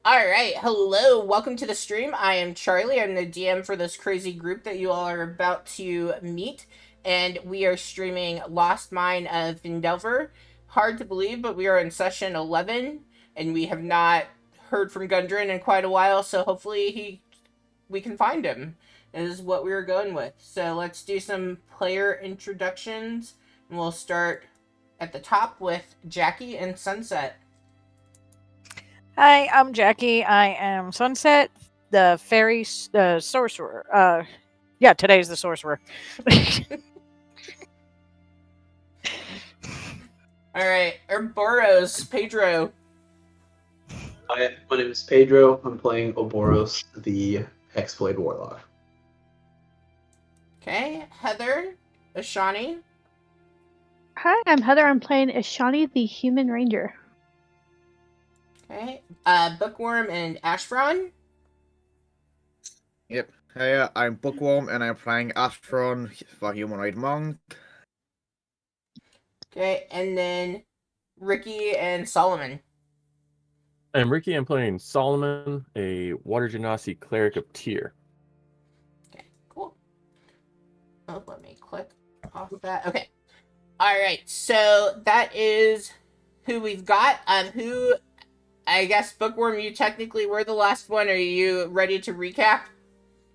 Alright, hello, welcome to the stream. I am Charlie. I'm the DM for this crazy group that you all are about to meet. And we are streaming Lost Mine of Vindelver. Hard to believe, but we are in session 11, and we have not heard from Gundren in quite a while, so hopefully we can find him, is what we were going with. So let's do some player introductions, and we'll start at the top with Jackie and Sunset. Hi, I'm Jackie. I am Sunset, the fairy sorcerer. Yeah, today's the sorcerer. Alright, Urboros, Pedro. Hi, my name is Pedro. I'm playing Oboros, the Hexblade Warlock. Okay, Heather, Ashani. Hi, I'm Heather. I'm playing Ishani, the Human Ranger. Okay, Bookworm and Ashfron. Yep. Hey, I'm Bookworm and I'm playing Astron, the humanoid monk. Okay, and then Ricky and Solomon. I'm Ricky. I'm playing Solomon, a Water Genasi cleric of Tyr. Okay, cool. Oh, let me click off that. Okay. Alright, so that is who we've got. Who, I guess, Bookworm, you technically were the last one. Are you ready to recap?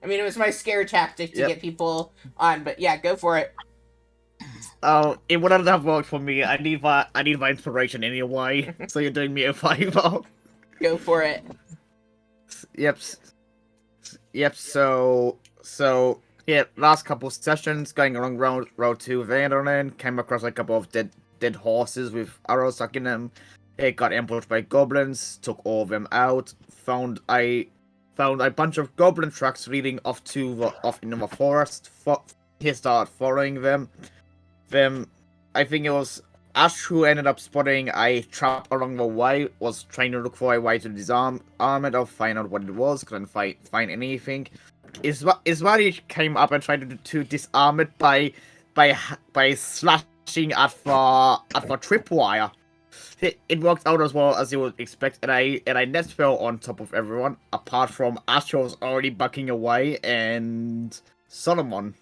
I mean, it was my scare tactic to get people on, but yeah, go for it. Oh, it wouldn't have worked for me. I need my inspiration anyway. So you're doing me a favor. Go for it. Yep. So yeah, last couple of sessions going along road to Vanderland, came across a couple of dead horses with arrows stuck in them. It got ambushed by goblins, took all of them out. Found a bunch of goblin tracks leading off into the forest. He started following them. Then I think it was Ash who ended up spotting a trap along the way. Was trying to look for a way to disarm it or find out what it was. Couldn't find anything. Iswari came up and tried to disarm it by slashing at the tripwire. It worked out as well as you would expect, and I net fell on top of everyone, apart from Ash was already bucking away and Solomon.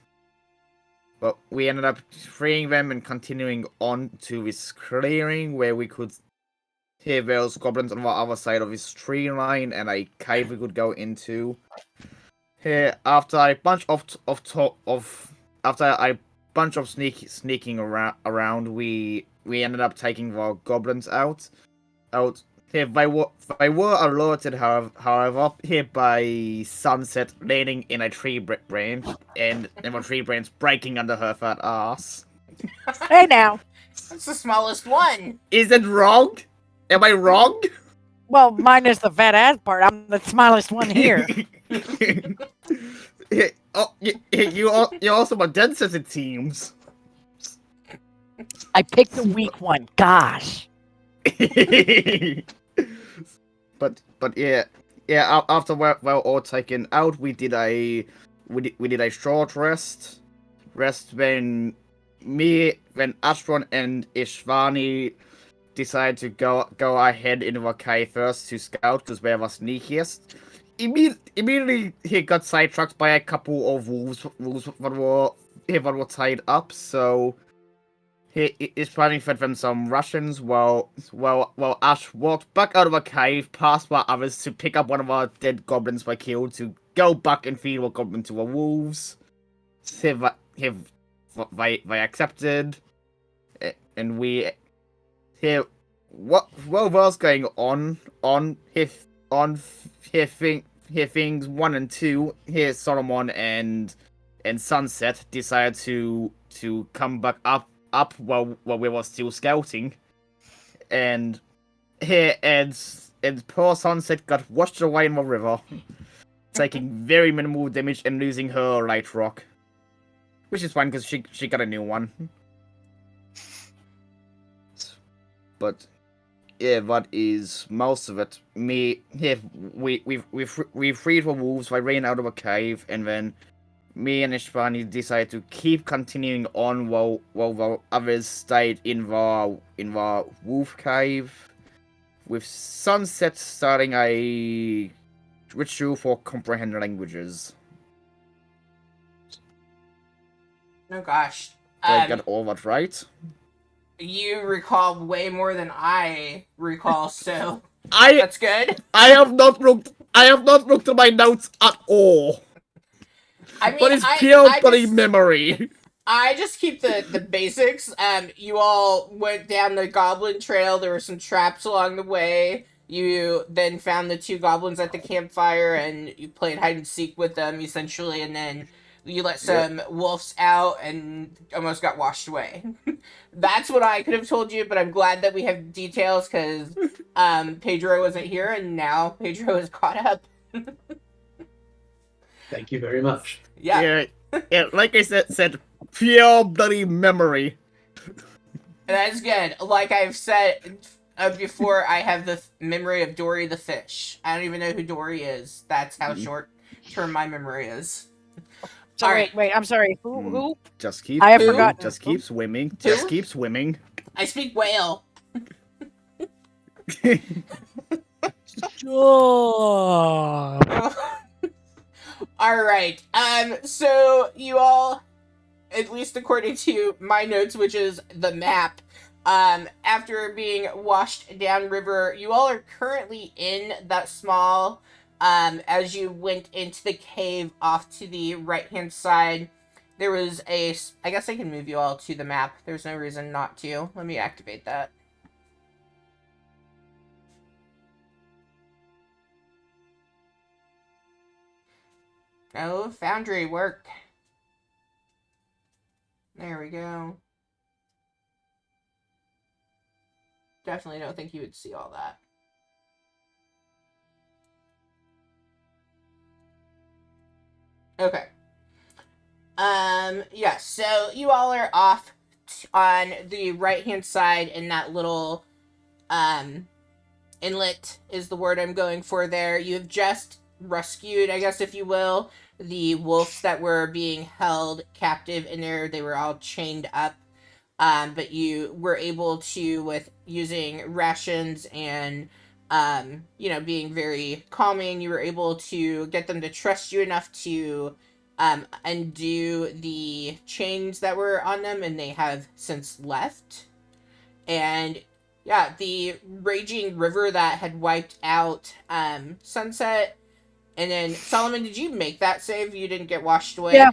But we ended up freeing them and continuing on to this clearing where we could hear those goblins on the other side of this tree line and a cave we could go into. Here, after a bunch of sneaking around, we ended up taking the goblins out. Here, they were alerted, however, here by Sunset landing in a tree branch, and the tree branch breaking under her fat ass. Hey now. That's the smallest one. Is it wrong? Am I wrong? Well, mine is the fat ass part. I'm the smallest one here. You're also my density teams. I picked the weak one. Gosh. But yeah. After we're all taken out, we did a short rest. When Astron and Ishvani decided to go ahead into the cave first to scout because we're the sneakiest. Immediately he got sidetracked by a couple of wolves that were tied up. So he is planning fed them some rations while Ash walked back out of the cave past the others to pick up one of our dead goblins we killed to go back and feed the goblin to the wolves. They accepted, and we here what was going on here things 1 and 2 here Solomon and Sunset decided to come back up while we were still scouting, and here and poor Sunset got washed away in the river, taking very minimal damage and losing her light rock, which is fine because she got a new one. But yeah, that is most of it. We freed the wolves. They ran out of a cave, and then me and Ishvani decided to keep continuing on while the others stayed in the wolf cave. with Sunset starting a ritual for comprehend languages. Oh gosh. Did I get all that right? You recall way more than I recall, so I that's good. have not looked at my notes at all. I mean, But it's pure I bloody just, memory. I just keep the basics. You all went down the goblin trail. There were some traps along the way. You then found the two goblins at the campfire, and you played hide and seek with them, essentially, and then you let some wolves out and almost got washed away. That's what I could have told you, but I'm glad that we have details, because Pedro wasn't here, and now Pedro is caught up. Thank you very much. Yeah. Yeah, like I said, pure bloody memory. That's good. Like I've said before, I have the memory of Dory the fish. I don't even know who Dory is. That's how short term my memory is. So All wait, right. I'm sorry. Who? Just keep. I have Who? forgotten. Just keep swimming. Who? Just keep swimming. I speak whale. All right. So you all, at least according to my notes, which is the map, after being washed downriver, you all are currently in that small, as you went into the cave off to the right-hand side, there was a, I guess I can move you all to the map. There's no reason not to. Let me activate that. Oh, Foundry work. There we go. Definitely don't think you would see all that. Okay. Yeah, so you all are off on the right-hand side in that little, inlet is the word I'm going for there. You have just rescued, I guess if you will, the wolves that were being held captive in there. They were all chained up. But you were able to, with using rations and, being very calming, you were able to get them to trust you enough to undo the chains that were on them, and they have since left. And yeah, the raging river that had wiped out Sunset. And then, Solomon, did you make that save? You didn't get washed away? Yeah.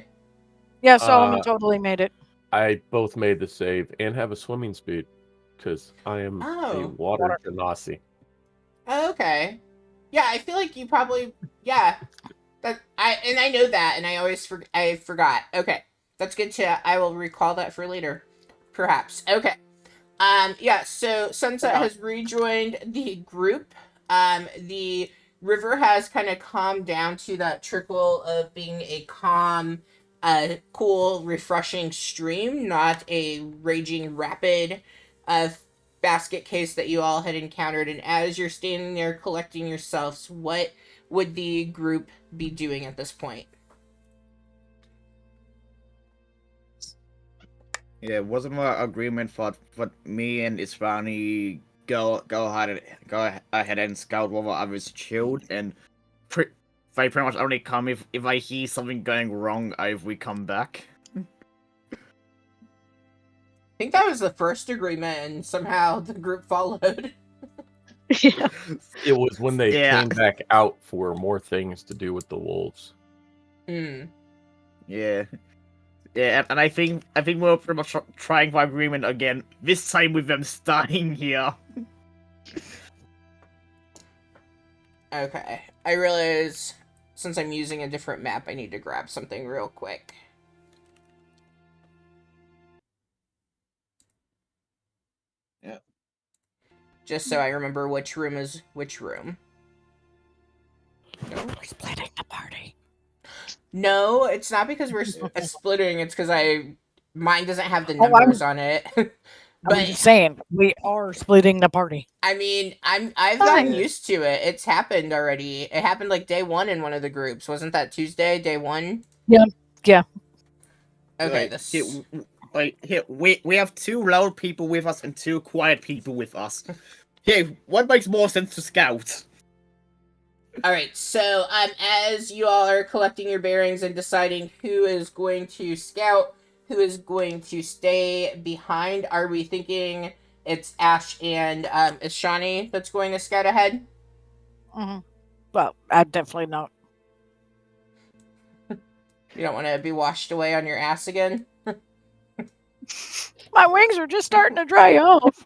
Yeah, Solomon totally made it. I both made the save and have a swimming speed because I am a water genasi. Oh, okay. Yeah, I feel like you probably, yeah. I know that, and I forgot. Okay, that's good to. I will recall that for later, perhaps. Okay. Yeah. So Sunset has rejoined the group. The river has kind of calmed down to that trickle of being a calm, cool, refreshing stream, not a raging rapid, basket case that you all had encountered. And as you're standing there collecting yourselves, what would the group be doing at this point? Yeah, wasn't my agreement for me and Isvani go ahead and scout whether I was chilled, and they pretty much only come if I hear something going wrong. If we come back. I think that was the first agreement, and somehow the group followed. Yeah. It was when they came back out for more things to do with the wolves. Yeah. Yeah, and I think we're pretty much trying for agreement again. This time with them starting here. Okay. I realize since I'm using a different map, I need to grab something real quick. Yeah. Just so I remember which room is which room. We're splitting the party. No, it's not because we're splitting. It's because mine doesn't have the numbers on it. But I'm just saying, we are splitting the party. I mean, I've gotten used to it. It's happened already. It happened like day one in one of the groups. Wasn't that Tuesday, day one? Yeah. Yeah. Okay. We have 2 loud people with us and 2 quiet people with us. Okay, what makes more sense to scout? All right, so as you all are collecting your bearings and deciding who is going to scout, who is going to stay behind, are we thinking it's Ash and Ishani that's going to scout ahead? Hmm. Well, I definitely not. You don't want to be washed away on your ass again? My wings are just starting to dry off.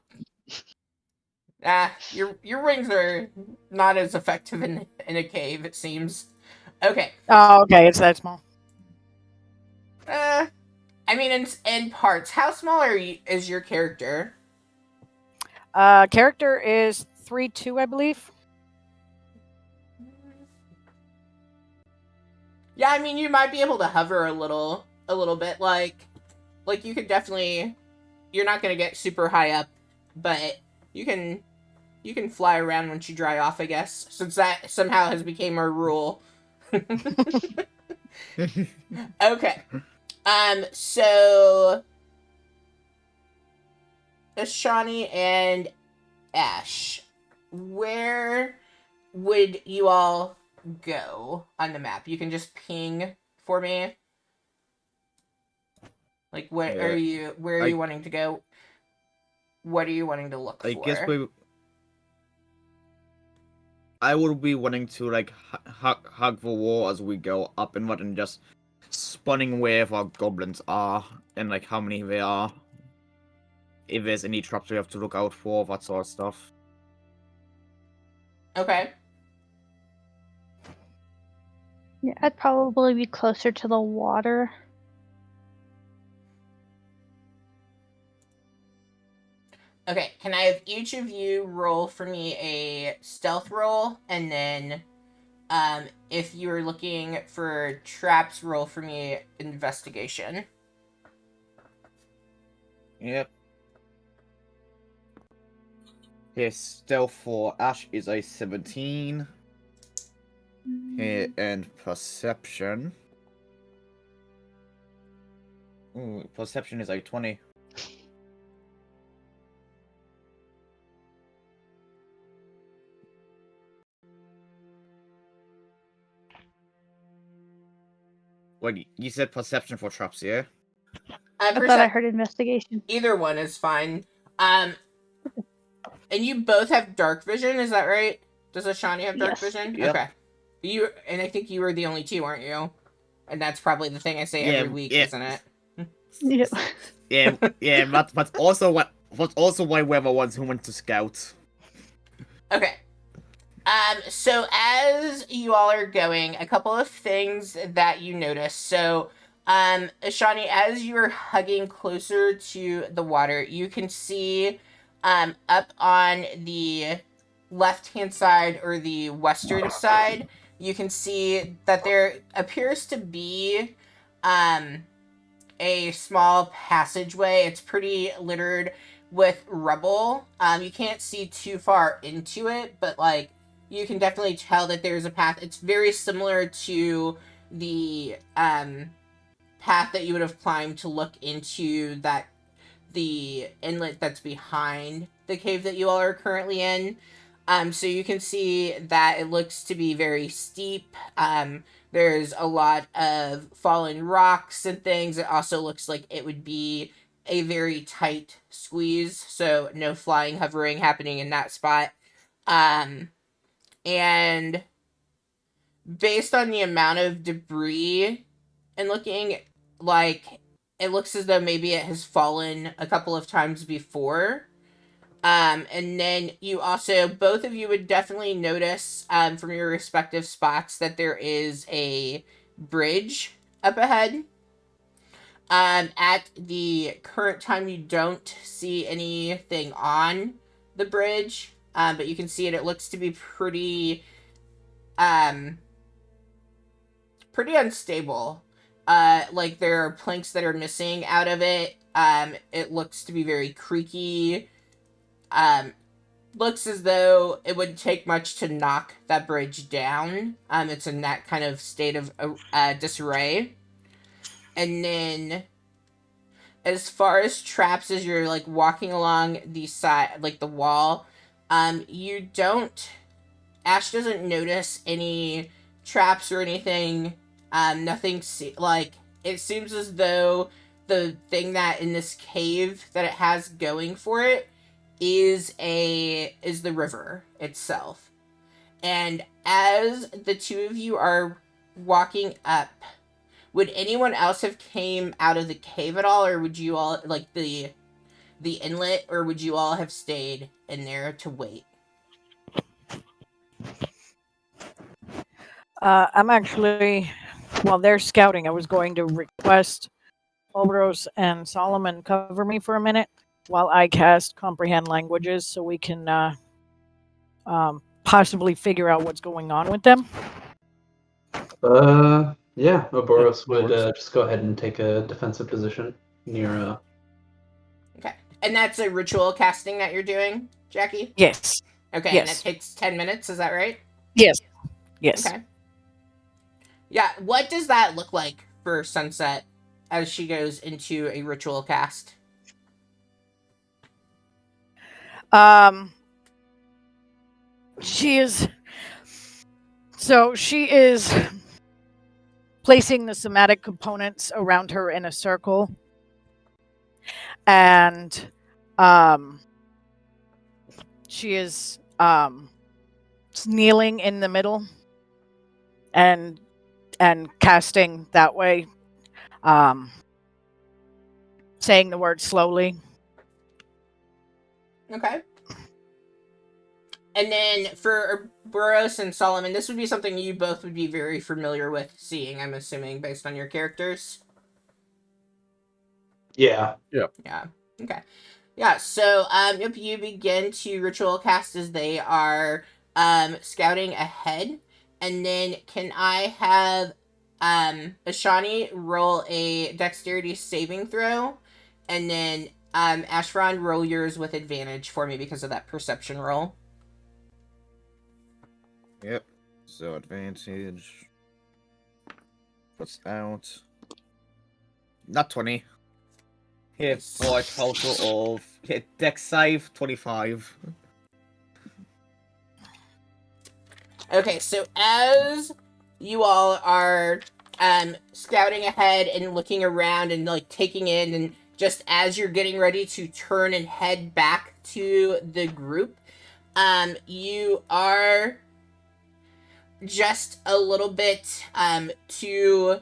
Your wings are not as effective in a cave, it seems. Okay. Oh, okay, it's that small. I mean, in parts, how small is your character? Character is 3'2", I believe. Yeah, I mean, you might be able to hover a little bit. Like you could definitely. You're not gonna get super high up, but you can fly around once you dry off, I guess, since that somehow has become a rule. Okay. So Ashani and Ash, where would you all go on the map? You can just ping for me. Like, where are you wanting to go? What are you wanting to look I for? guess I would be wanting to like hug the wall as we go up and what, and just spawning where our goblins are and like how many there are. If there's any traps we have to look out for, that sort of stuff. Okay. Yeah, I'd probably be closer to the water. Okay, can I have each of you roll for me a stealth roll, and then if you're looking for traps, roll for me investigation. Yep. His stealth for Ash is a 17. And perception. Ooh, perception is a 20. Wait, you said perception for traps, yeah? I thought I heard investigation. Either one is fine. And you both have dark vision, is that right? Does Ashani have dark vision? Yep. Okay. And I think you were the only two, aren't you? And that's probably the thing I say every week, isn't it? Yep. Yeah. That's also why we're the ones who went to scout. Okay. So as you all are going, a couple of things that you notice. So, Ashani, as you are hugging closer to the water, you can see, up on the left-hand side or the western side, you can see that there appears to be, a small passageway. It's pretty littered with rubble. You can't see too far into it, but like you can definitely tell that there's a path. It's very similar to the path that you would have climbed to look into the inlet that's behind the cave that you all are currently in. So you can see that it looks to be very steep. There's a lot of fallen rocks and things. It also looks like it would be a very tight squeeze, so no flying, hovering happening in that spot. And based on the amount of debris and looking, like, it looks as though maybe it has fallen a couple of times before. And then you also, both of you would definitely notice, from your respective spots that there is a bridge up ahead. At the current time, you don't see anything on the bridge, but you can see it. It looks to be pretty unstable. Like there are planks that are missing out of it. It looks to be very creaky. Looks as though it wouldn't take much to knock that bridge down. It's in that kind of state of disarray. And then, as far as traps, as you're like walking along the side, like the wall, You don't. Ash doesn't notice any traps or anything. Nothing like it seems as though the thing that in this cave that it has going for it is the river itself. And as the two of you are walking up, would anyone else have came out of the cave at all, or would you all like the inlet, or would you all have stayed in there to wait? I'm actually, while they're scouting, I was going to request Obros and Solomon cover me for a minute while I cast Comprehend Languages so we can possibly figure out what's going on with them. Yeah, Oboros Yeah, that would just go ahead and take a defensive position near. Okay. And that's a ritual casting that you're doing, Jackie? Yes. Okay, Yes. and it takes 10 minutes, is that right? Yes. Yes. Okay. Yeah, what does that look like for Sunset as she goes into a ritual cast? She is placing the somatic components around her in a circle, and she is kneeling in the middle and casting that way, saying the word slowly. Okay. And then for Boros and Solomon, this would be something you both would be very familiar with seeing, I'm assuming, based on your characters. Yeah. Yeah. Okay. Yeah, so yep, you begin to ritual cast as they are scouting ahead. And then can I have Ashani roll a dexterity saving throw? And then Ashron, roll yours with advantage for me because of that perception roll. Yep. So advantage. What's out? Not 20. Here for a total of dex save 25. Okay, so as you all are scouting ahead and looking around and like taking in, and just as you're getting ready to turn and head back to the group, you are just a little bit too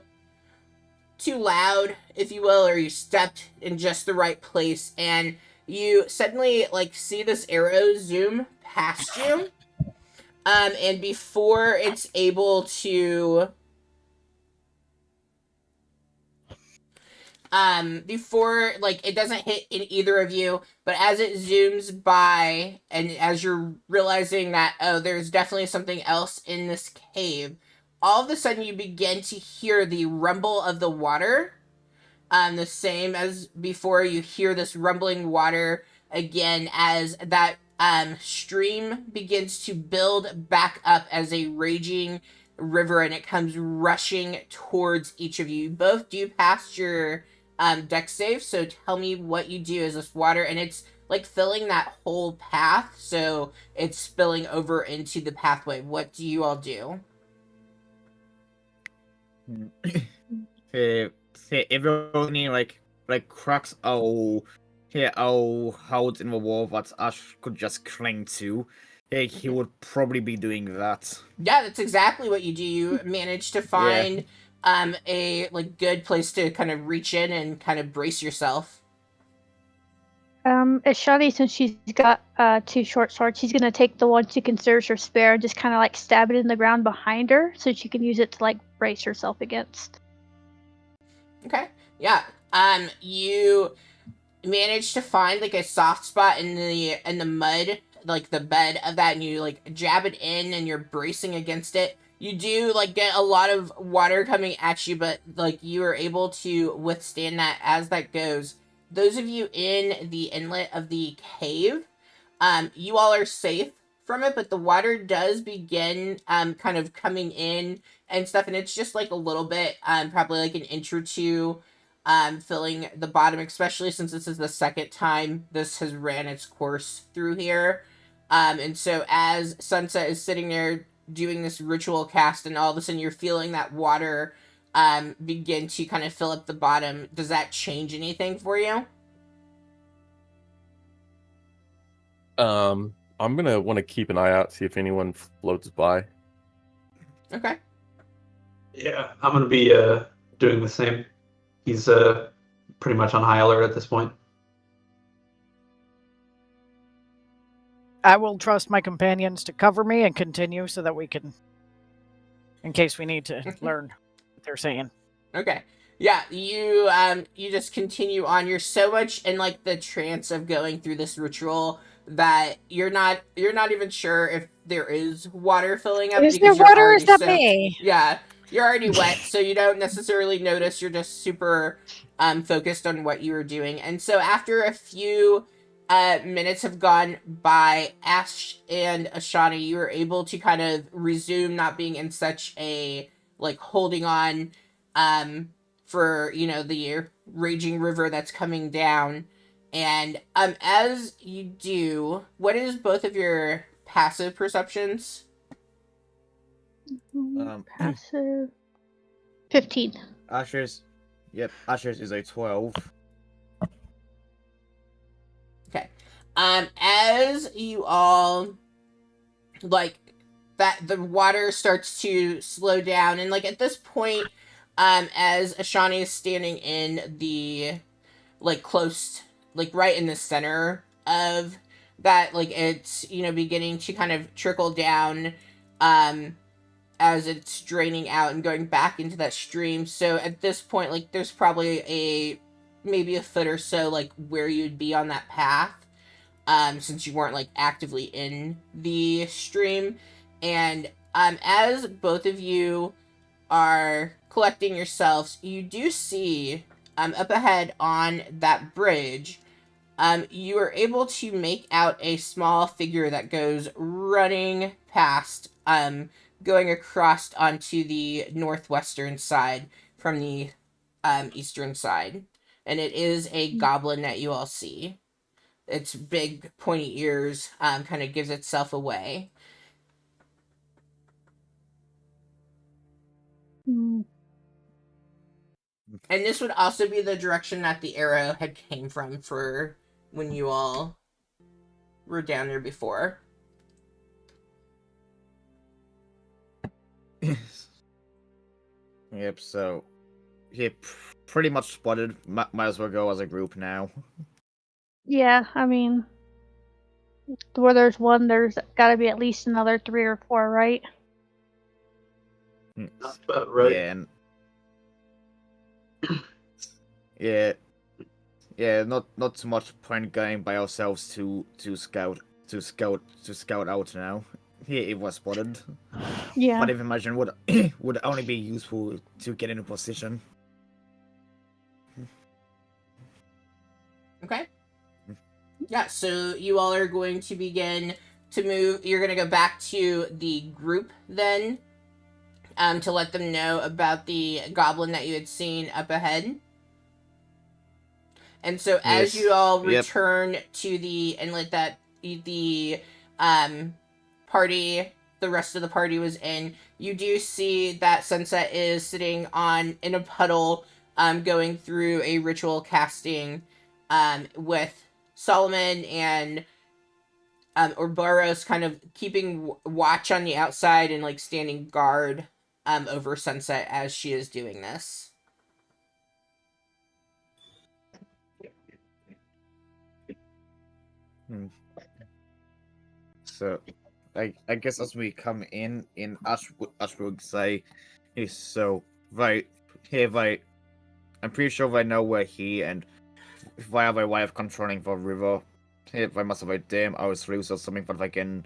loud, if you will, or you stepped in just the right place, and you suddenly like see this arrow zoom past you. And before it's able to before like it doesn't hit in either of you, but as it zooms by and as you're realizing that, oh, there's definitely something else in this cave, all of a sudden you begin to hear the rumble of the water. The same as before, you hear this rumbling water again as that stream begins to build back up as a raging river, and it comes rushing towards each of you. You both do pass your dex save, so tell me what you do as this water, and it's like filling that whole path, so it's spilling over into the pathway. What do you all do? Everyone like cracks I'll hold in the wall that Ash could just cling to. He would probably be doing that. Yeah, that's exactly what you do. You manage to find a like good place to kind of reach in and kind of brace yourself. Ashani, since she's got 2 short swords, she's gonna take the one she considers her spare and just kind of like stab it in the ground behind her, so she can use it to like brace herself against. Okay. Yeah. You manage to find like a soft spot in the mud, like the bed of that, and you like jab it in, and you're bracing against it. You do like get a lot of water coming at you, but like you are able to withstand that as that goes. Those of you in the inlet of the cave, you all are safe from it, but the water does begin kind of coming in and stuff, and it's just like a little bit, probably like an inch or two, filling the bottom, especially since this is the second time this has ran its course through here. And so as Sunset is sitting there doing this ritual cast, and all of a sudden you're feeling that water begin to kind of fill up the bottom, does that change anything for you? I'm gonna want to keep an eye out, see if anyone floats by. Okay. Yeah, I'm gonna be doing the same. He's pretty much on high alert at this point. I will trust my companions to cover me and continue so that we can, in case we need to learn what they're saying. Okay. Yeah, you just continue on. You're so much in like the trance of going through this ritual that you're not even sure if there is water filling up, Is because there you're water? already Is that soaked. me? Yeah, you're already wet, so you don't necessarily notice. You're just super focused on what you were doing. And so after a few minutes have gone by, Ash and Ashani, you are able to kind of resume not being in such a like holding on for, you know, the raging river that's coming down. And as you do, what is both of your passive perceptions? Passive. 15. Asher's is a 12. Okay. As you all like that, the water starts to slow down, and like at this point, as Ashani is standing in the like close, like right in the center of that, like it's, you know, beginning to kind of trickle down, as it's draining out and going back into that stream. So at this point, like there's probably maybe a foot or so like where you'd be on that path, since you weren't like actively in the stream. And as both of you are collecting yourselves, you do see up ahead on that bridge, you are able to make out a small figure that goes running past, going across onto the northwestern side from the eastern side. And it is a goblin that you all see. Its big pointy ears kind of gives itself away. Hmm. And this would also be the direction that the arrow had came from for when you all were down there before. Yep, so he pretty much spotted. Might as well go as a group now. Yeah, I mean, where there's one, there's got to be at least another 3 or 4, right? That's about right. Yeah, and yeah, not too much point going by ourselves to scout out now. Here it was spotted. Yeah. But if imagine would would only be useful to get into position. Okay. Yeah, so you all are going to begin to move. You're going to go back to the group then, to let them know about the goblin that you had seen up ahead. And so as Yes. you all Yep. return to the inlet that the party, the rest of the party was in, you do see that Sunset is sitting in a puddle, going through a ritual casting, with Solomon and Ouroboros kind of keeping watch on the outside and like standing guard over Sunset as she is doing this. So, I guess as we come in Ash would say, so right here, right. I'm pretty sure they know we're here, and if I have a way of controlling the river, if I must have a dam, I was loose or something that they can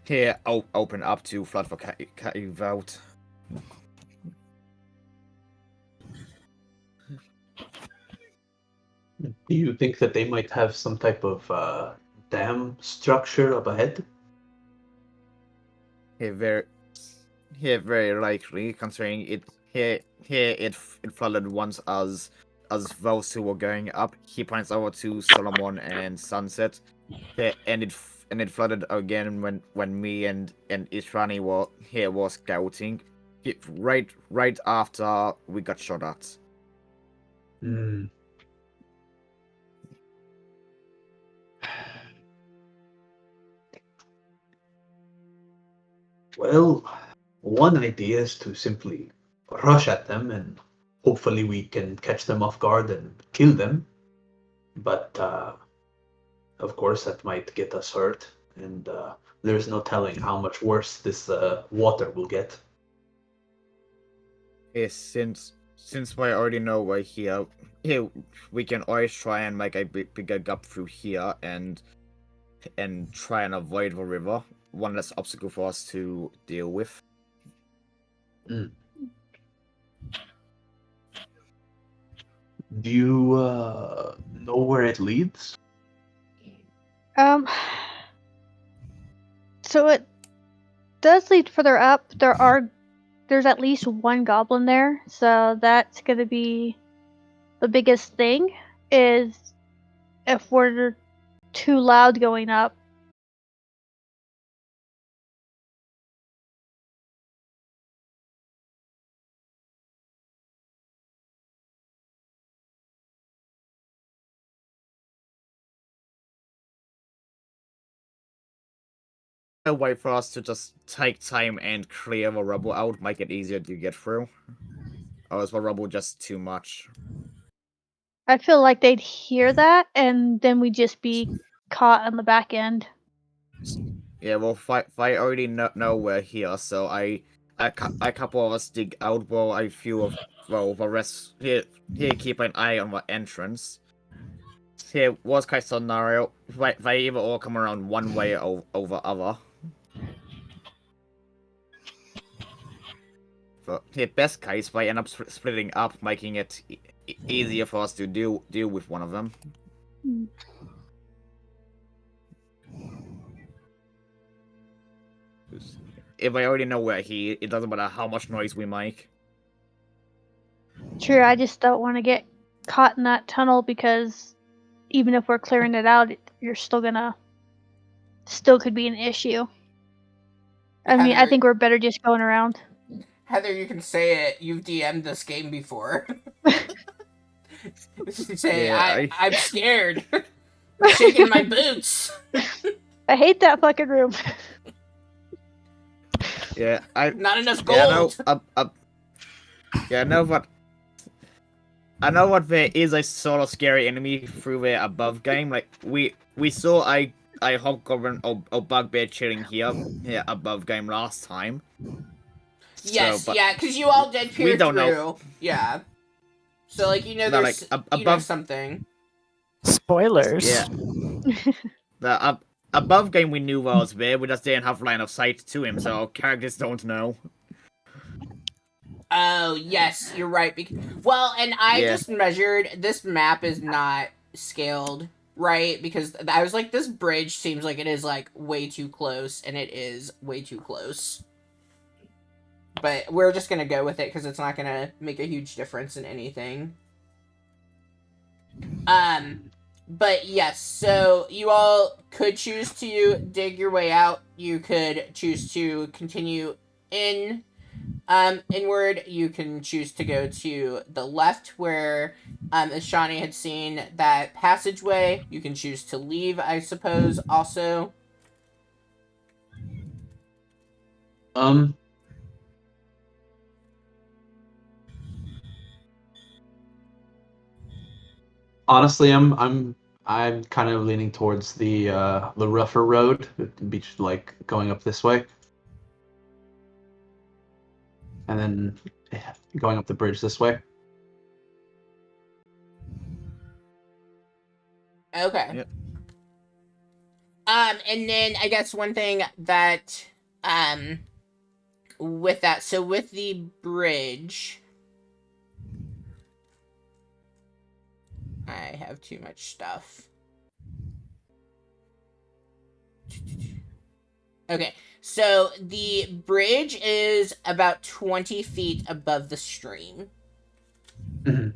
here open up to flood the cave out. Do you think that they might have some type of dam structure up ahead? Here, very likely, considering it flooded once as those who were going up. He points over to Solomon and Sunset, and it flooded again when me and Ishrani were scouting. Right after we got shot at. Hmm. Well, one idea is to simply rush at them and hopefully we can catch them off guard and kill them. But of course, that might get us hurt, and there's no telling how much worse this water will get. Yes, since we already know we're here, we can always try and make a bigger gap through here and try and avoid the river. One less obstacle for us to deal with. Mm. Do you know where it leads? So it does lead further up. There's at least one goblin there, so that's gonna be the biggest thing. Is if we're too loud going up. A way for us to just take time and clear the rubble out, make it easier to get through. Or is the rubble just too much? I feel like they'd hear that, and then we'd just be caught on the back end. Yeah, well, I already know we're here, so a couple of us dig out while a few of the rest here keep an eye on the entrance. Here, worst case scenario, they either all come around one way or over other. But here, best case, they end up splitting up, making it easier for us to deal with one of them. If I already know we're here, it doesn't matter how much noise we make. True, I just don't want to get caught in that tunnel because even if we're clearing it out, you're still could be an issue. I mean, I Heather- think we're better just going around. Heather, you can say it. You've DM'd this game before. Say, Yeah, I'm scared. I'm shaking my boots. I hate that fucking room. Yeah, Not enough Yeah, gold. I know what there is a sort of scary enemy through the above game. Like we saw a hobgoblin or bugbear chilling here above game last time. Yes, but yeah, because you all did peer we don't through. know. Yeah. So, like, you know, No, there's like, you know above something. Spoilers. Yeah. The above game we knew was there. We just didn't have line of sight to him, so our characters don't know. Oh, yes, you're right. Well, and I Yeah. just measured, this map is not scaled, right? Because I was like, this bridge seems like it is, like, way too close, and it is way too close. But we're just gonna go with it, because it's not gonna make a huge difference in anything. But yes, so you all could choose to dig your way out. You could choose to continue inward. You can choose to go to the left where Ashani had seen that passageway. You can choose to leave, I suppose, also. Honestly, I'm kind of leaning towards the rougher road, beach like going up this way, and then going up the bridge this way. Okay. Yep. And then I guess one thing that with that, so with the bridge, I have too much stuff. Okay, so the bridge is about 20 feet above the stream. Mhm.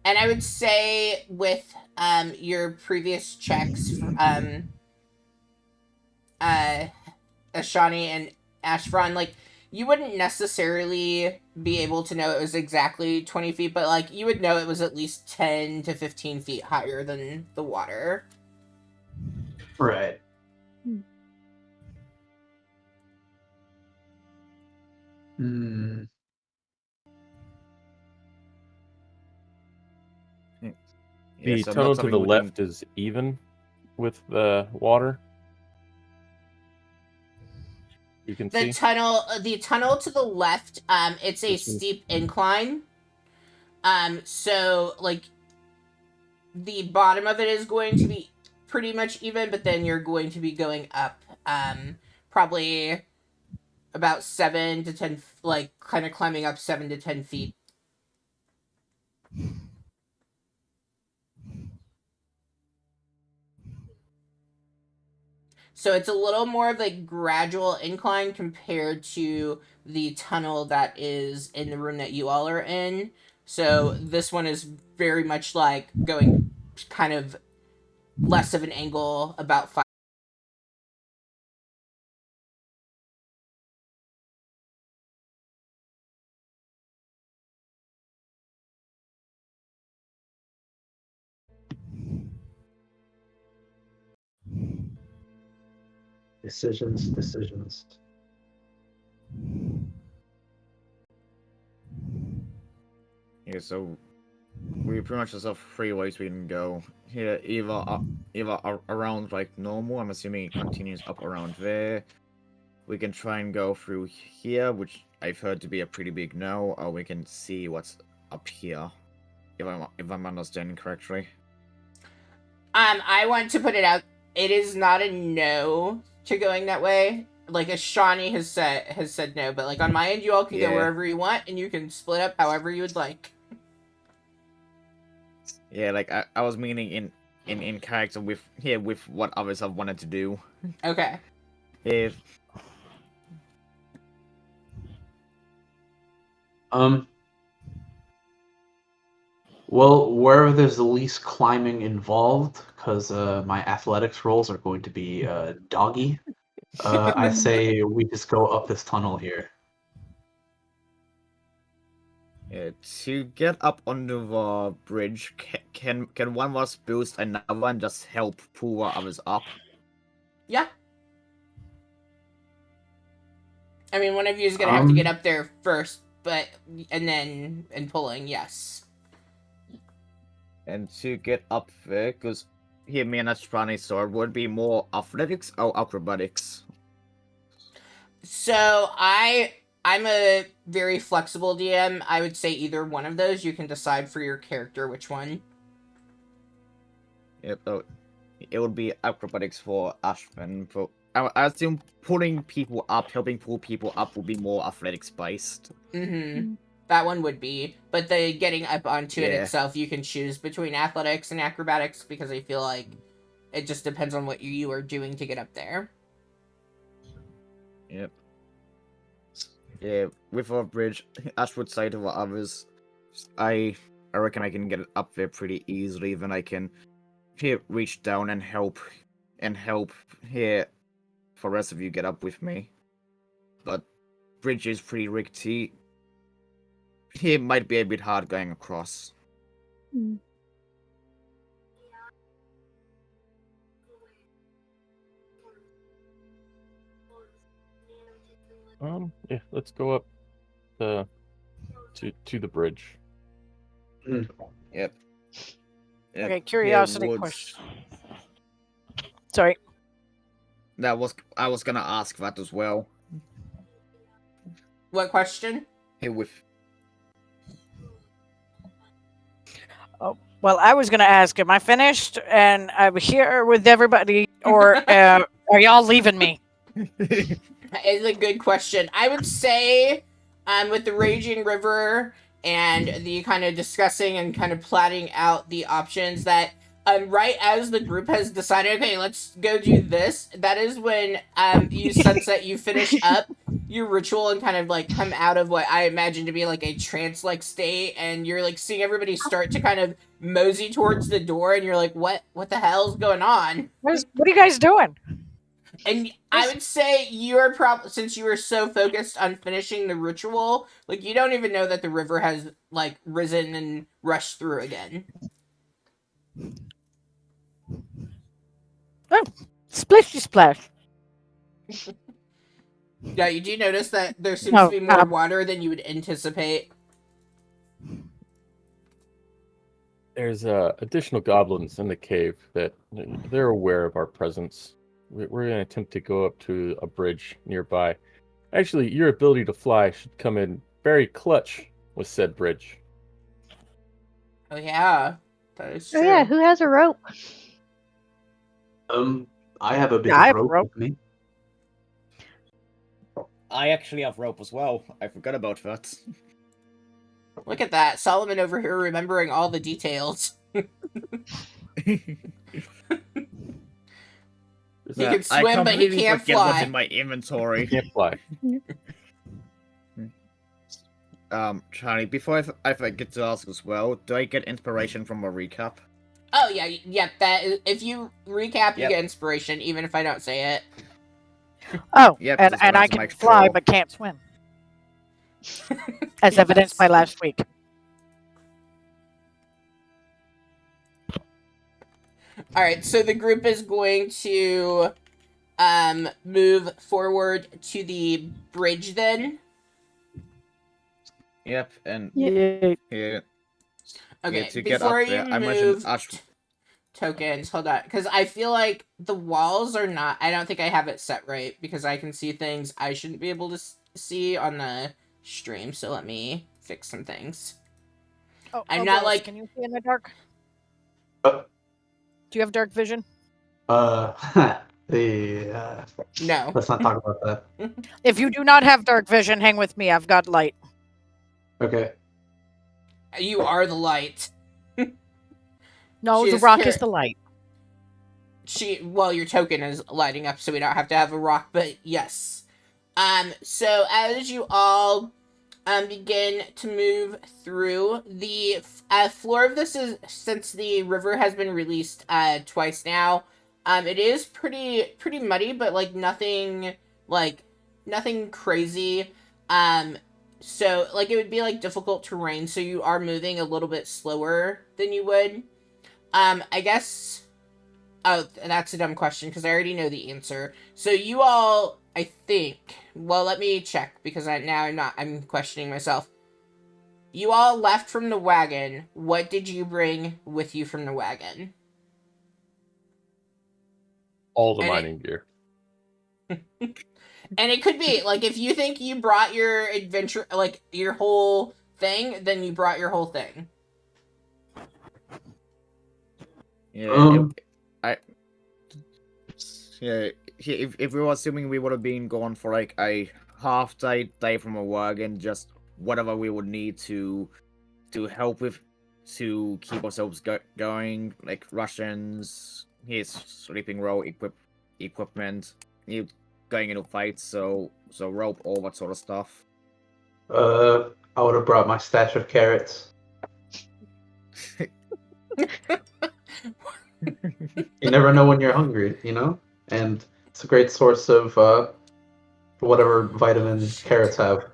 And I would say with your previous checks Ashani and Ashfron, like, you wouldn't necessarily be able to know it was exactly 20 feet, but, like, you would know it was at least 10 to 15 feet higher than the water. Right. Hmm. The so tunnel not to something the we can- left is even with the water. You can The see. tunnel to the left, it's a This one. steep incline. So, like, the bottom of it is going to be pretty much even, but then you're going to be going up, probably about 7 to 10, like, kind of climbing up 7 to 10 feet. So it's a little more of a gradual incline compared to the tunnel that is in the room that you all are in. So this one is very much like going kind of less of an angle, about 5. Decisions. Yeah, so we pretty much just have 3 ways we can go. Here, either around like normal. I'm assuming it continues up around there. We can try and go through here, which I've heard to be a pretty big no, or we can see what's up here. If I'm understanding correctly. I want to put it out. It is not a no to going that way. Like, as Shawnee has said no, but like on my end, you all can go Yeah. wherever you want, and you can split up however you would like. Yeah, like I was meaning in character with what others have wanted to do. Okay. If Well, wherever there's the least climbing involved, because my athletics rolls are going to be doggy, I say we just go up this tunnel here. to get up onto the bridge, can one of us boost another and just help pull others up? Yeah. I mean, one of you is gonna have to get up there first, but and pulling, yes. And to get up there, because here me and Astrani sword would be more athletics or acrobatics. So I'm a very flexible DM. I would say either one of those. You can decide for your character which one. Yep, so it would be acrobatics for Ashman. But I assume pulling people up, helping pull people up, would be more athletics based. Mm-hmm. That one would be, but the getting up onto it Yeah. itself, you can choose between athletics and acrobatics because I feel like it just depends on what you are doing to get up there. Yep. Yeah, with our bridge, Ash would say to the others, I reckon I can get it up there pretty easily. Then I can here reach down and help here for the rest of you get up with me. But bridge is pretty rickety. It might be a bit hard going across. Yeah, let's go up to the bridge. Yep. Okay, curiosity woods. question. Sorry. I was gonna ask that as well. What question? Here with Well, I was going to ask, am I finished and I'm here with everybody, or are y'all leaving me? It's a good question. I would say, with the raging river and the kind of discussing and kind of plotting out the options, that right as the group has decided, okay, let's go do this, that is when you sunset, you finish up your ritual and kind of like come out of what I imagine to be like a trance-like state, and you're like seeing everybody start to kind of mosey towards the door, and you're like, what the hell's going on? What are you guys doing? And I would say you're probably, since you were so focused on finishing the ritual, like you don't even know that the river has like risen and rushed through again. Oh, splishy splash. Yeah, you do notice that there seems No, to be more water than you would anticipate. There's additional goblins in the cave that they're aware of our presence. We're going to attempt to go up to a bridge nearby. Actually, your ability to fly should come in very clutch with said bridge. Oh yeah, that is true. Oh yeah, who has a rope? I have a bit Yeah, I of have a rope rope. with me. I actually have rope as well. I forgot about that. Look at that, Solomon over here remembering all the details. He can swim, but he can't forget what's fly. in my inventory. Can't fly. Charlie, before I forget to ask as well, do I get inspiration from a recap? Oh yeah. That if you recap, you Yep. get inspiration, even if I don't say it. Oh, Yep, and that's what I I have to can make fly sure. but can't swim. As evidenced by last week. All right, so the group is going to move forward to the bridge then. Yep, and Yay. yeah. Okay, to get before up you there, I imagine move Ash. tokens, hold on, because I feel like the walls are not. I don't think I have it set right because I can see things I shouldn't be able to see on the stream. So let me fix some things. Oh, I'm not Rose, like- Can you see in the dark? Uh, Do you have dark vision? No. Let's not talk about that. If you do not have dark vision, hang with me. I've got light. Okay. You are the light. No, She the is rock here. is the light. Well, your token is lighting up, so we don't have to have a rock, but yes. So as you all begin to move through the floor of this is, since the river has been released twice now, it is pretty muddy, but like nothing crazy. So like it would be like difficult terrain, so you are moving a little bit slower than you would. I guess. Oh, that's a dumb question because I already know the answer. So you all, I think. Well, let me check because I'm questioning myself. You all left from the wagon. What did you bring with you from the wagon? All the And mining gear. And it could be like if you think you brought your adventure, like your whole thing, then you brought your whole thing. Yeah, if we were assuming we would have been gone for like a half day from a wagon, just whatever we would need to help with to keep ourselves going, like rations, his sleeping row equipment, going into fights, so rope, all that sort of stuff. I would have brought my stash of carrots. You never know when you're hungry, you know? And it's a great source of whatever vitamins carrots have.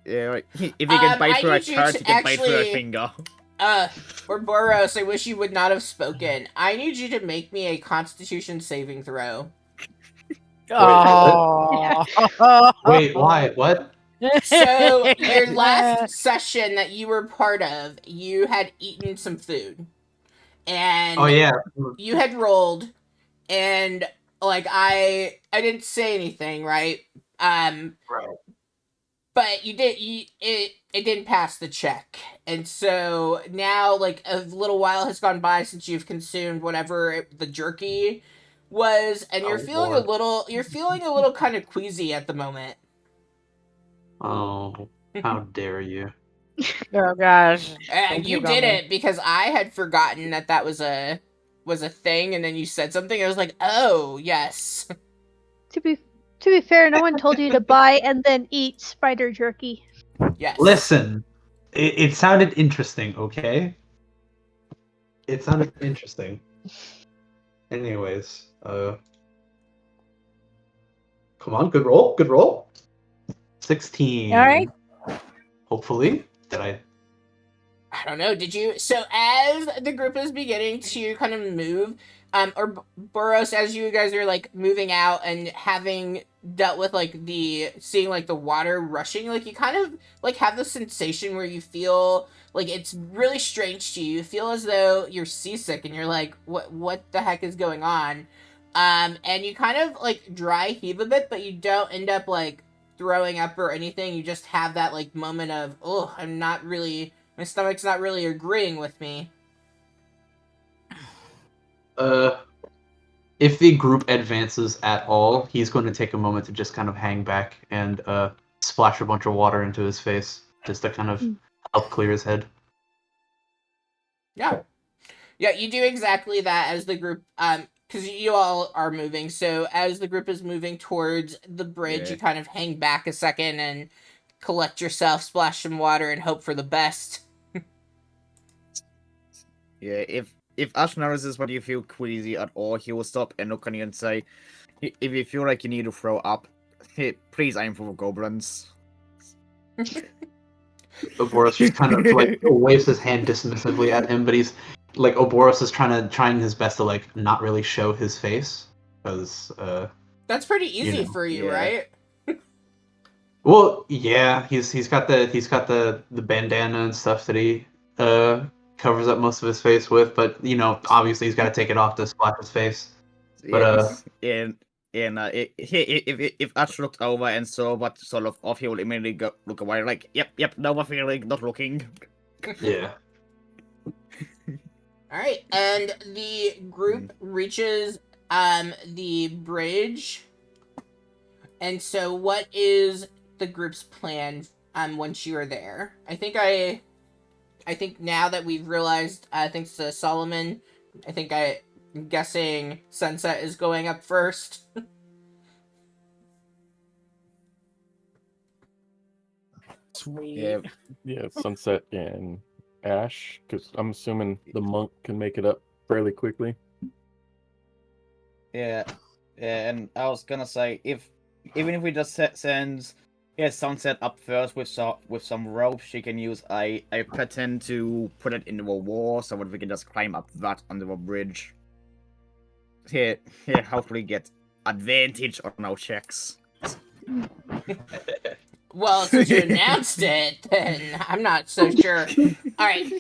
Yeah, like, if you can bite I through a need you carrot, to you can bite through a actually- finger. Boros, I wish you would not have spoken. I need you to make me a Constitution saving throw. Oh. Wait, why? What? So, your last session that you were part of, you had eaten some food. And Oh yeah. you had rolled, and, like, I didn't say anything, right? Right. But it didn't pass the check. And so, now, like, a little while has gone by since you've consumed whatever the jerky was, and you're Oh, feeling Lord. a little kind of queasy at the moment. Oh, how dare you? Oh gosh. And you did it because I had forgotten that was a thing, and then you said something. I was like, oh yes. To be fair, no one told you to buy and then eat spider jerky. Yes. Listen, it sounded interesting, okay? It sounded interesting. Anyways, Come on, good roll, good roll. 16. All right. Hopefully. Did I? I don't know. Did you? So as the group is beginning to kind of move, or Boros, as you guys are like moving out and having dealt with like seeing like the water rushing, like you kind of like have the sensation where you feel like it's really strange to you. You feel as though you're seasick and you're like, what the heck is going on? And you kind of like dry heave a bit, but you don't end up like throwing up or anything. You just have that like moment of, oh, my stomach's not really agreeing with me. If the group advances at all, he's going to take a moment to just kind of hang back and splash a bunch of water into his face, just to kind of help clear his head. Yeah. Yeah, you do exactly that as the group, because you all are moving, so as the group is moving towards the bridge, you kind of hang back a second and collect yourself, splash some water, and hope for the best. Yeah, if Ash notices when you feel queasy at all, he will stop and look at you and say, if you feel like you need to throw up, hey, please aim for the goblins. Oboros just kind of like waves his hand dismissively at him, but he's like Oboros is trying his best to like not really show his face because That's pretty easy for you, right? Well, yeah, he's got the bandana and stuff that he covers up most of his face with, but you know, obviously he's got to take it off to splash his face. But if Ash looked over and saw what sort of off, he will immediately look away, like, yep, no more feeling, not looking. Yeah. All right, and the group reaches the bridge. And so, what is the group's plan once you are there? I think now that we've realized, thanks to Solomon, I'm guessing Sunset is going up first. Sweet. Yeah, Sunset and Ash, because I'm assuming the monk can make it up fairly quickly. Yeah, and I was gonna say, even if we just send Sunset up first with some rope, she can use a pattern to put it into a wall so that we can just climb up that onto a bridge. Here, hopefully get advantage on our checks. Well, since you announced it, then I'm not so sure. All right,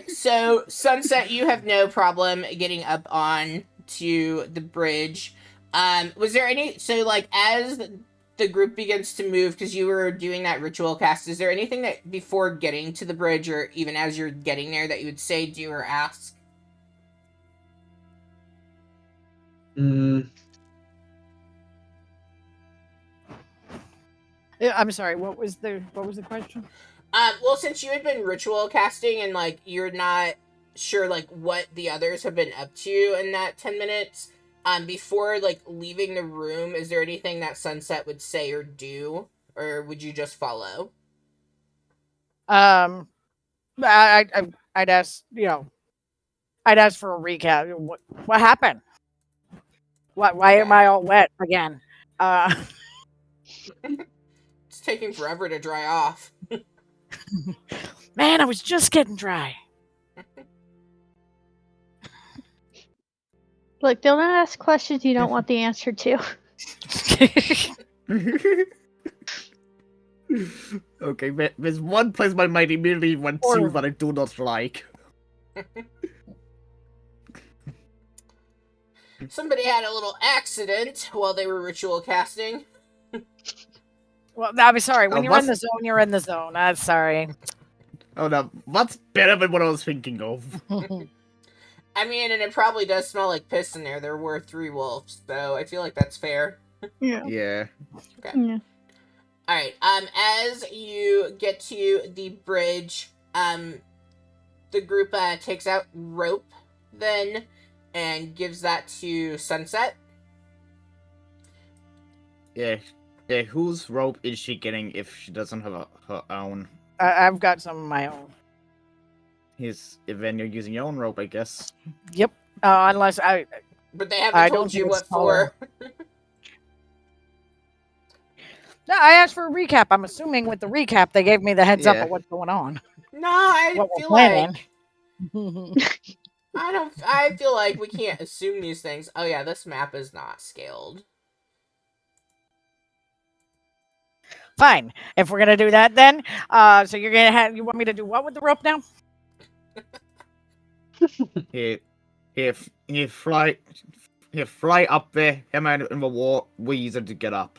so Sunset, you have no problem getting up on to the bridge. Was there any, so like as the group begins to move, because you were doing that ritual cast, is there anything that before getting to the bridge or even as you're getting there that you would say, do, or ask? I'm sorry. What was the question? Well, since you had been ritual casting and like you're not sure like what the others have been up to in that 10 minutes, before like leaving the room, is there anything that Sunset would say or do, or would you just follow? I'd ask, I'd ask for a recap. What happened? Why am I all wet again? It's taking forever to dry off. Man, I was just getting dry. Look, don't ask questions you don't want the answer to. Okay, there's one place my mind immediately went to that I do not like. Somebody had a little accident while they were ritual casting. Well, I'm sorry. When you're in the zone, you're in the zone. I'm sorry. Oh, no, that's better than what I was thinking of. I mean, and it probably does smell like piss in there. There were 3 wolves, so I feel like that's fair. Yeah. Yeah. Okay. Yeah. All right. As you get to the bridge, the group takes out rope then and gives that to Sunset. Yeah. Whose rope is she getting if she doesn't have her own? I've got some of my own. Then you're using your own rope, I guess. Yep. Unless But they haven't told you what for. No, I asked for a recap. I'm assuming with the recap they gave me the heads up Yeah. of what's going on. No, I What we're feel planning. like I feel like we can't assume these things. Oh yeah, this map is not scaled. Fine. If we're gonna do that, then so you're gonna have. You want me to do what with the rope now? He fly up there, him out in the wall, we use it to get up.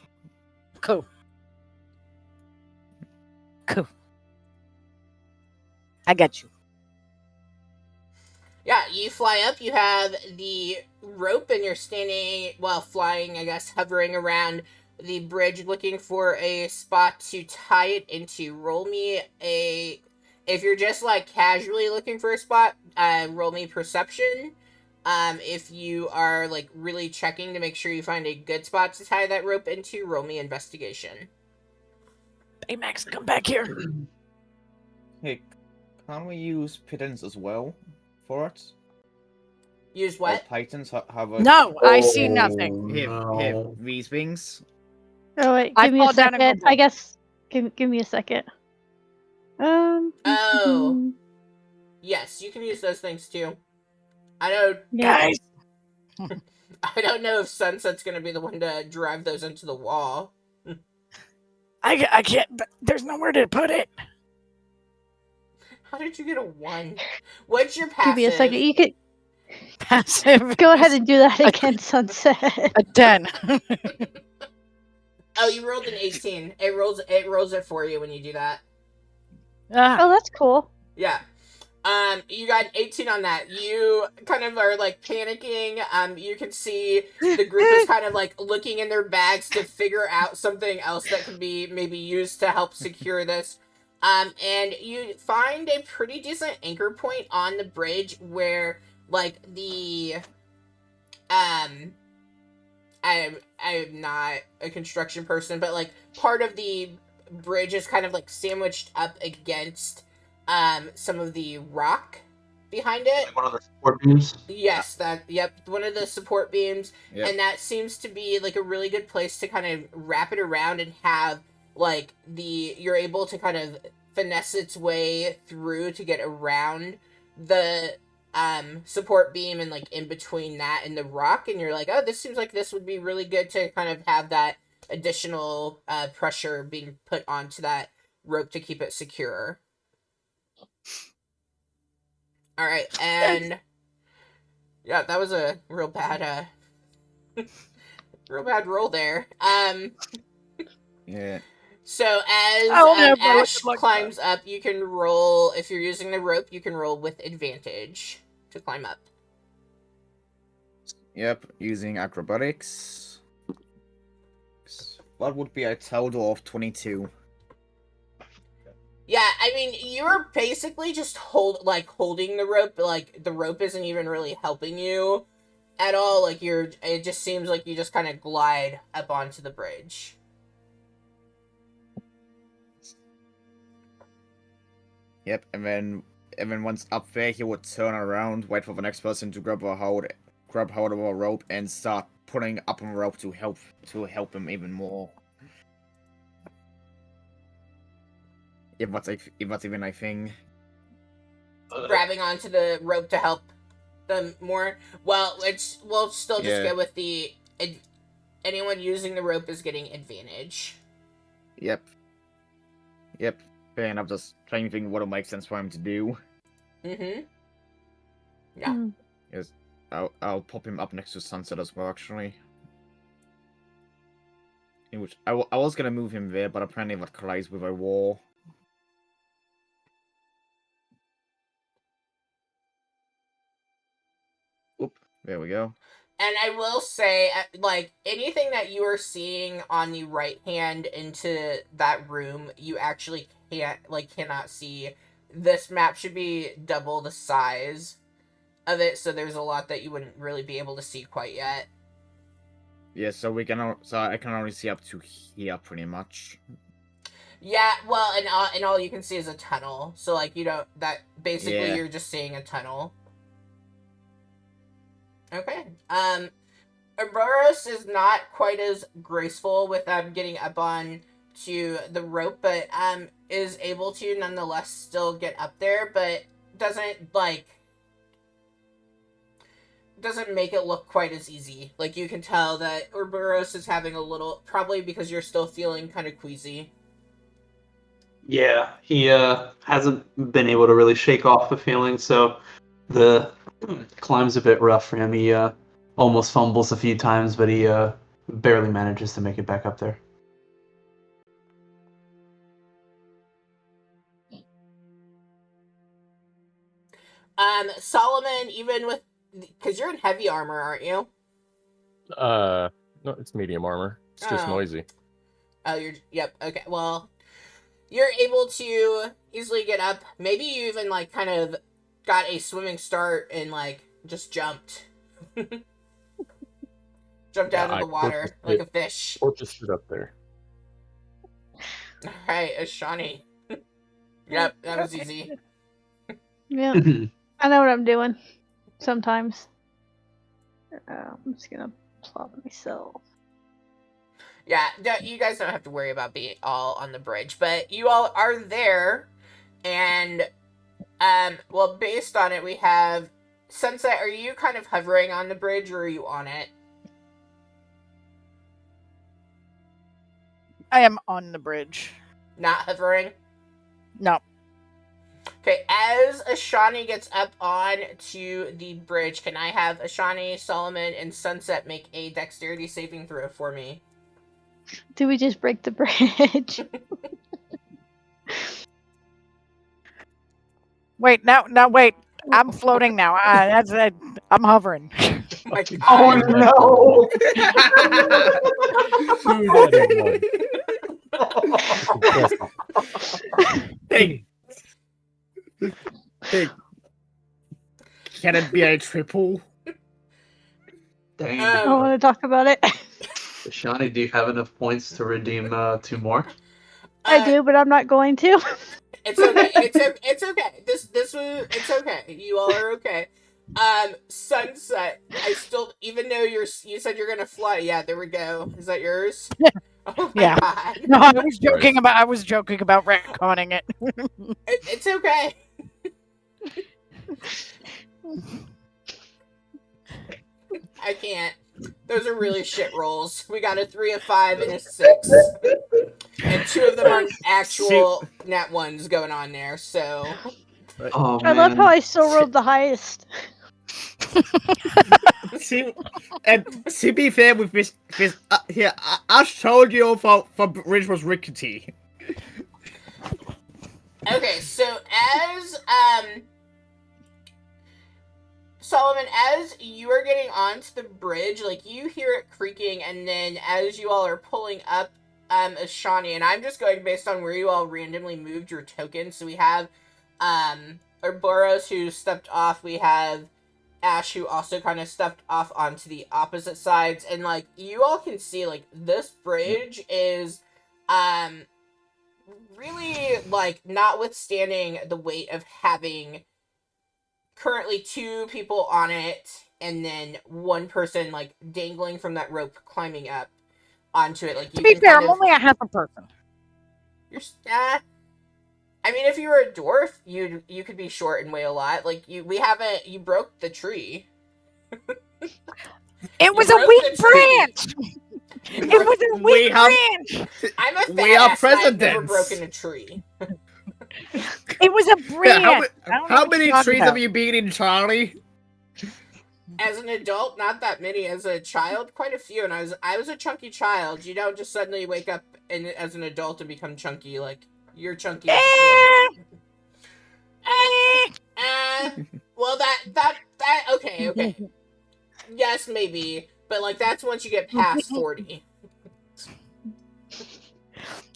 Cool. Cool. I got you. Yeah, you fly up, you have the rope, and you're standing, well, flying, I guess, hovering around the bridge looking for a spot to tie it into. Roll me a. If you're just like casually looking for a spot, roll me perception. If you are like really checking to make sure you find a good spot to tie that rope into, roll me investigation. Hey Max, come back here. Hey, can't we use pittance as well for it? Use Or what? Titans have a No, I see nothing. have these things. Oh wait, I give me a fall down and go second. I boom. guess give me a second. Oh. Yes, you can use those things too. I don't. yeah. Guys, I don't know if Sunset's gonna be the one to drive those into the wall. I can't. But there's nowhere to put it. How did you get a 1? What's your passive? Give me a second. You could Passive. go ahead and do that again, Sunset. A 10. Oh, you rolled an 18. It rolls it for you when you do that. Ah, Oh, that's cool. Yeah. You got 18 on that. You kind of are like panicking. You can see the group is kind of like looking in their bags to figure out something else that could be maybe used to help secure this. And you find a pretty decent anchor point on the bridge where like the I'm not a construction person, but like part of the bridge is kind of like sandwiched up against some of the rock behind it. Like one of the support beams. Yes, one of the support beams. Yep. And that seems to be like a really good place to kind of wrap it around and have like you're able to kind of finesse its way through to get around the support beam and like in between that and the rock, and you're like, oh, this seems like this would be really good to kind of have that additional pressure being put onto that rope to keep it secure. All right, and yeah, that was a real bad real bad roll there. Yeah. So as no, but Ash good luck. climbs up, you can roll, if you're using the rope, you can roll with advantage to climb up. Yep, using acrobatics. What would be a total of 22? Yeah, I mean, you're basically just holding the rope, but like the rope isn't even really helping you at all. Like it just seems like you just kind of glide up onto the bridge. Yep, and then once up there, he would turn around, wait for the next person to grab hold of a rope, and start pulling up on the rope to help him even more. If that's even a thing. Grabbing onto the rope to help them more. Well, we'll still just go with the anyone using the rope is getting advantage. Yep. And I'm just trying to think what will make sense for him to do. Mm-hmm. Yeah. Yes, I'll pop him up next to Sunset as well, actually. In which I was gonna move him there, but apparently that collides with a wall. Oop, there we go. And I will say, like, anything that you are seeing on the right hand into that room, you actually cannot see. This map should be double the size of it, so there's a lot that you wouldn't really be able to see quite yet. Yeah, so I can only see up to here, pretty much. Yeah, well, and all you can see is a tunnel, so, like, you don't, that, basically, Yeah. you're just seeing a tunnel. Okay. Ouroboros is not quite as graceful with getting up on to the rope, but is able to nonetheless still get up there, but doesn't make it look quite as easy. Like, you can tell that Ouroboros is having a little, probably because you're still feeling kind of queasy. Yeah, he hasn't been able to really shake off the feeling, so the climb's a bit rough for him. He almost fumbles a few times, but he barely manages to make it back up there. Solomon, even with, because you're in heavy armor, aren't you? No, it's medium armor. It's just noisy. Oh, yep, okay, well, you're able to easily get up. Maybe you even, like, kind of got a swimming start and, like, just jumped. Jumped out of the water like a fish. Or just sit up there. Alright, Ashani. Yep, that was easy. Yeah, I know what I'm doing. Sometimes. I'm just gonna plop myself. Yeah, you guys don't have to worry about being all on the bridge, but you all are there, and, well, based on it, we have Sunset. Are you kind of hovering on the bridge, or are you on it? I am on the bridge. Not hovering? No. Okay, as Ashani gets up on to the bridge, can I have Ashani, Solomon, and Sunset make a dexterity saving throw for me? Do we just break the bridge? Wait, wait. I'm floating now. I'm hovering. Oh my God. Oh no! Hey. Hey. Can it be a triple? Dang. I want to talk about it. Shani, do you have enough points to redeem 2 more? I do, but I'm not going to. It's okay. It's okay. It's okay. You all are okay. Sunset. I still, even though you said you're gonna fly. Yeah, there we go. Is that yours? Oh my Yeah. God. No, I was joking about retconning it. It's okay. I can't. Those are really shit rolls. We got a 3, a 5, and a 6. And 2 of them are actual nat 1s going on there, so... Oh, I love how I still rolled the highest. And to be fair with this here, I told you for bridge was rickety. Okay, so as, Solomon, as you are getting onto the bridge, like, you hear it creaking, and then as you all are pulling up, Ashani, and I'm just going based on where you all randomly moved your tokens, so we have, Ouroboros, who stepped off, we have Ash, who also kind of stepped off onto the opposite sides, and, like, you all can see, like, this bridge is, really, like, notwithstanding the weight of having currently 2 people on it, and then 1 person, like, dangling from that rope, climbing up onto it. Like, to be fair, I'm only a half a person. You're, I mean, if you were a dwarf, you could be short and weigh a lot. Like, you broke the tree. It was a weak branch! It was a weak branch! I'm a fat we are ass and I've never presidents. broken a tree. It was a branch! How many trees have you been in, Charlie? As an adult, not that many. As a child, quite a few. And I was a chunky child. You don't just suddenly wake up and as an adult and become chunky. Like, you're chunky. Well, that okay. Yes, maybe, but like that's once you get past 40.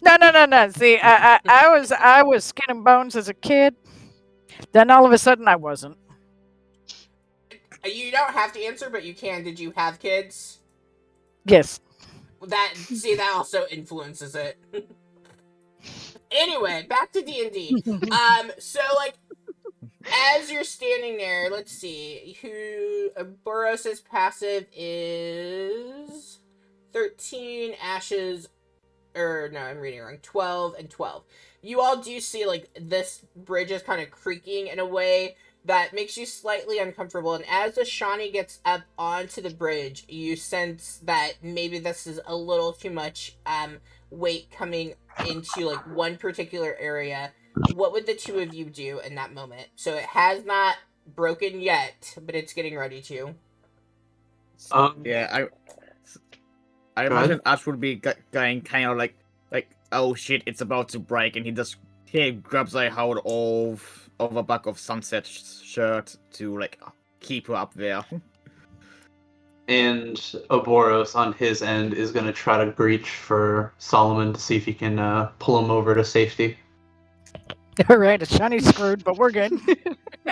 No. See, I was skin and bones as a kid. Then all of a sudden, I wasn't. You don't have to answer, but you can. Did you have kids? Yes. That also influences it. Anyway, back to D&D. So like, as you're standing there, let's see, Boros' passive is 13, Ash's, or no, I'm reading wrong. 12 and 12. You all do see, like, this bridge is kind of creaking in a way that makes you slightly uncomfortable. And as Ashani gets up onto the bridge, you sense that maybe this is a little too much weight coming into, like, one particular area. What would the two of you do in that moment? So it has not broken yet, but it's getting ready to. Yeah, I Go ahead. imagine Ash would be going kind of like, oh shit, it's about to break, and he grabs a hold of the back of Sunset's shirt to like keep her up there. And Oboros on his end is going to try to breach for Solomon to see if he can pull him over to safety. All right, Shani's screwed, but we're good.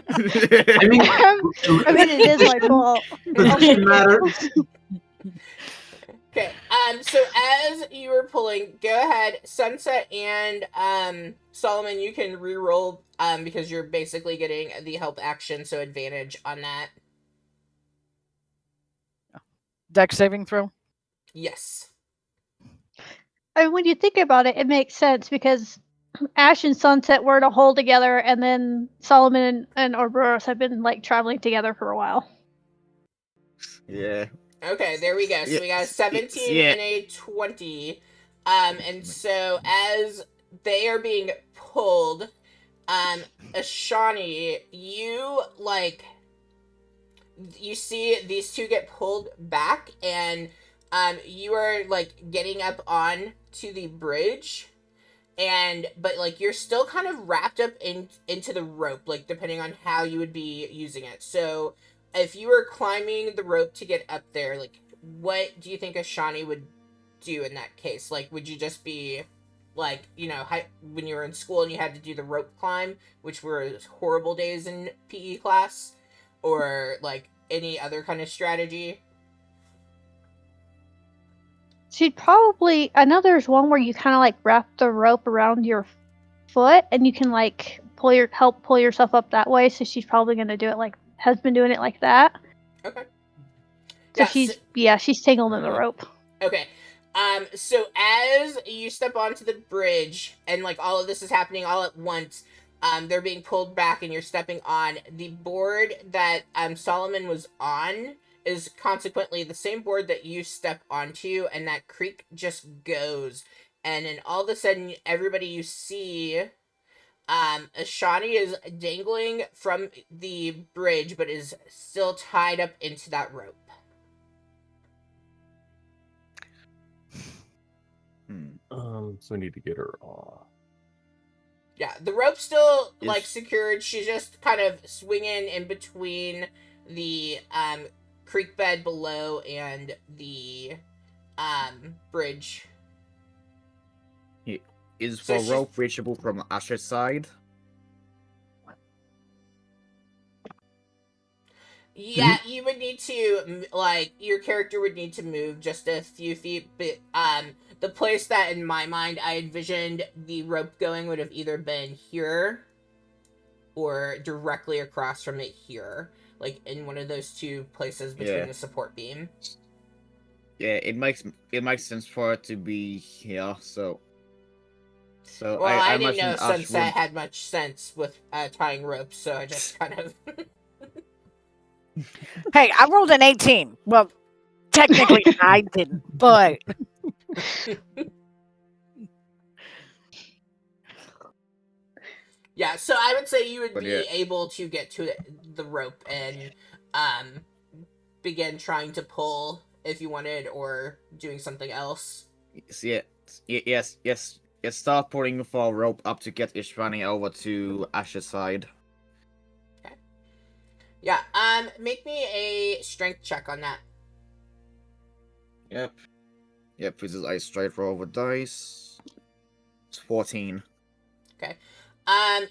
I mean, I mean, it is my fault. position matters. Okay, so as you were pulling, go ahead, Sunset and, Solomon, you can reroll, because you're basically getting the help action, so advantage on that. Dex saving throw. Yes. I mean, when you think about it, it makes sense because Ash and Sunset were to hold together, and then Solomon and Ouroboros have been like traveling together for a while. Yeah. Okay, there we go. So we got a 17 and a 20. And so as they are being pulled, Ashani, you, like, you see these two get pulled back, and, you are, like, getting up on to the bridge, but, like, you're still kind of wrapped up into the rope, like, depending on how you would be using it. So, if you were climbing the rope to get up there, like, what do you think Ashani would do in that case? Like, would you just be, like, you know, when you were in school and you had to do the rope climb, which were horrible days in PE class, or, like, any other kind of strategy? She'd probably. I know there's one where you kind of like wrap the rope around your foot, and you can like help pull yourself up that way. So she's probably gonna do it like has been doing it like that. Okay. So she's tangled in the rope. Okay. So as you step onto the bridge, and, like, all of this is happening all at once, they're being pulled back and you're stepping on. The board that, Solomon was on is consequently the same board that you step onto, and that creek just goes. And then all of a sudden, everybody you see, Ashani is dangling from the bridge, but is still tied up into that rope. So we need to get her off. Yeah, the rope's still, like, secured. She's just kind of swinging in between the, creek bed below and the, bridge. Is So the rope reachable from Ash's side? Yeah, you would need to, like, your character would need to move just a few feet, but, the place that, in my mind, I envisioned the rope going would have either been here or directly across from it here, like, in one of those two places between the support beam. Yeah, it makes sense for it to be here, so... Well, I didn't know Sunset had much sense with, tying ropes, so I just kind of... Hey, I rolled an 18. Well, technically I didn't, but yeah, so I would say you would be able to get to the rope and begin trying to pull if you wanted, or doing something else. Yes. Start pulling the rope up to get Ishvani over to Ash's side. Yeah, make me a strength check on that. Yep, this is a straight roll of dice. It's 14. Okay.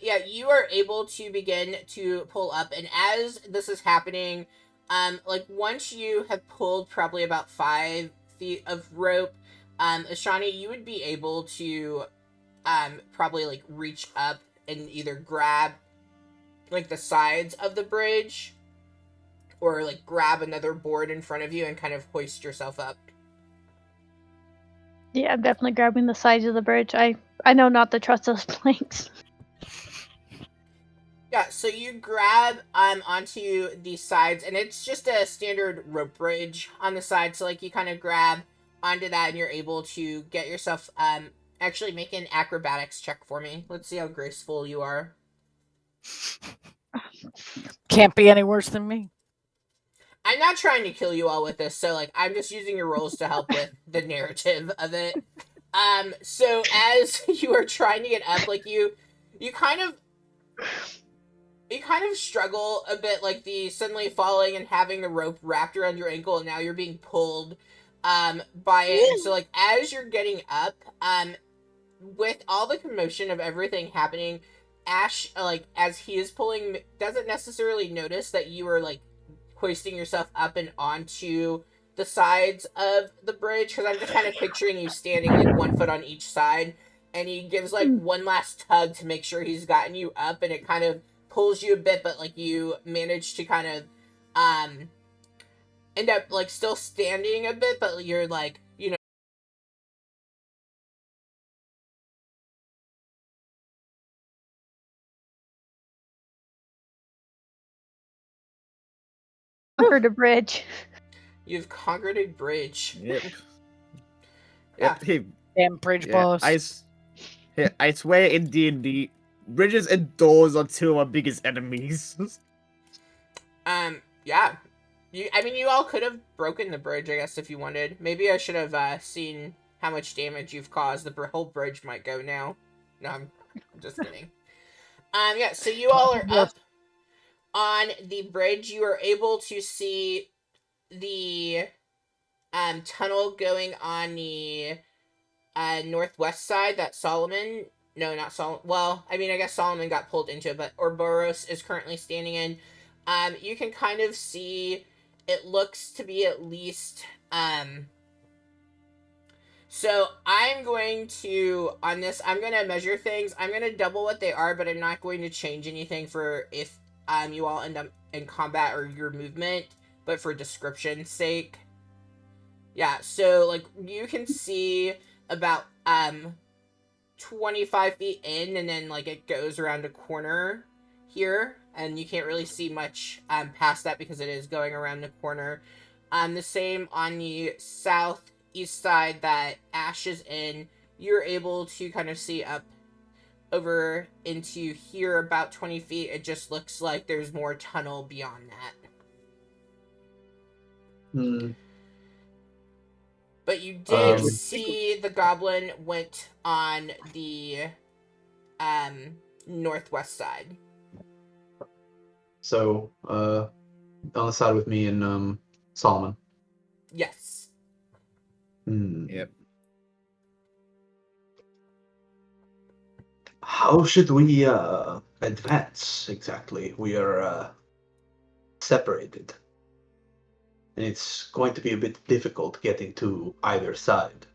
Yeah, you are able to begin to pull up, and as this is happening, like, once you have pulled probably about 5 feet of rope, Ashani, you would be able to, probably, like, reach up and either grab, like, the sides of the bridge, or, like, grab another board in front of you and kind of hoist yourself up. Yeah, I'm definitely grabbing the sides of the bridge. I know not to trust those planks. Yeah, so you grab onto the sides, and it's just a standard rope bridge on the side. So like you kind of grab onto that, and you're able to get yourself actually make an acrobatics check for me. Let's see how graceful you are. Can't be any worse than me. I'm not trying to kill you all with this, so like I'm just using your rolls to help with the narrative of it. So as you are trying to get up, like you kind of struggle a bit, like the suddenly falling and having the rope wrapped around your ankle, and now you're being pulled by it. And so like as you're getting up, with all the commotion of everything happening, Ash, like as he is pulling, doesn't necessarily notice that you are like hoisting yourself up and onto the sides of the bridge, because I'm just kind of picturing you standing like 1 foot on each side, and he gives like one last tug to make sure he's gotten you up, and it kind of pulls you a bit, but like you manage to kind of end up like still standing a bit, but you're like, you know, Conquered a bridge. you've conquered a bridge. Yep. Yeah. Yep. Damn bridge boss. I swear in D&D, bridges and doors are two of our biggest enemies. Yeah. You all could have broken the bridge, I guess, if you wanted. Maybe I should have seen how much damage you've caused. The whole bridge might go now. No, I'm just kidding. Yeah, so you all are up on the bridge. You are able to see the tunnel going on the northwest side that Solomon... No, not Solomon. Well, I mean, I guess Solomon got pulled into it, but Ouroboros is currently standing in. You can kind of see... It looks to be at least... So I'm going to, on this, I'm going to measure things. I'm going to double what they are, but I'm not going to change anything for if you all end up in combat or your movement, but for description's sake. Yeah, so like you can see about 25 feet in, and then like it goes around a corner here, and you can't really see much past that because it is going around the corner. The same on the southeast side that Ash is in, you're able to kind of see up over into here about 20 feet. It just looks like there's more tunnel beyond that. Hmm. But you did see the goblin went on the northwest side. So, on the side with me and Solomon. Yes. Yep. How should we advance exactly? We are separated. And it's going to be a bit difficult getting to either side.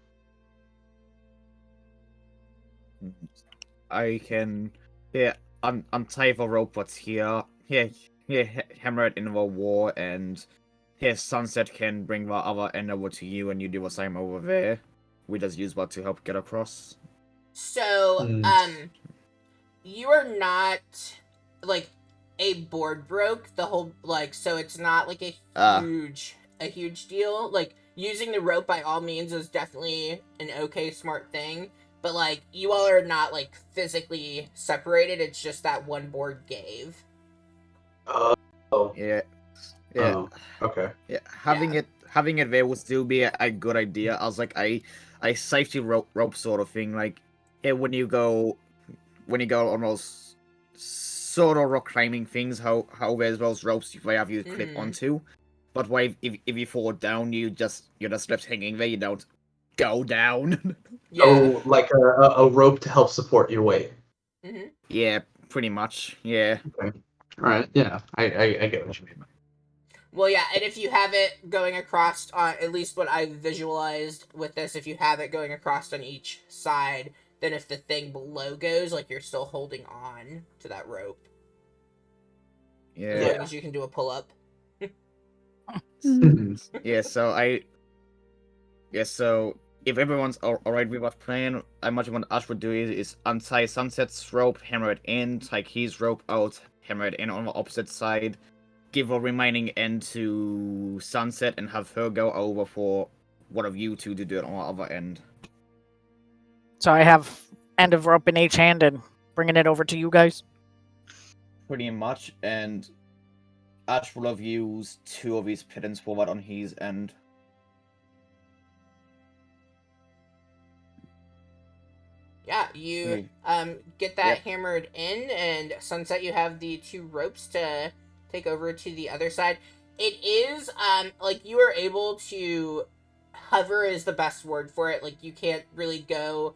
I can... Yeah, untie the rope what's here. Here, hammer it into the wall, and here, Sunset can bring the other end over to you, and you do the same over there. We just use what to help get across. So, you are not, like, a board broke the whole, like, so it's not, like, a huge deal. Like, using the rope by all means is definitely an okay, smart thing. But, like, you all are not, like, physically separated. It's just that one board gave. Oh. Yeah. Oh, okay. Yeah, having it there would still be a good idea. I was like a safety rope sort of thing. Like, yeah, when you go on those sort of rock climbing things, how there's those ropes they have you clip onto, but if you fall down, you're just left hanging there. You don't go down. Yeah. Oh, like a rope to help support your weight. Yeah, pretty much. Yeah. Okay. All right. Yeah, I get what you mean. Well, yeah, and if you have it going across on, at least what I visualized with this, if you have it going across on each side, then if the thing below goes, like, you're still holding on to that rope. Yeah. As long as you can do a pull-up. Yeah, so if everyone's alright with what plan, I imagine what Ash would do is untie Sunset's rope, hammer it in, take his rope out, hammer it in on the opposite side, give a remaining end to Sunset, and have her go over for one of you two to do it on the other end. So I have end of rope in each hand and bringing it over to you guys. Pretty much, and Ash will have used 2 of his pittance for that on his end. Yeah, you get that hammered in, and Sunset, you have the 2 ropes to take over to the other side. It is like you are able to hover is the best word for it. Like you can't really go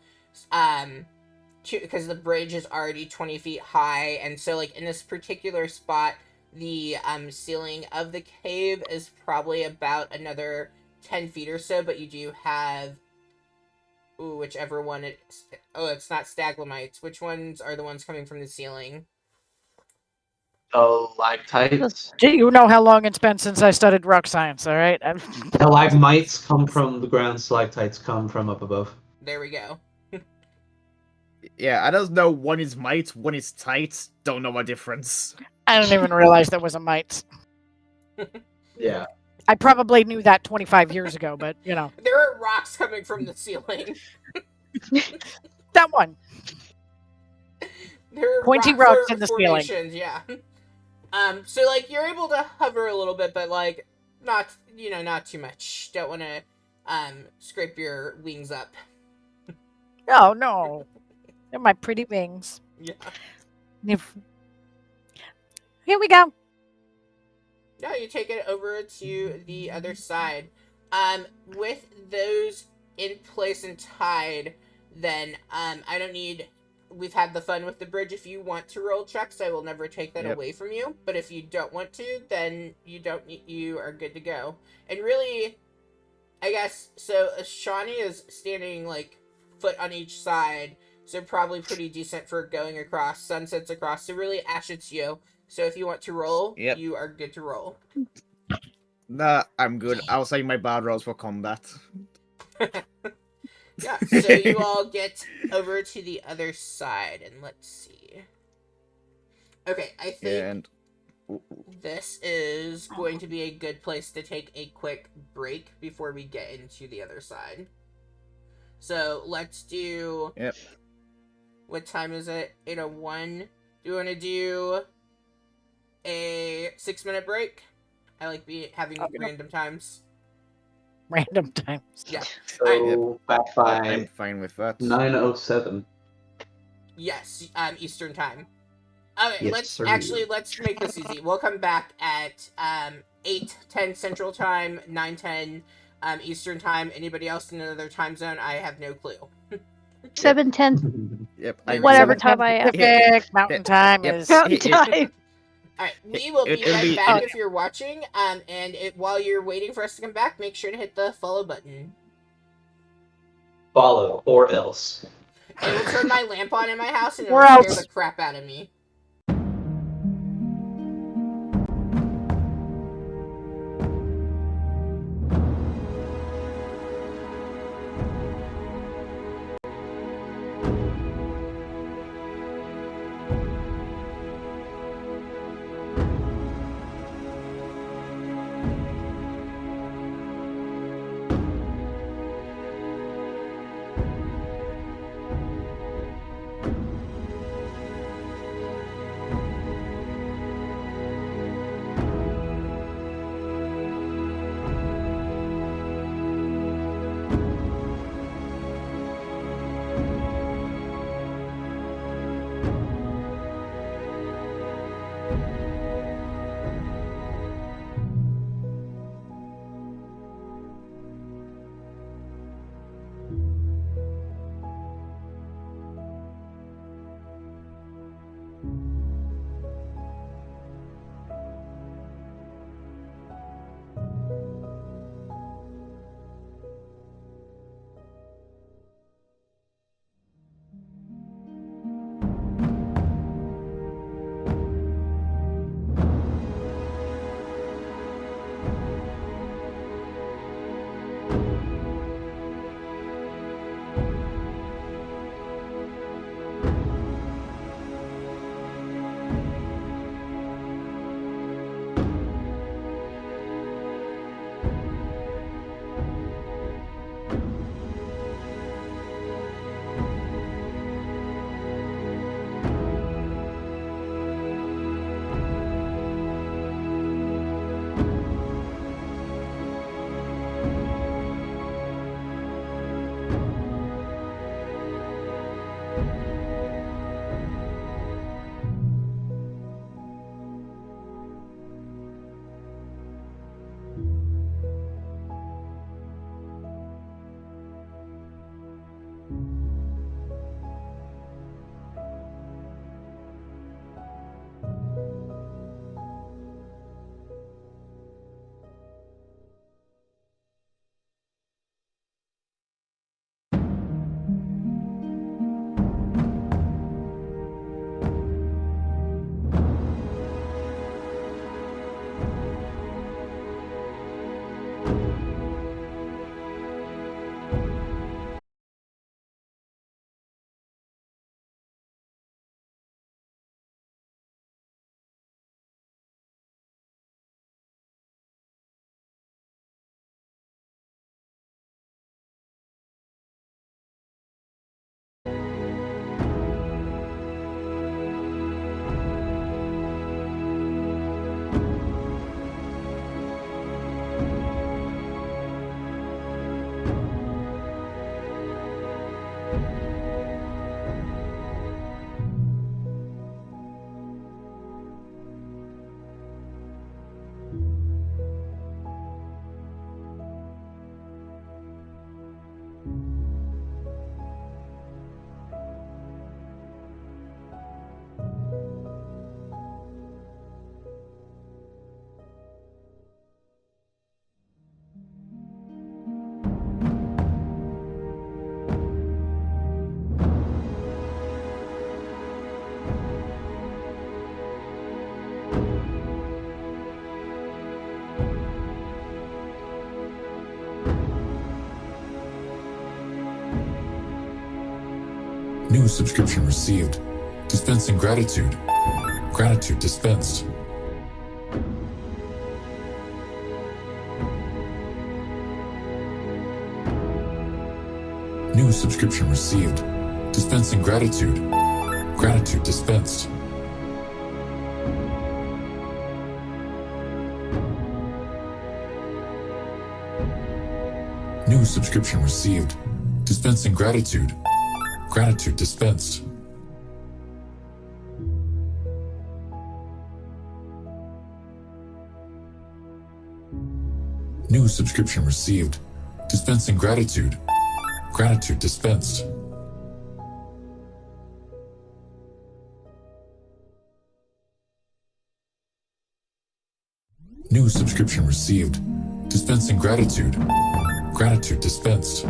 because the bridge is already 20 feet high, and so like in this particular spot, the ceiling of the cave is probably about another 10 feet or so, but you do have whichever one it's... Oh, it's not stalagmites. Which ones are the ones coming from the ceiling? Stalactites. Do you know how long it's been since I studied rock science, all right? Stalagmites come from the ground, stalactites come from up above. There we go. Yeah, I don't know one is mites, one is tights. Don't know what difference. I didn't even realize there was a mite. Yeah. I probably knew that 25 years ago, but, you know. There are rocks coming from the ceiling. That one. There are Pointy rock rocks in the ceiling. formations, yeah. So, like, you're able to hover a little bit, but, like, not too much. Don't want to, scrape your wings up. Oh, no. They're my pretty wings. Yeah. Here we go. Yeah, you take it over to the other side. With those in place and tied, then, I don't need... We've had the fun with the bridge. If you want to roll checks, I will never take that away from you. But if you don't want to, then you are good to go. And really, I guess, so Shawnee is standing, like, foot on each side, so probably pretty decent for going across. Sunset's across, so really, Ash, it's you. So if you want to roll, you are good to roll. Nah, I'm good. I'll save my bad rolls for combat. Yeah, so you all get over to the other side, and let's see. Okay, I think this is going to be a good place to take a quick break before we get into the other side. So let's do... Yep. What time is it? 8:01. Do you want to do a 6-minute break? I like having random times. Random times. Yeah. So back by I'm fine with that. 9:07. Yes, Eastern time. Okay, Yes, let's make this easy. We'll come back at 8:10 Central Time, 9:10 Eastern Time. Anybody else in another time zone? I have no clue. 7:10. Yep. Whatever time I am. Pacific, Mountain time is... Mountain time. Alright, we will be right back if you're watching, and while you're waiting for us to come back, make sure to hit the follow button. Follow, or else. It will turn my lamp on in my house, and it Or will scare else. the crap out of me. New subscription received. Dispensing gratitude. Gratitude dispensed. New subscription received. Dispensing gratitude. Gratitude dispensed. New subscription received. Dispensing gratitude. Gratitude dispensed. New subscription received. Dispensing gratitude. Gratitude dispensed. New subscription received. Dispensing gratitude. Gratitude dispensed.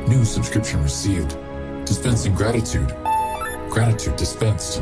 New subscription received. Dispensing gratitude. Gratitude dispensed.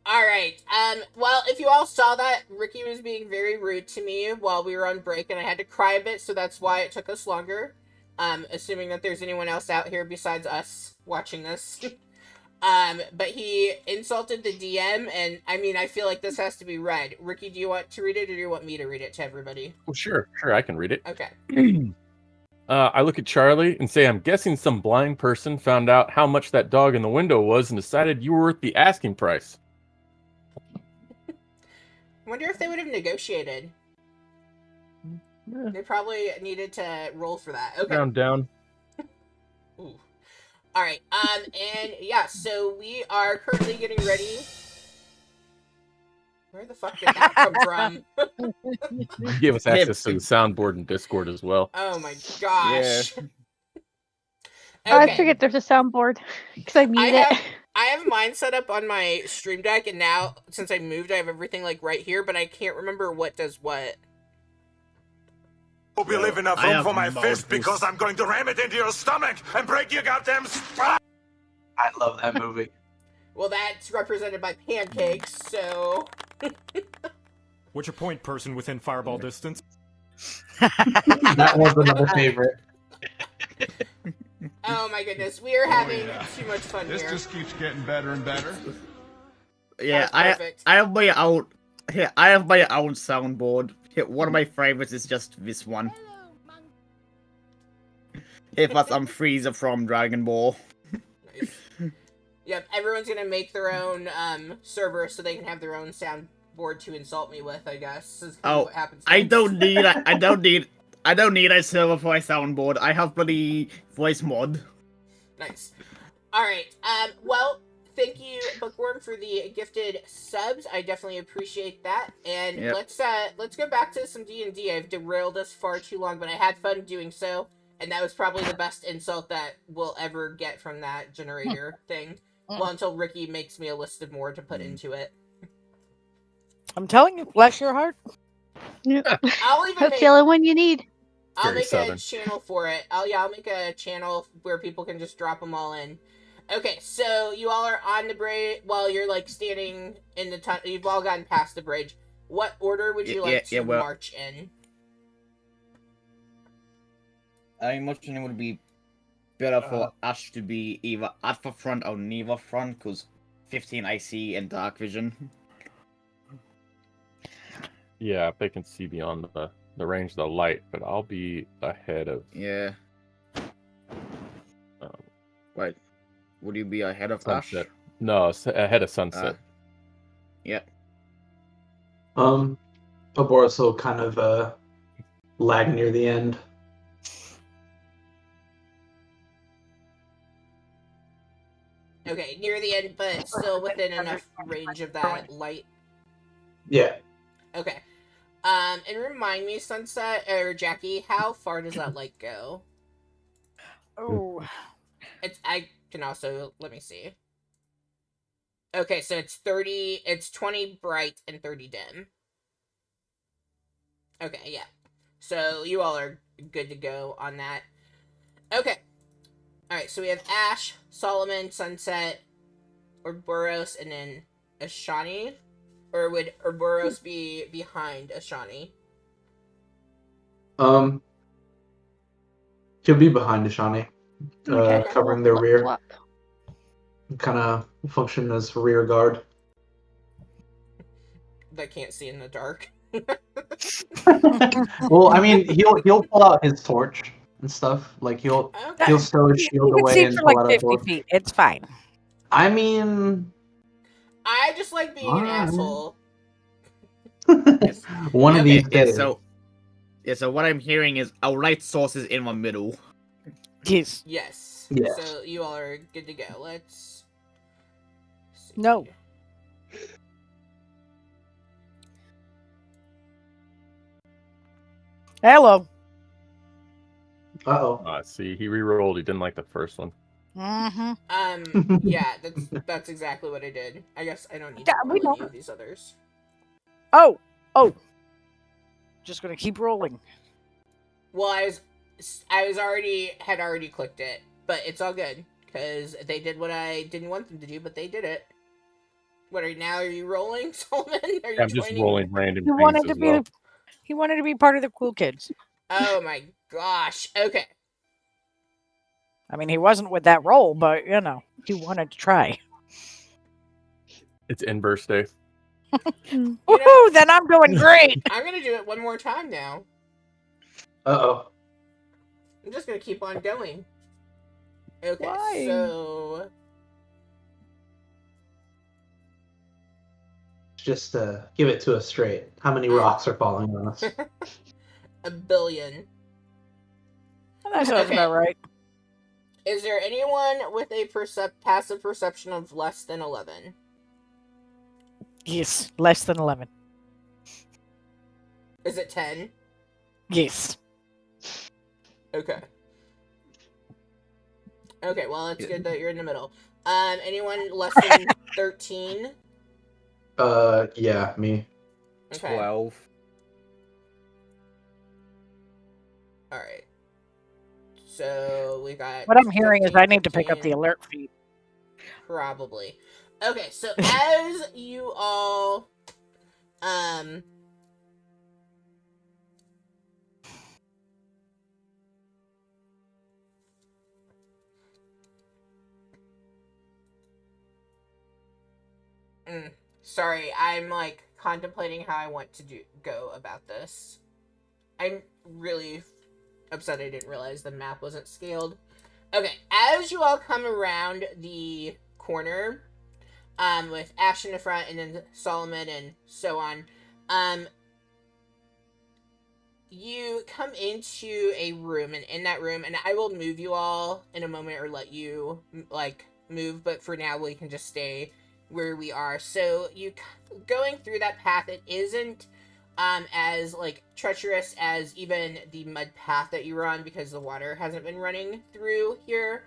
All right. Well, if you all saw that, Ricky was being very rude to me while we were on break, and I had to cry a bit, so that's why it took us longer. Assuming that there's anyone else out here besides us watching this. But he insulted the DM, and I mean, I feel like this has to be read. Ricky, do you want to read it, or do you want me to read it to everybody? Oh, sure, I can read it. Okay. I look at Charlie and say, I'm guessing some blind person found out how much that dog in the window was and decided you were worth the asking price. I wonder if they would have negotiated. Yeah. They probably needed to roll for that. Okay. Round down. Ooh. All right. And yeah, so we are currently getting ready. Where the fuck did that come from? You gave us access to the soundboard and Discord as well. Oh my gosh. I Okay. forget there's a soundboard because I muted it. I have mine set up on my stream deck, and now since I moved, I have everything like right here, but I can't remember what does what. Hope you leave enough room for my fist because I'm going to ram it into your stomach and break your goddamn spine. I love that movie. Well, that's represented by pancakes, so... What's your point, person within fireball distance? That was another favorite. Oh my goodness, we are having too much fun This here. just keeps getting better and better. Yeah, Perfect. I have my own. Here, I have my own soundboard. Here, one of my favorites is just this one. Hey, plus I'm Frieza from Dragon Ball. Nice. Yep, everyone's gonna make their own server so they can have their own soundboard to insult me with, I guess. Is kind of what happens I next. don't need. I don't need a server for my soundboard. I have bloody voice mod. Nice. Alright, well, thank you, Bookworm, for the gifted subs. I definitely appreciate that. And Yep. let's go back to some D&D. I've derailed us far too long, but I had fun doing so. And that was probably the best insult that we'll ever get from that generator thing. Well, until Ricky makes me a list of more to put into it. I'm telling you, bless your heart. I'll even That's make, the only one you need. I'll Very make a southern. channel for it. I'll make a channel where people can just drop them all in. Okay, so you all are on the bridge while you're like standing in the tunnel. You've all gotten past the bridge. What order would you like to well- march in? I imagine it would be better for Ash to be either at the front or near the front, because 15 IC and dark vision. Yeah, if they can see beyond the range of the light, but I'll be ahead of Yeah. um, Wait, would you be ahead of sunset. Ash? No, ahead of sunset. Yeah. Oboroso kind of lag near the end. Okay, near the end, but still within enough range of that light. Yeah. Okay. And remind me, Sunset or Jackie, how far does that light go? Oh, I can also let me see. Okay, so it's 20 bright and 30 dim. Okay, yeah. So you all are good to go on that. Okay. Alright, so we have Ash, Solomon, Sunset, Ouroboros, and then Ashani. Or would Ouroboros be behind Ashani? He'll be behind Ashani, Okay. covering their rear. Flip-flop. Kind of function as rear guard. That can't see in the dark. Well, I mean, he'll pull out his torch and stuff. Like he'll Okay. stow his shield you can away see and for pull like out a 50 torch. feet. It's fine. I mean, I just like being an Alright. asshole. one of these Yeah, days. so what I'm hearing is our light source is in the middle. Yes. Yes. Yes. So you all are good to go. Let's see. No. Hello. Uh-oh. See, he re-rolled. He didn't like the first one. Mm-hmm. Yeah, that's exactly what I did. I guess I don't need Yeah, to we roll any know. of these others. Oh. Just gonna keep rolling. Well, I was had already clicked it, but it's all good because they did what I didn't want them to do, but they did it. What are you rolling, Solomon? Are you I'm just joining? rolling random He things wanted to as be. well. He wanted to be part of the cool kids. Oh my gosh. Okay. I mean, he wasn't with that role, but you know, he wanted to try. It's inverse day. Woohoo! Then I'm doing great. I'm gonna do it one more time now. Uh-oh. I'm just gonna keep on going. Okay, Why? so Just give it to us straight. How many rocks are falling on us? 1 billion. That sounds about right. Is there anyone with a passive perception of less than 11? Yes, less than 11. Is it 10? Yes. Okay. Okay, well, it's good that you're in the middle. Anyone less than 13? Yeah, me. Okay. 12. Alright. So, we got What I'm hearing is 15, I need to pick up the 15. alert feed. Probably. Okay, so as you all, sorry, I'm, like, contemplating how I want to go about this. I'm really upset I didn't realize the map wasn't scaled. Okay, as you all come around the corner, with Ash in the front and then Solomon and so on, you come into a room, and in that room, and I will move you all in a moment or let you, like, move, but for now we can just stay where we are. So you going through that path, it isn't as, like, treacherous as even the mud path that you were on because the water hasn't been running through here.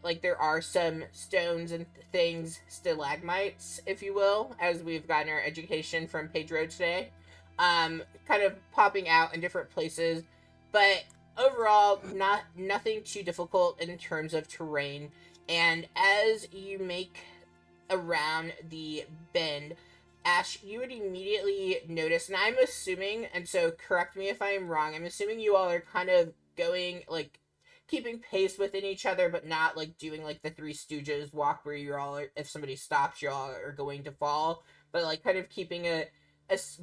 Like, there are some stones and things, stalagmites, if you will, as we've gotten our education from Pedro today, kind of popping out in different places, but overall, nothing too difficult in terms of terrain. And as you make around the bend, Ash, you would immediately notice, and I'm assuming, and so correct me if I'm wrong, I'm assuming you all are kind of going, like, keeping pace within each other, but not, like, doing, like, the Three Stooges walk where you're all, if somebody stops, you all are going to fall, but, like, kind of keeping a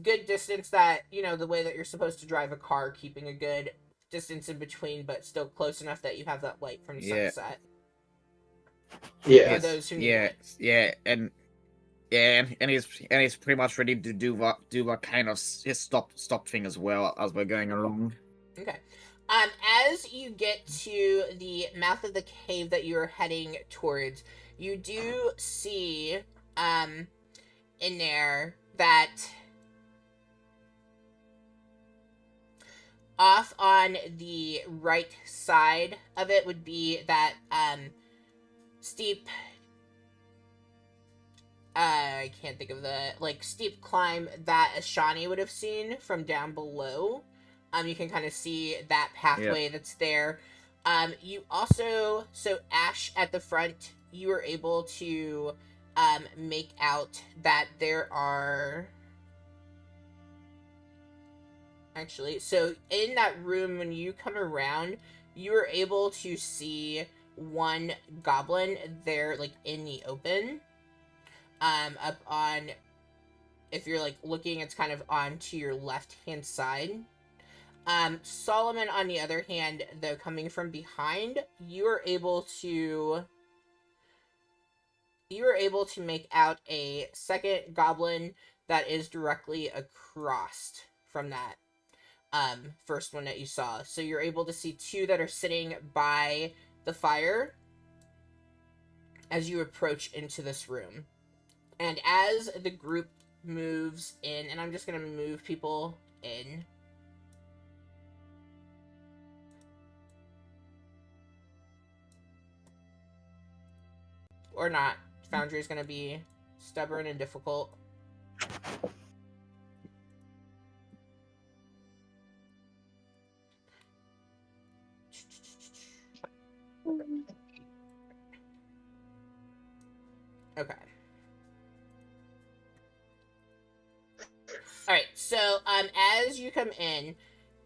good distance that, you know, the way that you're supposed to drive a car, keeping a good distance in between, but still close enough that you have that light from sunset. Yeah. For those who need yeah, and he's pretty much ready to do what kind of his stop thing as well as we're going along. Okay. As you get to the mouth of the cave that you are heading towards, you do see, in there that off on the right side of it would be that, steep, I can't think of the, like, steep climb that Ashani would have seen from down below. You can kind of see that pathway that's there. You also, so Ash at the front, you were able to, make out that there are, actually, so in that room, when you come around, you were able to see one goblin there, like, in the open. Up on, if you're, like, looking, it's kind of on to your left-hand side. Solomon, on the other hand, though, coming from behind, you were able to make out a second goblin that is directly across from that, first one that you saw. So you're able to see two that are sitting by the fire as you approach into this room. And as the group moves in, and I'm just going to move people in. Or not. Foundry is going to be stubborn and difficult. Okay. Alright, so, as you come in,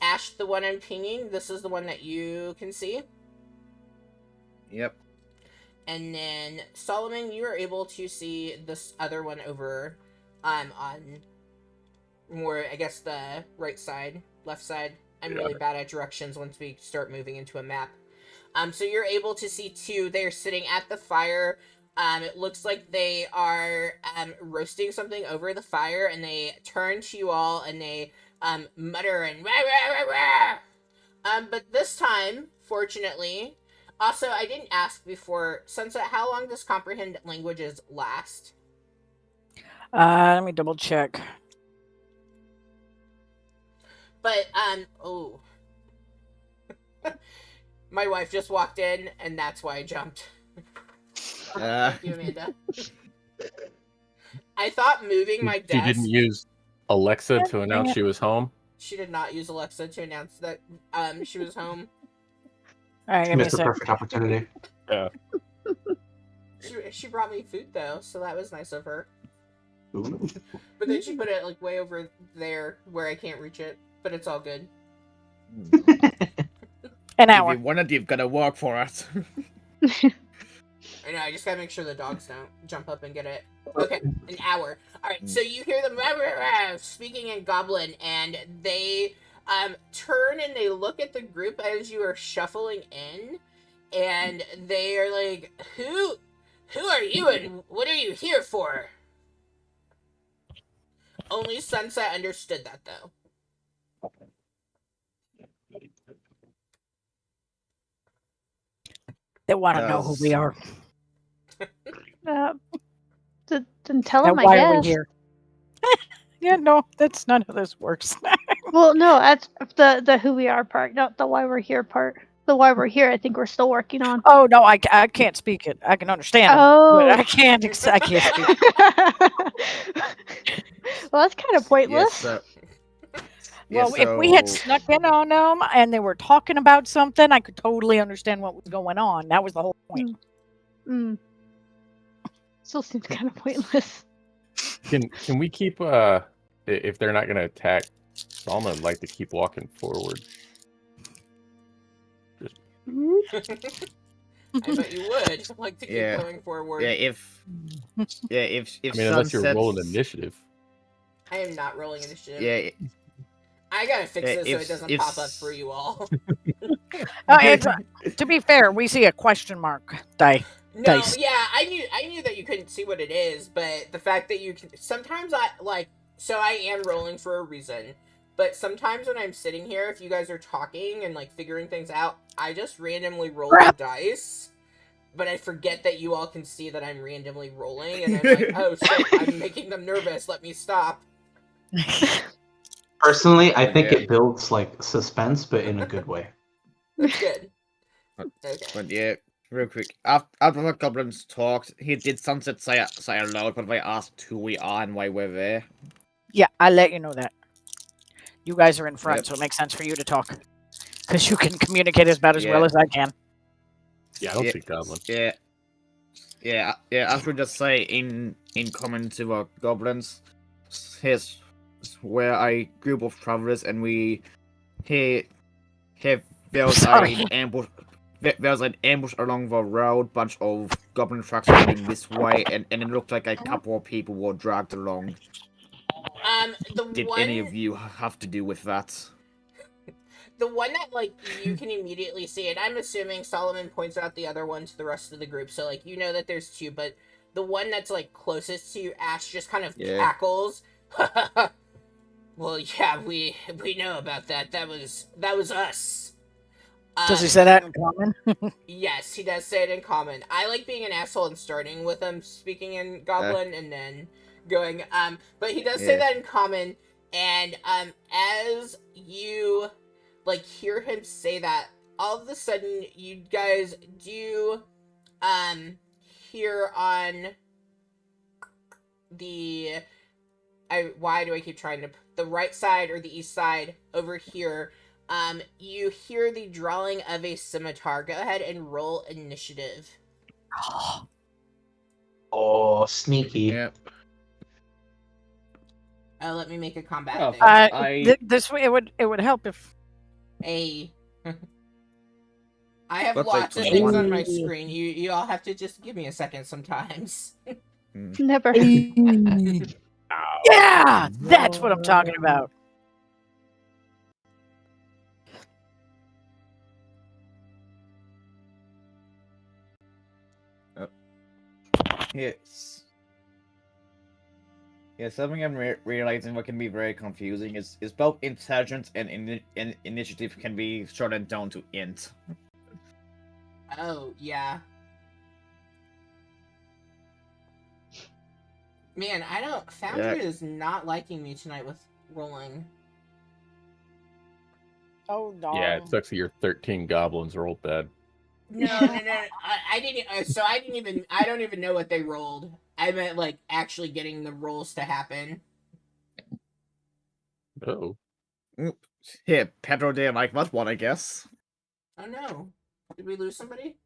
Ash, the one I'm pinging, this is the one that you can see. Yep. And then, Solomon, you are able to see this other one over, on more, I guess, the right side, left side. I'm really bad at directions once we start moving into a map. So you're able to see two. They're sitting at the fire. It looks like they are, roasting something over the fire, and they turn to you all, and they, mutter and rah, rah, rah, rah. But this time, fortunately, also, I didn't ask before, Sunset, how long does comprehend languages last? Let me double check. But oh, my wife just walked in, and that's why I jumped. Thank you, Amanda. I thought moving my She desk. didn't use Alexa to announce she was home. She did not use Alexa to announce that she was home. All right, She give me a missed a sec. perfect opportunity. Yeah. She brought me food though, so that was nice of her. Ooh. But then she put it like way over there where I can't reach it. But it's all good. An If hour. you want it, you've got to work for it. I know, I just gotta make sure the dogs don't jump up and get it. Okay, an hour. Alright, so you hear them speaking in Goblin, and they turn and they look at the group as you are shuffling in, and they are like, Who are you and what are you here for? Only Sunset understood that, though. They want to know who we are. Then tell And them, I why are we guess. here? Yeah, no, that's none of this works. Well, no, that's the who we are part, not the why we're here part. The why we're here, I think we're still working on. Oh no, I can't speak it. I can understand it, but I can't. I can't speak it. Well, that's kind of pointless. Yes. Well, if we had so- snuck in on them and they were talking about something, I could totally understand what was going on. That was the whole point. Still seems kind of pointless. Can we keep if they're not gonna attack Salma, I'd like to keep walking forward. I bet you would like to keep Yeah. going forward. Yeah, if I mean, unless you're rolling Sunset's- initiative. I am not rolling initiative. Yeah, I gotta fix Yeah, this so if- it doesn't if- pop up for you all. To be fair, we see a question mark die. No, Dice. yeah, I knew that you couldn't see what it is, but the fact that you can sometimes I am rolling for a reason. But sometimes when I'm sitting here, if you guys are talking and like figuring things out, I just randomly roll the dice. But I forget that you all can see that I'm randomly rolling, and I'm like, oh shit, I'm making them nervous. Let me stop. Personally, I think Yeah. it builds like suspense, but in a good way. That's good. Okay. But yeah, real quick. After the goblins talked, he did Sunset say aloud, but they asked who we are and why we're there. Yeah, I'll let you know that. You guys are in front, Yep. so it makes sense for you to talk. Because you can communicate about as Yeah. well as I can. Yeah, I don't Yeah. think goblin. Yeah. I should just say in common to the goblins, here's where a group of travelers and we here there was Sorry. an ambush. There was an ambush along the road, bunch of goblin tracks heading this way, and it looked like a couple of people were dragged along. Did any of you have to do with that? The one that, like, you can immediately see, and I'm assuming Solomon points out the other one to the rest of the group, so, like, you know that there's two, but the one that's, like, closest to you, Ash, just kind of cackles. Well, yeah, we know about that. That was us. Does he say that in common? Yes, he does say it in common. I like being an asshole and starting with him speaking in Goblin and then going, but he does say that in common, and, as you, like, hear him say that, all of a sudden, you guys do, hear on the, why do I keep trying to, the right side or the east side over here, you hear the drawing of a scimitar. Go ahead and roll initiative. Oh, sneaky. Yep. Oh, let me make a combat Oh, thing. This way, it would help if. I have Let's lots of say things 21. on my screen. You all have to just give me a second sometimes. Never. Yeah, that's what I'm talking about. Yes. Yeah, something I'm realizing what can be very confusing is both intelligence and initiative can be shortened down to int. Oh, yeah. Man, I don't. Foundry is not liking me tonight with rolling. Oh no. Yeah, it sucks that your 13 goblins rolled bad. No. I didn't. So I didn't even. I don't even know what they rolled. I meant like actually getting the rolls to happen. Oh. Here, Pedro didn't like that one, I guess. Oh no! Did we lose somebody?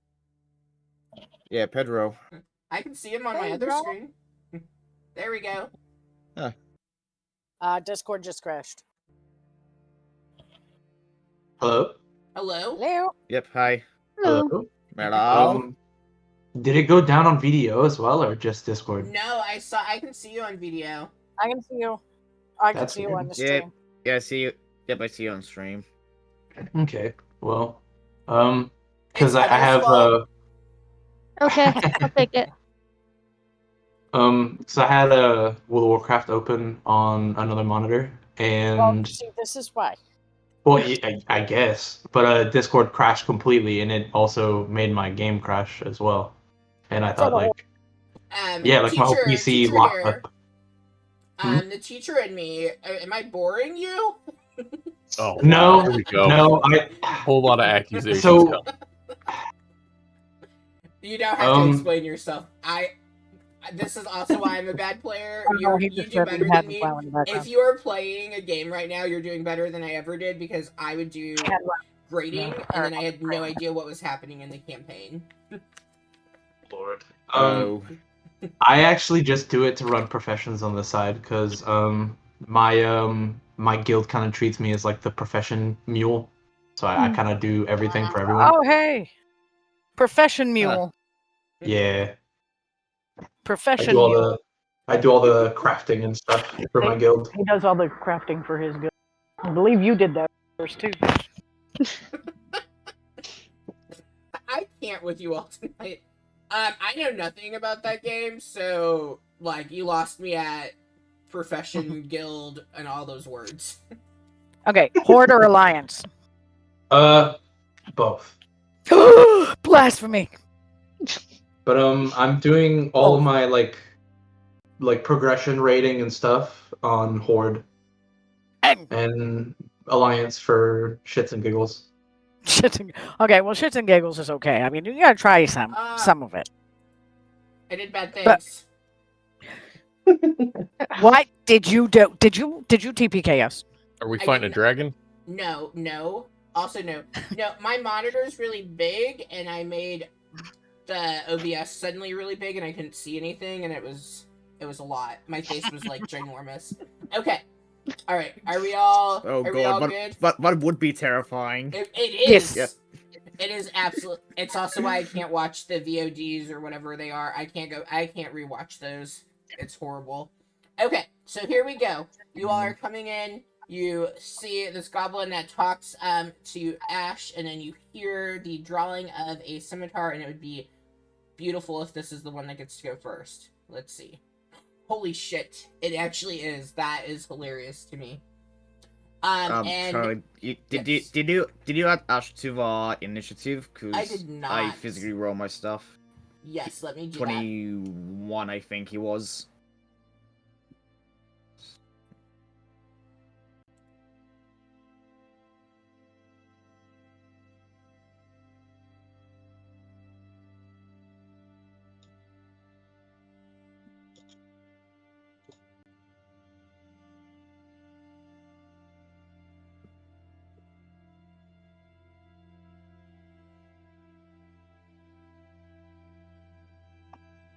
Yeah, Pedro. I can see him on my Hey, other bro. screen. There we go. Discord just crashed. Hello? Hello. Hello. Yep, hi. Hello. Hello? Did it go down on video as well, or just Discord? No, I saw. I can see you on video. I can see you. I can That's see you weird. on the Yeah, stream. yeah, I see you. Yep, I see you on stream. Okay, well, It's because I Heather's have fault. Okay, I'll take it. so I had a World of Warcraft open on another monitor, Well, and see, this is why. well, I guess, but Discord crashed completely, and it also made my game crash as well. And I For thought, the whole- like, yeah, like my whole PC teacher locked here. up. Hmm? The teacher and me. Am I boring you? Oh, No, wow. Here we go. no, Whole lot of accusations. So, You don't have to explain yourself. This is also why I'm a bad player. No, You he do just said better he than had the me. file in the background. If you are playing a game right now, you're doing better than I ever did because I would do grading and then I had no idea what was happening in the campaign. Lord. Oh. I actually just do it to run professions on the side because my guild kind of treats me as like the profession mule, so I kind of do everything for everyone. Oh, hey. Profession mule. Yeah, I Profession do all mule. the crafting and stuff for my guild. He does all the crafting for his guild. I believe you did that first, too. I can't with you all tonight. I know nothing about that game, so like you lost me at profession, guild, and all those words. Okay, Horde or Alliance? Both. Blasphemy. But I'm doing all of my like progression rating and stuff on Horde and Alliance for shits and giggles. Okay, well, shits and giggles is okay. I mean, you gotta try some of it. I did bad things. What did you do? Did you TPK us? Are we fighting a dragon? No. Also, no. My monitor is really big, and I made the OBS suddenly really big, and I couldn't see anything, and it was a lot. My face was like ginormous. Okay. All right. Are we all? Oh are we all god, good? what would be terrifying? It is. Yes. It is absolute. It's also why I can't watch the VODs or whatever they are. I can't rewatch those. It's horrible. Okay, so here we go. You all are coming in. You see this goblin that talks to Ash, and then you hear the drawing of a scimitar, and it would be beautiful if this is the one that gets to go first. Let's see. Holy shit! It actually is. That is hilarious to me. And Charlie, did you add Ash to the initiative? Because I did not. I physically roll my stuff. Yes, let me do 21, I think he was. that.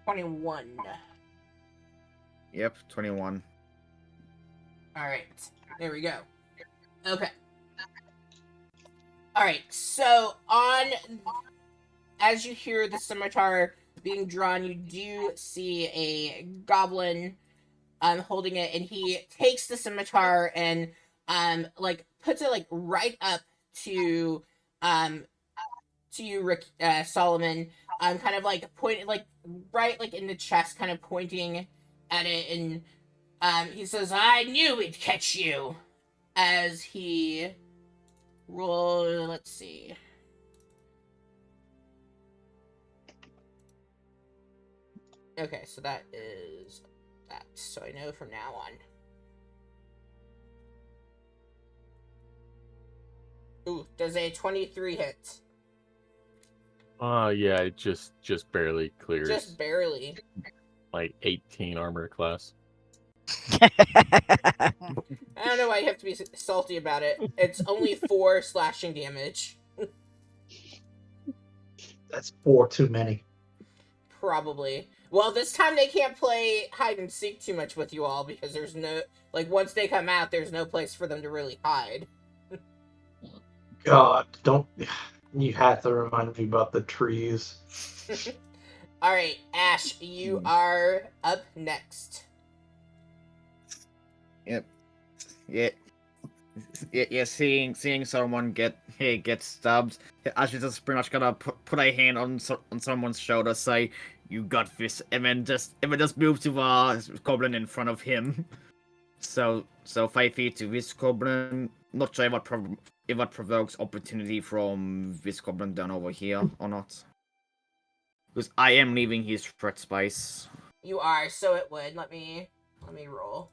21. Yep, 21. Alright, there we go. Okay. Alright, so as you hear the scimitar being drawn, you do see a goblin holding it, and he takes the scimitar and puts it like right up to you, Rick Solomon, kind of like pointing like right like in the chest, kind of pointing at it, and he says, "I knew we'd catch you," as he roll. Let's see. Okay, so that that so I know from now on. Ooh, does a 23 hit? Yeah, it just barely clears. Just barely. Like 18 armor class. I don't know why you have to be salty about it. It's only 4 slashing damage. That's 4 too many. Probably. Well, this time they can't play hide and seek too much with you all because there's no, like, once they come out, there's no place for them to really hide. God, don't. You have to remind me about the trees. Alright, Ash, you are up next. Yep. Yeah. Yeah, seeing someone get stabbed, I should just pretty much gonna put a hand on someone's shoulder, say, "You got this," and then just move to goblin in front of him. So 5 feet to this goblin. Not sure if that provokes opportunity from this goblin down over here or not. Because I am leaving his threat space. You are, so it would. Let me roll.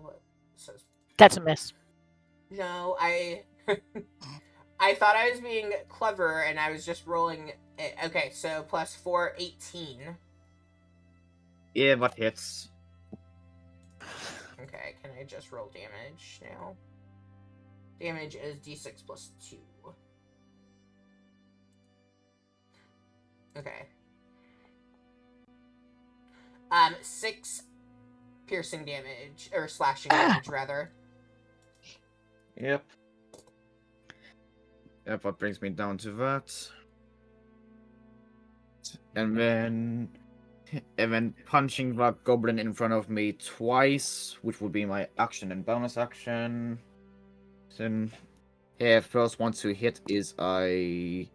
What says? That's a miss. No, I I thought I was being clever and I was just rolling it. Okay, so plus 4, 18. Yeah, that hits. Okay, can I just roll damage now? Damage is d6 plus 2. Okay. 6 piercing damage, or slashing damage, rather. Yep. Yep, that brings me down to that. And then punching that goblin in front of me twice, which would be my action and bonus action. Then, yeah, first one to hit is a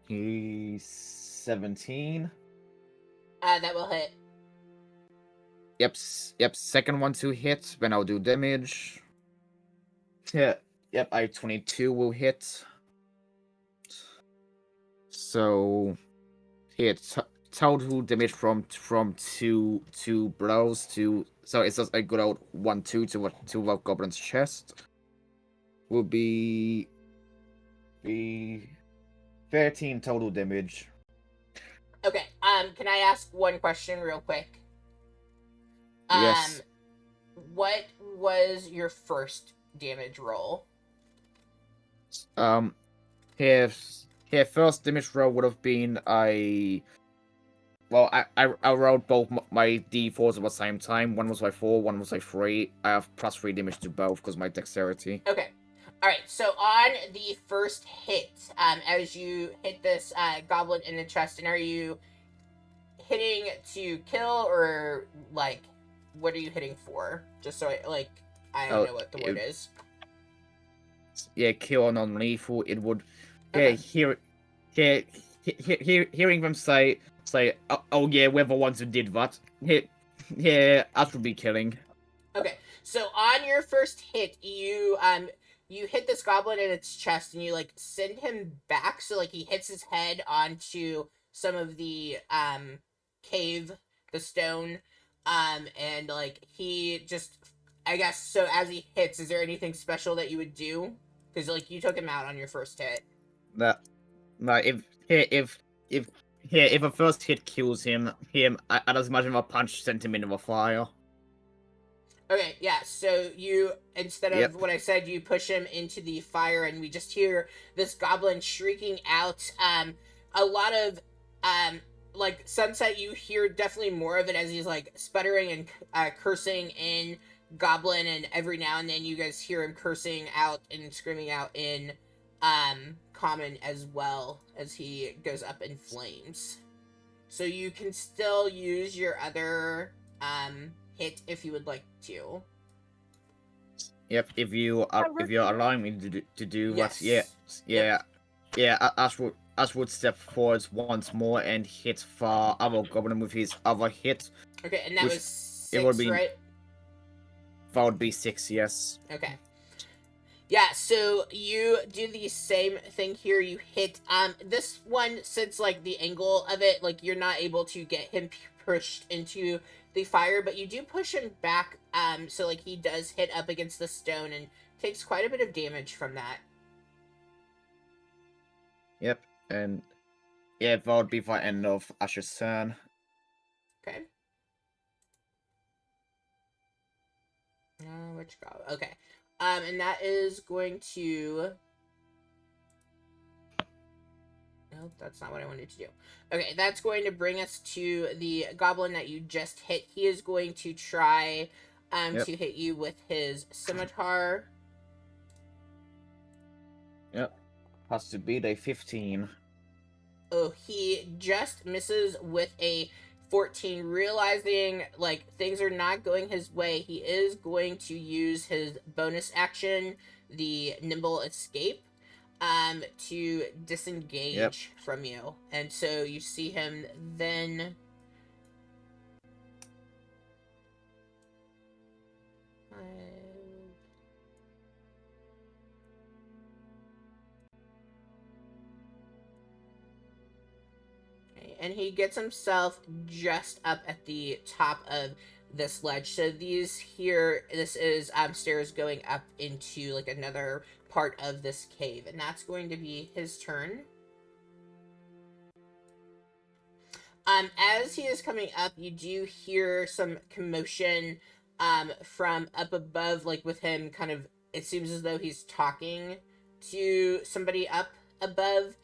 17. That will hit. Yep, second one to hit, then I'll do damage. Yeah, yep, I 22 will hit. So, hit total damage from two blows to, so it's just a good old 1-2 to the goblin's chest. Will be 13 total damage. Okay, can I ask one question real quick? Yes. What was your first damage roll? Here, first damage roll would have been I rolled both my d4s at the same time. One was by 4, one was by 3. I have plus 3 damage to both because of my dexterity. Okay. Alright, so on the first hit, as you hit this goblin in the chest, and are you hitting to kill, or, like, what are you hitting for? Just so I don't know what the word is. Yeah, kill or non-lethal. It would. Okay. Hearing them say, oh yeah, we're the ones who did that. Yeah, us would be killing. Okay, so on your first hit, you hit this goblin in its chest, and you, like, send him back, so, like, he hits his head onto some of the cave, the stone, and, like, he just, I guess, so as he hits, is there anything special that you would do? Because, like, you took him out on your first hit. If a first hit kills him, I just imagine a punch sent him into the fire. Okay, yeah, so you, instead of what I said, you push him into the fire, and we just hear this goblin shrieking out. A lot of, like, Sunset, you hear definitely more of it as he's, like, sputtering and cursing in Goblin, and every now and then you guys hear him cursing out and screaming out in Common as well, as he goes up in flames. So you can still use your other hit if you would like to. Yep, if you're allowing me to do Yes. what, Ash would step forwards once more and hit the other goblin with his other hit. Okay, and that was 6, would be, right? That would be 6, yes. Okay. Yeah, so you do the same thing here. You hit this one, since like the angle of it, like you're not able to get him pushed into the fire, but you do push him back, so like he does hit up against the stone and takes quite a bit of damage from that. Yep, and yeah, that would be the end of Ash's turn. Okay. Which go? Okay. And that is going to. Nope, that's not what I wanted to do. Okay, that's going to bring us to the goblin that you just hit. He is going to try to hit you with his scimitar. Yep. Has to beat a 15. Oh, he just misses with a 14. Realizing like things are not going his way, he is going to use his bonus action, the nimble escape, to disengage from you. And so you see him then and he gets himself just up at the top of this ledge. So these here, this is stairs going up into like another part of this cave, and that's going to be his turn. As he is coming up, you do hear some commotion from up above, like with him kind of, it seems as though he's talking to somebody up above.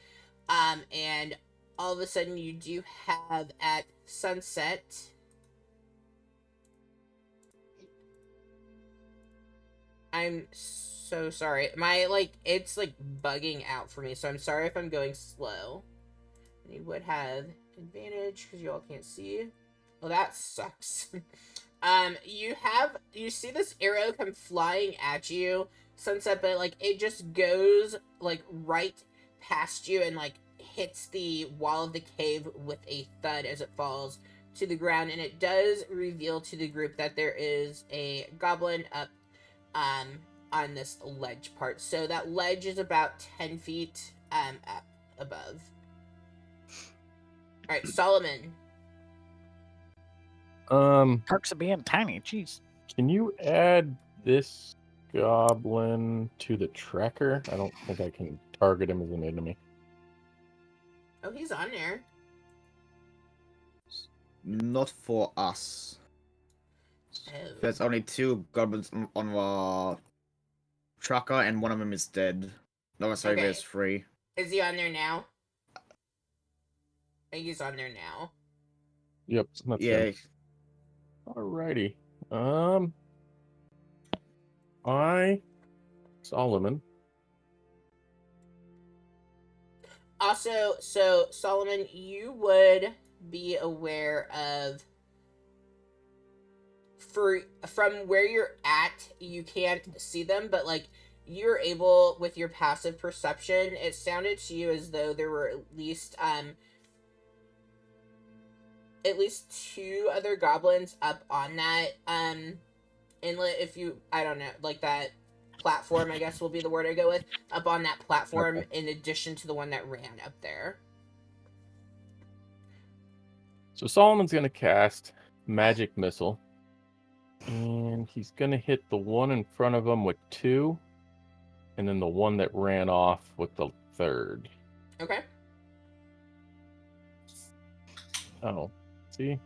And all of a sudden you do have at sunset I'm so sorry. My, like, it's, like, bugging out for me, so I'm sorry if I'm going slow. And you would have advantage, because you all can't see. Well, that sucks. You see this arrow come flying at you, Sunset, but, like, it just goes, like, right past you and, like, hits the wall of the cave with a thud as it falls to the ground, and it does reveal to the group that there is a goblin up on this ledge part. So that ledge is about 10 feet up above. All right, Solomon. Perks of being tiny. Jeez. Can you add this goblin to the tracker? I don't think I can target him as an enemy. Oh, he's on there. Not for us. Oh. There's only 2 goblins on the tracker, and one of them is dead. No, sorry, Okay. there's 3. Is he on there now? I think he's on there now. Yep. That's Yeah. him. Alrighty. Solomon. Also, so Solomon, you would be aware of, from where you're at, you can't see them, but like you're able, with your passive perception, it sounded to you as though there were at least 2 other goblins up on that inlet, if you, I don't know, like that platform, I guess will be the word I go with, up on that platform, okay, in addition to the one that ran up there. So Solomon's going to cast Magic Missile, and he's going to hit the one in front of him with 2, and then the one that ran off with the 3rd. Okay. Oh, see? It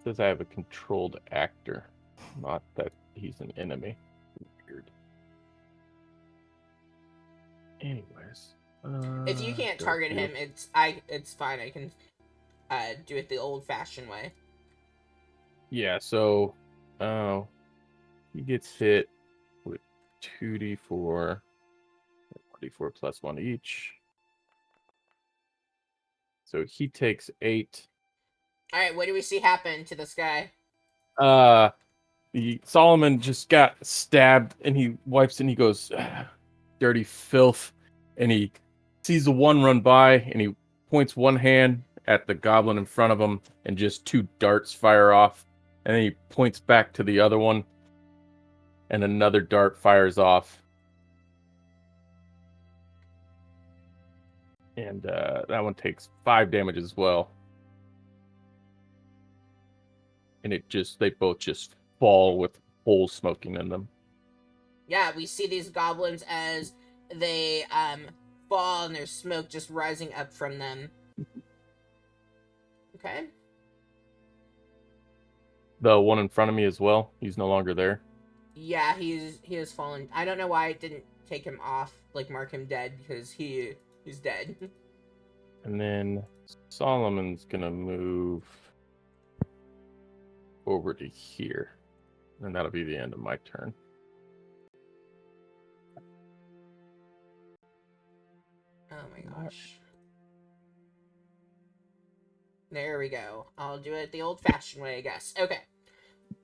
says I have a controlled actor, not that he's an enemy. Weird. Anyways, if you can't target him, it's fine. I can do it the old-fashioned way. Yeah. So, he gets hit with 2d4, 4d4 plus 1 each. So he takes 8. All right. What do we see happen to this guy? The Solomon just got stabbed, and he wipes it, and he goes, dirty filth, and he sees the one run by, and he points one hand at the goblin in front of him, and just 2 darts fire off, and then he points back to the other one, and another dart fires off, And that one takes 5 damage as well. And they both just fall with holes smoking in them. Yeah, we see these goblins as they fall and there's smoke just rising up from them. Okay. The one in front of me as well. He's no longer there. Yeah, he has fallen. I don't know why I didn't take him off, like mark him dead, because he's dead. And then Solomon's gonna move over to here. And that'll be the end of my turn. Oh my gosh. There we go. I'll do it the old-fashioned way, I guess. Okay.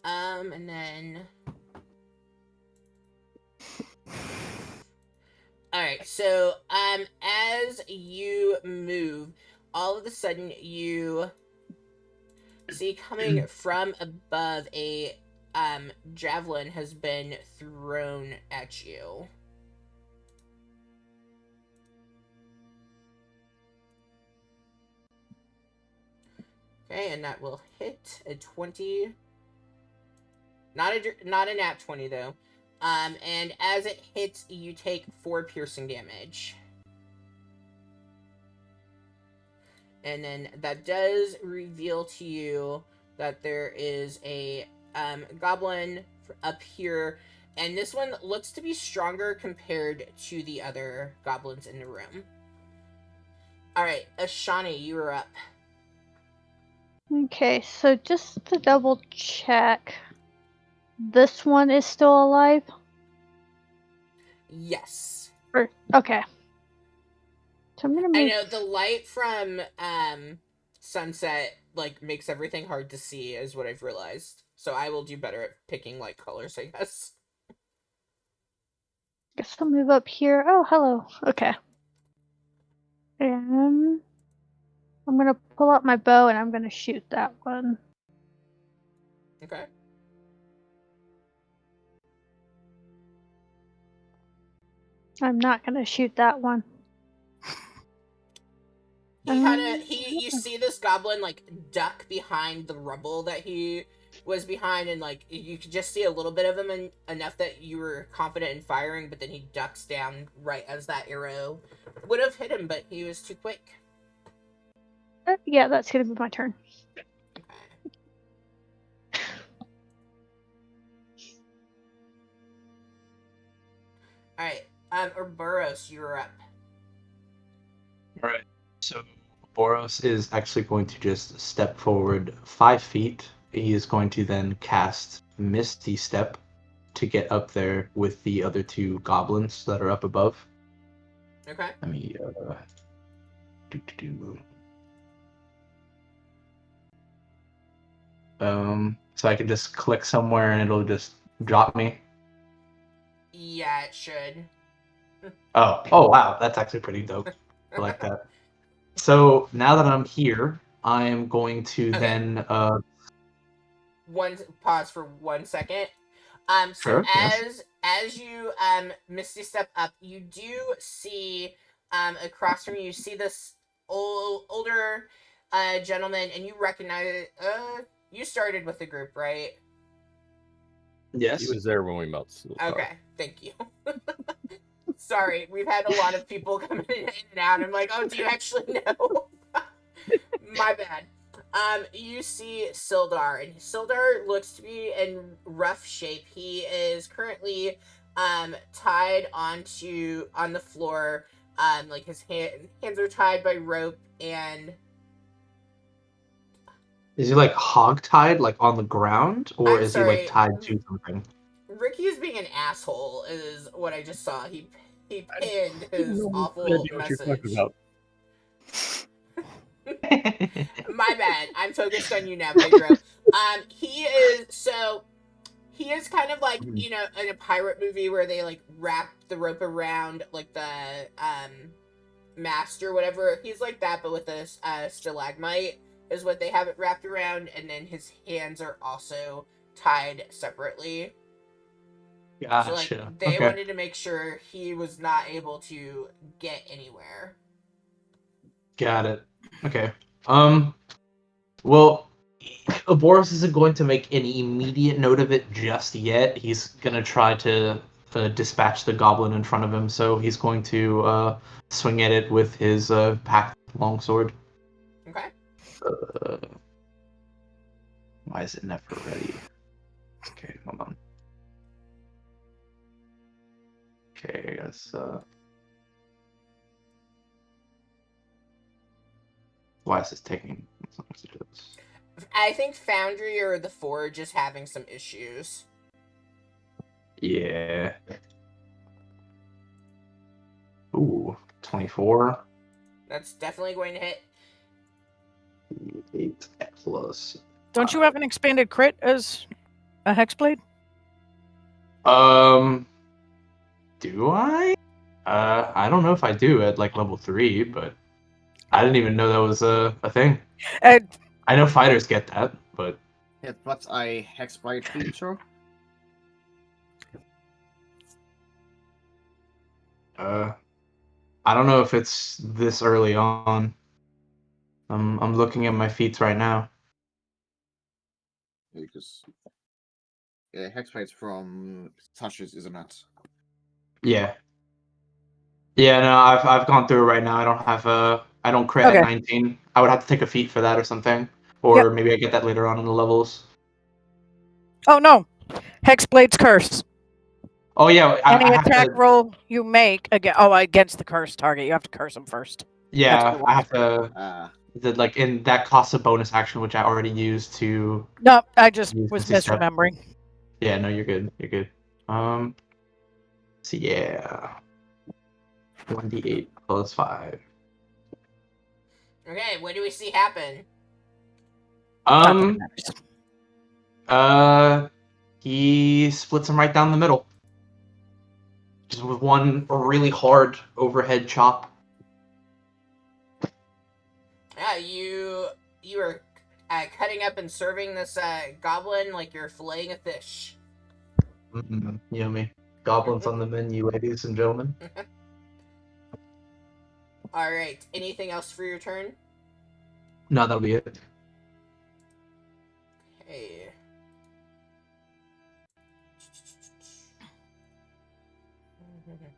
And then... Alright, so, as you move, all of a sudden you see coming from above a, javelin has been thrown at you. Okay, and that will hit a 20. Not a nat 20 though. And as it hits, you take 4 piercing damage. And then that does reveal to you that there is a goblin up here, and this one looks to be stronger compared to the other goblins in the room. All right, Ashani, you are up. Okay, so just to double check, this one is still alive? Yes. Okay. So I'm gonna move. I know the light from sunset like makes everything hard to see, is what I've realized. So I will do better at picking light colors, I guess. Guess I'll move up here. Oh, hello. Okay. And I'm gonna pull out my bow and I'm gonna shoot that one. Okay. I'm not gonna shoot that one. You see this goblin like duck behind the rubble that he was behind, and like you could just see a little bit of him, and enough that you were confident in firing, but then he ducks down right as that arrow would have hit him, but he was too quick. Yeah, that's gonna be my turn. Okay. Alright, Ouroboros, you're up. Alright, so Boros is actually going to just step forward 5 feet. He is going to then cast Misty Step to get up there with the other 2 goblins that are up above. Okay. Let me so I can just click somewhere and it'll just drop me. Yeah, it should. Oh wow, that's actually pretty dope. I like that. So now that I'm here, I am going to then Pause for 1 second. So Sure, yes. as you Misty Step up, you do see across from you see this older gentleman, and you recognize it. You started with the group, right? Yes. He was there when we met. Okay, thank you. Sorry, we've had a lot of people coming in and out. I'm like, oh, do you actually know? My bad. You see Sildar, and Sildar looks to be in rough shape. He is currently tied on the floor. Like his hands are tied by rope, and Is he like hog-tied, like on the ground, or I'm is sorry, he like tied to something? Ricky is being an asshole, is what I just saw. He pinned his awful message. My bad. I'm focused on you now, Pedro. He is kind of like, you know, in a pirate movie where they like wrap the rope around like the mast or whatever. He's like that, but with a stalagmite is what they have it wrapped around, and then his hands are also tied separately. Gotcha. So like they wanted to make sure he was not able to get anywhere. Got it. Okay. Well, Boris isn't going to make any immediate note of it just yet. He's gonna try to dispatch the goblin in front of him, so he's going to swing at it with his packed longsword. Okay. Why is it never ready? Okay, hold on. Okay, I guess. Why is this taking so much to do this? I think Foundry or the Forge is having some issues. Yeah. Ooh, 24. That's definitely going to hit. 8 plus. Don't you have an expanded crit as a hexblade? Do I? I don't know if I do at like level 3, but I didn't even know that was a thing. I know fighters get that, but What's a hexblade feature? I don't know if it's this early on. I'm looking at my feats right now. Because hexblade's from touches, isn't it? Yeah. Yeah, no, I've gone through it right now. I don't have I don't crit at 19. I would have to take a feat for that or something. Or maybe I get that later on in the levels. Oh no. Hexblade's curse. Oh yeah, Any I have attack to, roll you make against the cursed target, you have to curse them first. yeah, I have to like in that costs a bonus action which I already used to. No, I just use was this step. misremembering. Yeah, no, you're good. You're good. So yeah. 1d8 plus 5. Okay, what do we see happen? He splits him right down the middle. Just with one really hard overhead chop. Yeah, you are cutting up and serving this goblin like you're filleting a fish. Yummy. Goblins on the menu, ladies and gentlemen. Alright, anything else for your turn? No, that'll be it. Hey. Okay.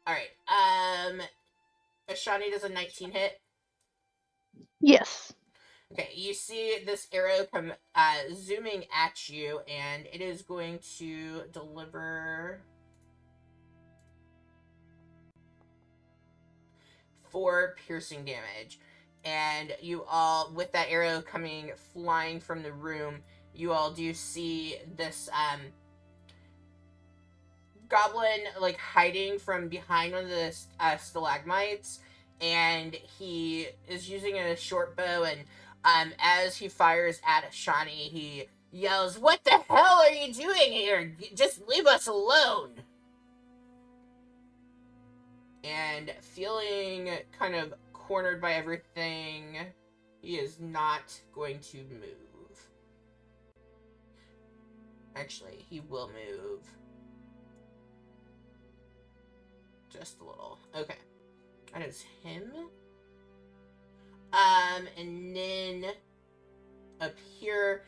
Alright, Ashani does a 19 hit. Yes. Okay, you see this arrow come zooming at you, and it is going to deliver 4 piercing damage. And you all, with that arrow coming flying from the room, you all do see this goblin like hiding from behind one of the stalagmites, and he is using a short bow, and as he fires at Shani, he yells, "What the hell are you doing here? Just leave us alone!" And feeling kind of cornered by everything, he is not going to move. Actually, he will move. Just a little. Okay. That is him. And then up here,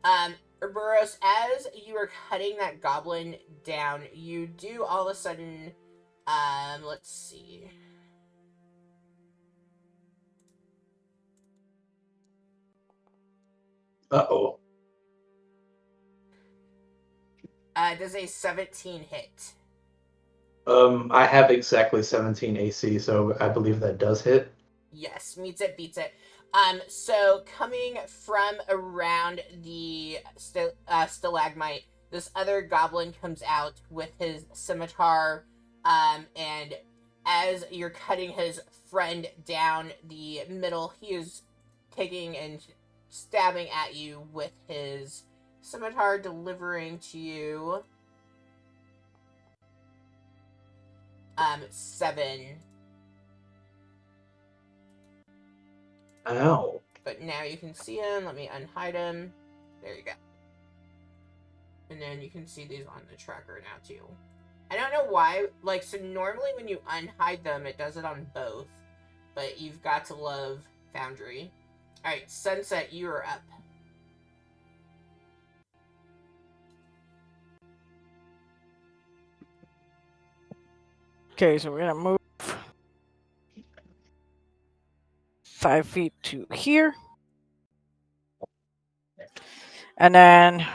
Urboros, as you are cutting that goblin down, you do all of a sudden, let's see. Uh-oh. Does a 17 hit? I have exactly 17 AC, so I believe that does hit. Yes, meets it, beats it. So coming from around the stalagmite, this other goblin comes out with his scimitar, and as you're cutting his friend down the middle, he is taking and stabbing at you with his scimitar, delivering to you 7. Ow. But now you can see him. Let me unhide him. There you go. And then you can see these on the tracker now too. I don't know why, like, so normally when you unhide them, it does it on both. But you've got to love Foundry. Alright, Sunset, you are up. Okay, so we're gonna move 5 feet to here. And then...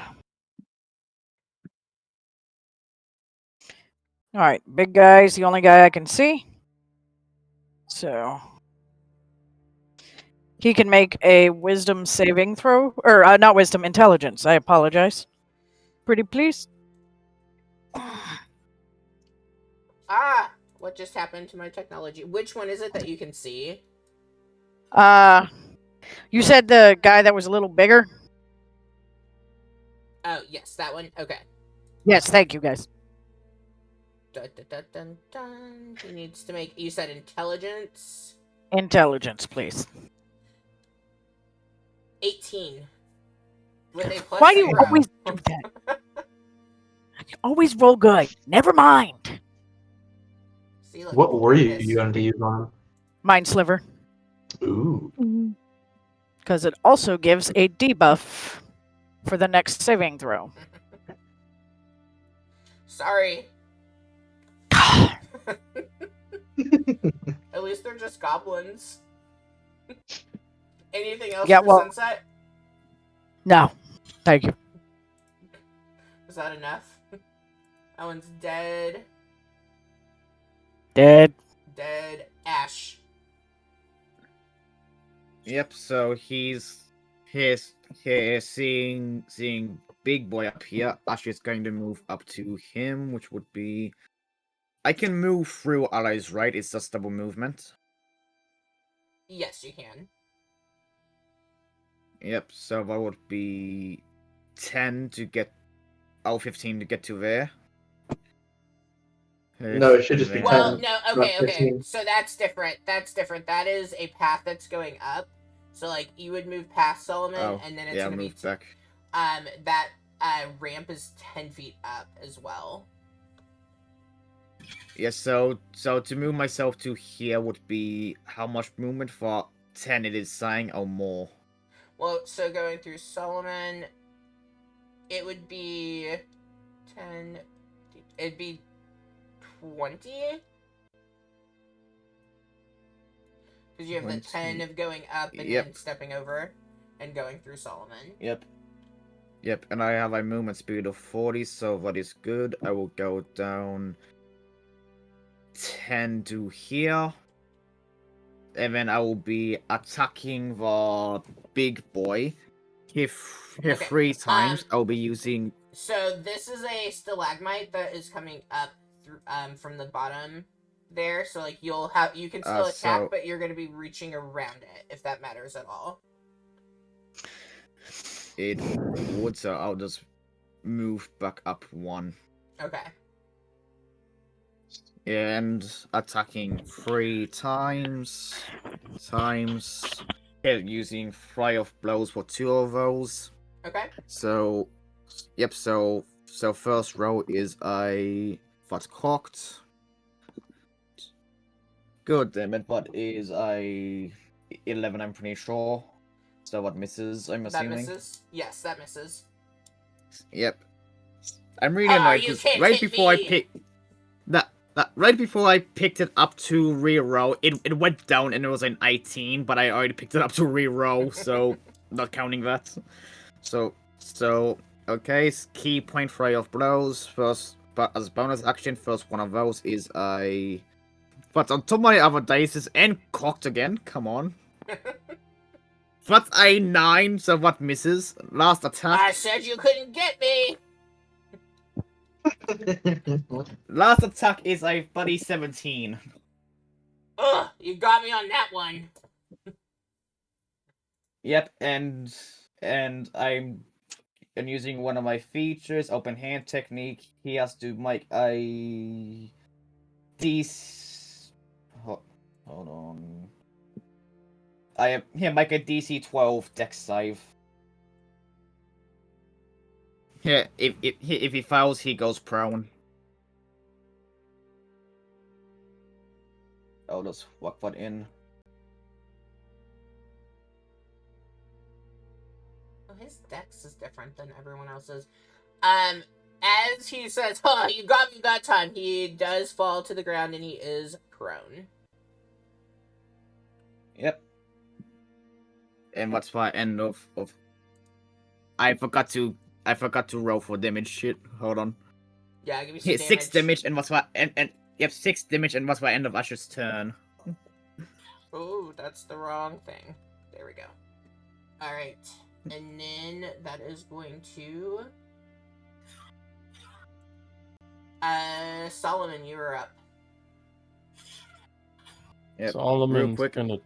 Alright, big guy's the only guy I can see. So... He can make a wisdom saving throw. Or, not wisdom, intelligence. I apologize. Pretty please. Ah! What just happened to my technology? Which one is it that you can see? You said the guy that was a little bigger? Oh, yes, that one. Okay. Yes, thank you, guys. Dun, dun, dun, dun, dun. He needs to make... You said intelligence? Intelligence, please. 18. With a plus Why do you 0. always do that? You always roll good. Never mind. See, look, What were this. you going to use on him? Mind Sliver. Ooh. Because it also gives a debuff for the next saving throw. Sorry. At least they're just goblins. Anything else Yeah, for well- Sunset? No. Thank you. Was that enough? That one's dead. Dead. Dead. Ash. Yep. So he's seeing big boy up here. Ash is going to move up to him, which would be. I can move through allies, right? It's just double movement. Yes, you can. Yep. So that would be 10 to get. 15 to get to there. No, it should just be And 10. Well, then- no, not okay, okay. 15. So that's different. That's different. That is a path that's going up. So, like, you would move past Solomon, Oh, and then it's yeah, gonna move be... back. That ramp is 10 feet up as well. Yeah, so to move myself to here would be how much movement for 10 it is saying or more. Well, so going through Solomon, it would be 10... It'd be 20? Because you have the 10 20. of going up and then Yep. stepping over and going through Solomon. Yep. Yep, and I have a movement speed of 40, so that is good. I will go down 10 to here. And then I will be attacking the big boy. If Okay, 3 times, I'll be using... So this is a stalagmite that is coming up through, from the bottom there. So like you can still attack, so- but you're gonna be reaching around it if that matters at all. It would, so I'll just move back up 1. Okay. And attacking 3 times. Yeah, using Fly of Blows for 2 of those. Okay. So, yep, so first row is that's cocked. Good, then that is a 11, I'm pretty sure. So what misses, I'm That assuming? misses. Yes, that misses. Yep. I'm really Oh, annoyed you because can't right hit before me! I picked right before I picked it up to reroll, it went down and it was an 18, but I already picked it up to reroll, so not counting that. So okay, key point Fray of Blows first, but as bonus action, first one of those is a. But on top of my other dice and cocked again. Come on. That's a 9, so what misses? Last attack. I said you couldn't get me. Last attack is a buddy 17. Ugh, you got me on that one. Yep, and I'm using one of my features, open hand technique. He has to make a hold on. Make a DC 12 dex save. Yeah, if he fails, he goes prone. I'll just walk that in. Oh, his dex is different than everyone else's. As he says, "Huh, you got me that time," he does fall to the ground and he is prone. Yep. And what's my end of? I forgot to roll for damage. Shit. Hold on. Yeah, give me some Hit damage. 6 damage and what's my and yep 6 damage and what's my end of Usher's turn. Oh, that's the wrong thing. There we go. Alright. And then that is going to... Solomon, you are up. Yep. Solomon's real quick. gonna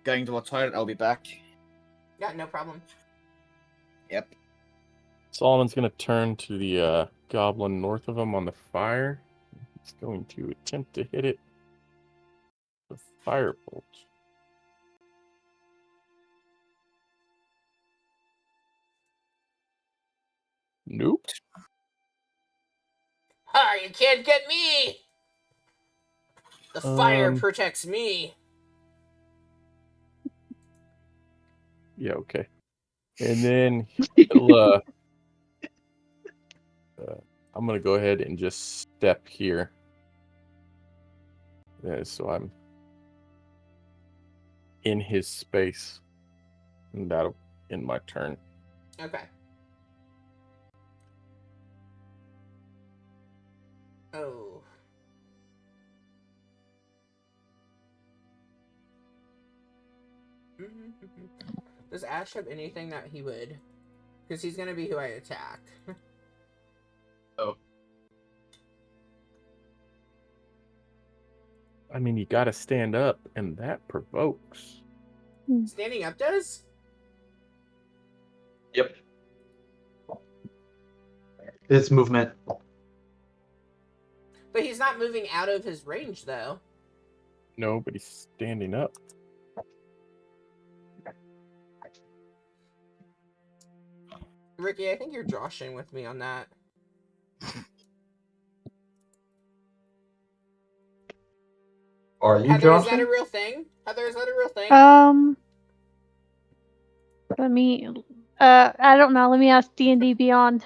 Going to a toilet. I'll be back. Yeah, no problem. Yep. Solomon's gonna turn to the goblin north of him on the fire. He's going to attempt to hit it with firebolt. Nope. Ha! You can't get me! The fire protects me. Yeah, okay. And then he'll, I'm gonna go ahead and just step here. Yeah, so I'm in his space. And that'll end my turn. Okay. Oh. Does Ash have anything that he would? Because he's gonna be who I attack. Oh. I mean, you gotta stand up, and that provokes. Standing up does? Yep. It's movement. But he's not moving out of his range, though. No, but he's standing up. Ricky, I think you're joshing with me on that. Are you, Heather, is that a Johnson? real thing? Heather, is that a real thing? Let me. I don't know. Let me ask D&D Beyond.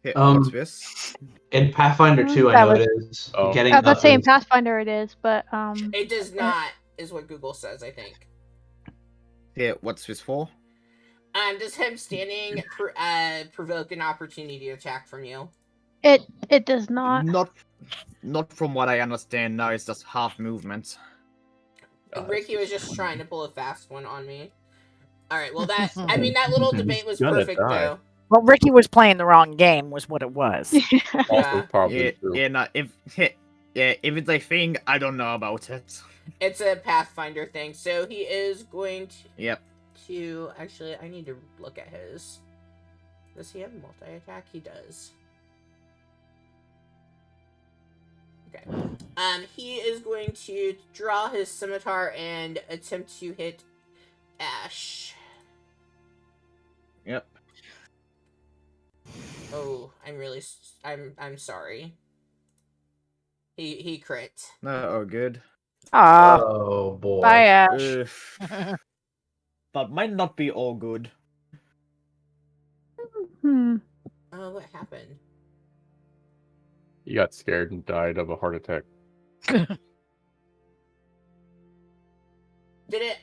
Hit Um, what's this? In Pathfinder 2, I That know was- it is. Oh. Getting I was up saying is... Pathfinder it is, but It does not, is what Google says, I think. Hit what's this for? Does him standing provoke an opportunity attack from you? it does not. Not from what I understand. No, it's just half movement. Ricky was just trying to pull a fast one on me. Alright, well that, I mean, that little debate was gonna perfect, die. though. Well, Ricky was playing the wrong game, was what it was. Also, Yeah. probably true. Yeah, no, if it's a thing, I don't know about it. It's a Pathfinder thing, so he is going Yep. to... Actually, I need to look at his... Does he have multi-attack? He does. Okay. He is going to draw his scimitar and attempt to hit Ash. Yep. Oh, I'm sorry. He crit. No, oh, good. Ah, Oh, boy. bye, Ash. But might not be all good. Hmm. Oh, what happened? He got scared and died of a heart attack. Did it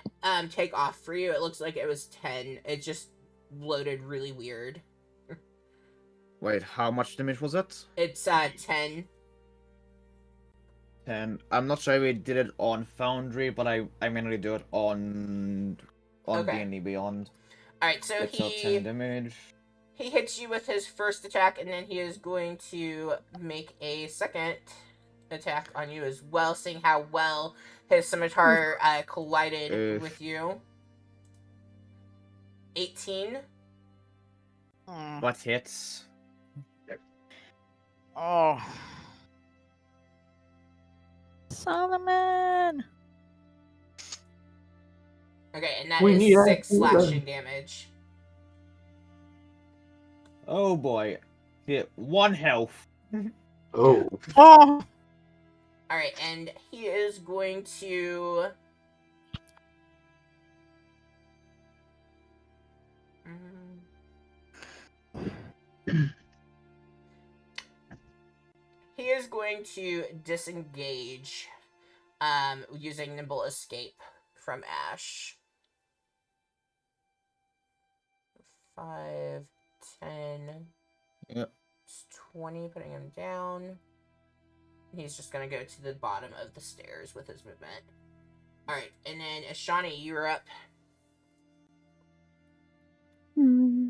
take off for you? It looks like it was 10. It just loaded really weird. Wait, how much damage was it? It's 10. 10. I'm not sure if we did it on Foundry, but I mainly do it on Okay. D&D Beyond. Alright, so It's out 10 damage. he hits you with his first attack, and then he is going to make a second attack on you as well, seeing how well his scimitar collided with you. 18. What hits? Oh. Solomon! Okay, and that We is need 6 that. slashing damage. Oh boy. Yeah, 1 health. Oh. Oh, Alright, and he is going to... He is going to disengage using Nimble Escape from Ash. 5, 10, Yep. 20, putting him down. He's just gonna go to the bottom of the stairs with his movement. Alright, and then Ashani, you're up. Hmm.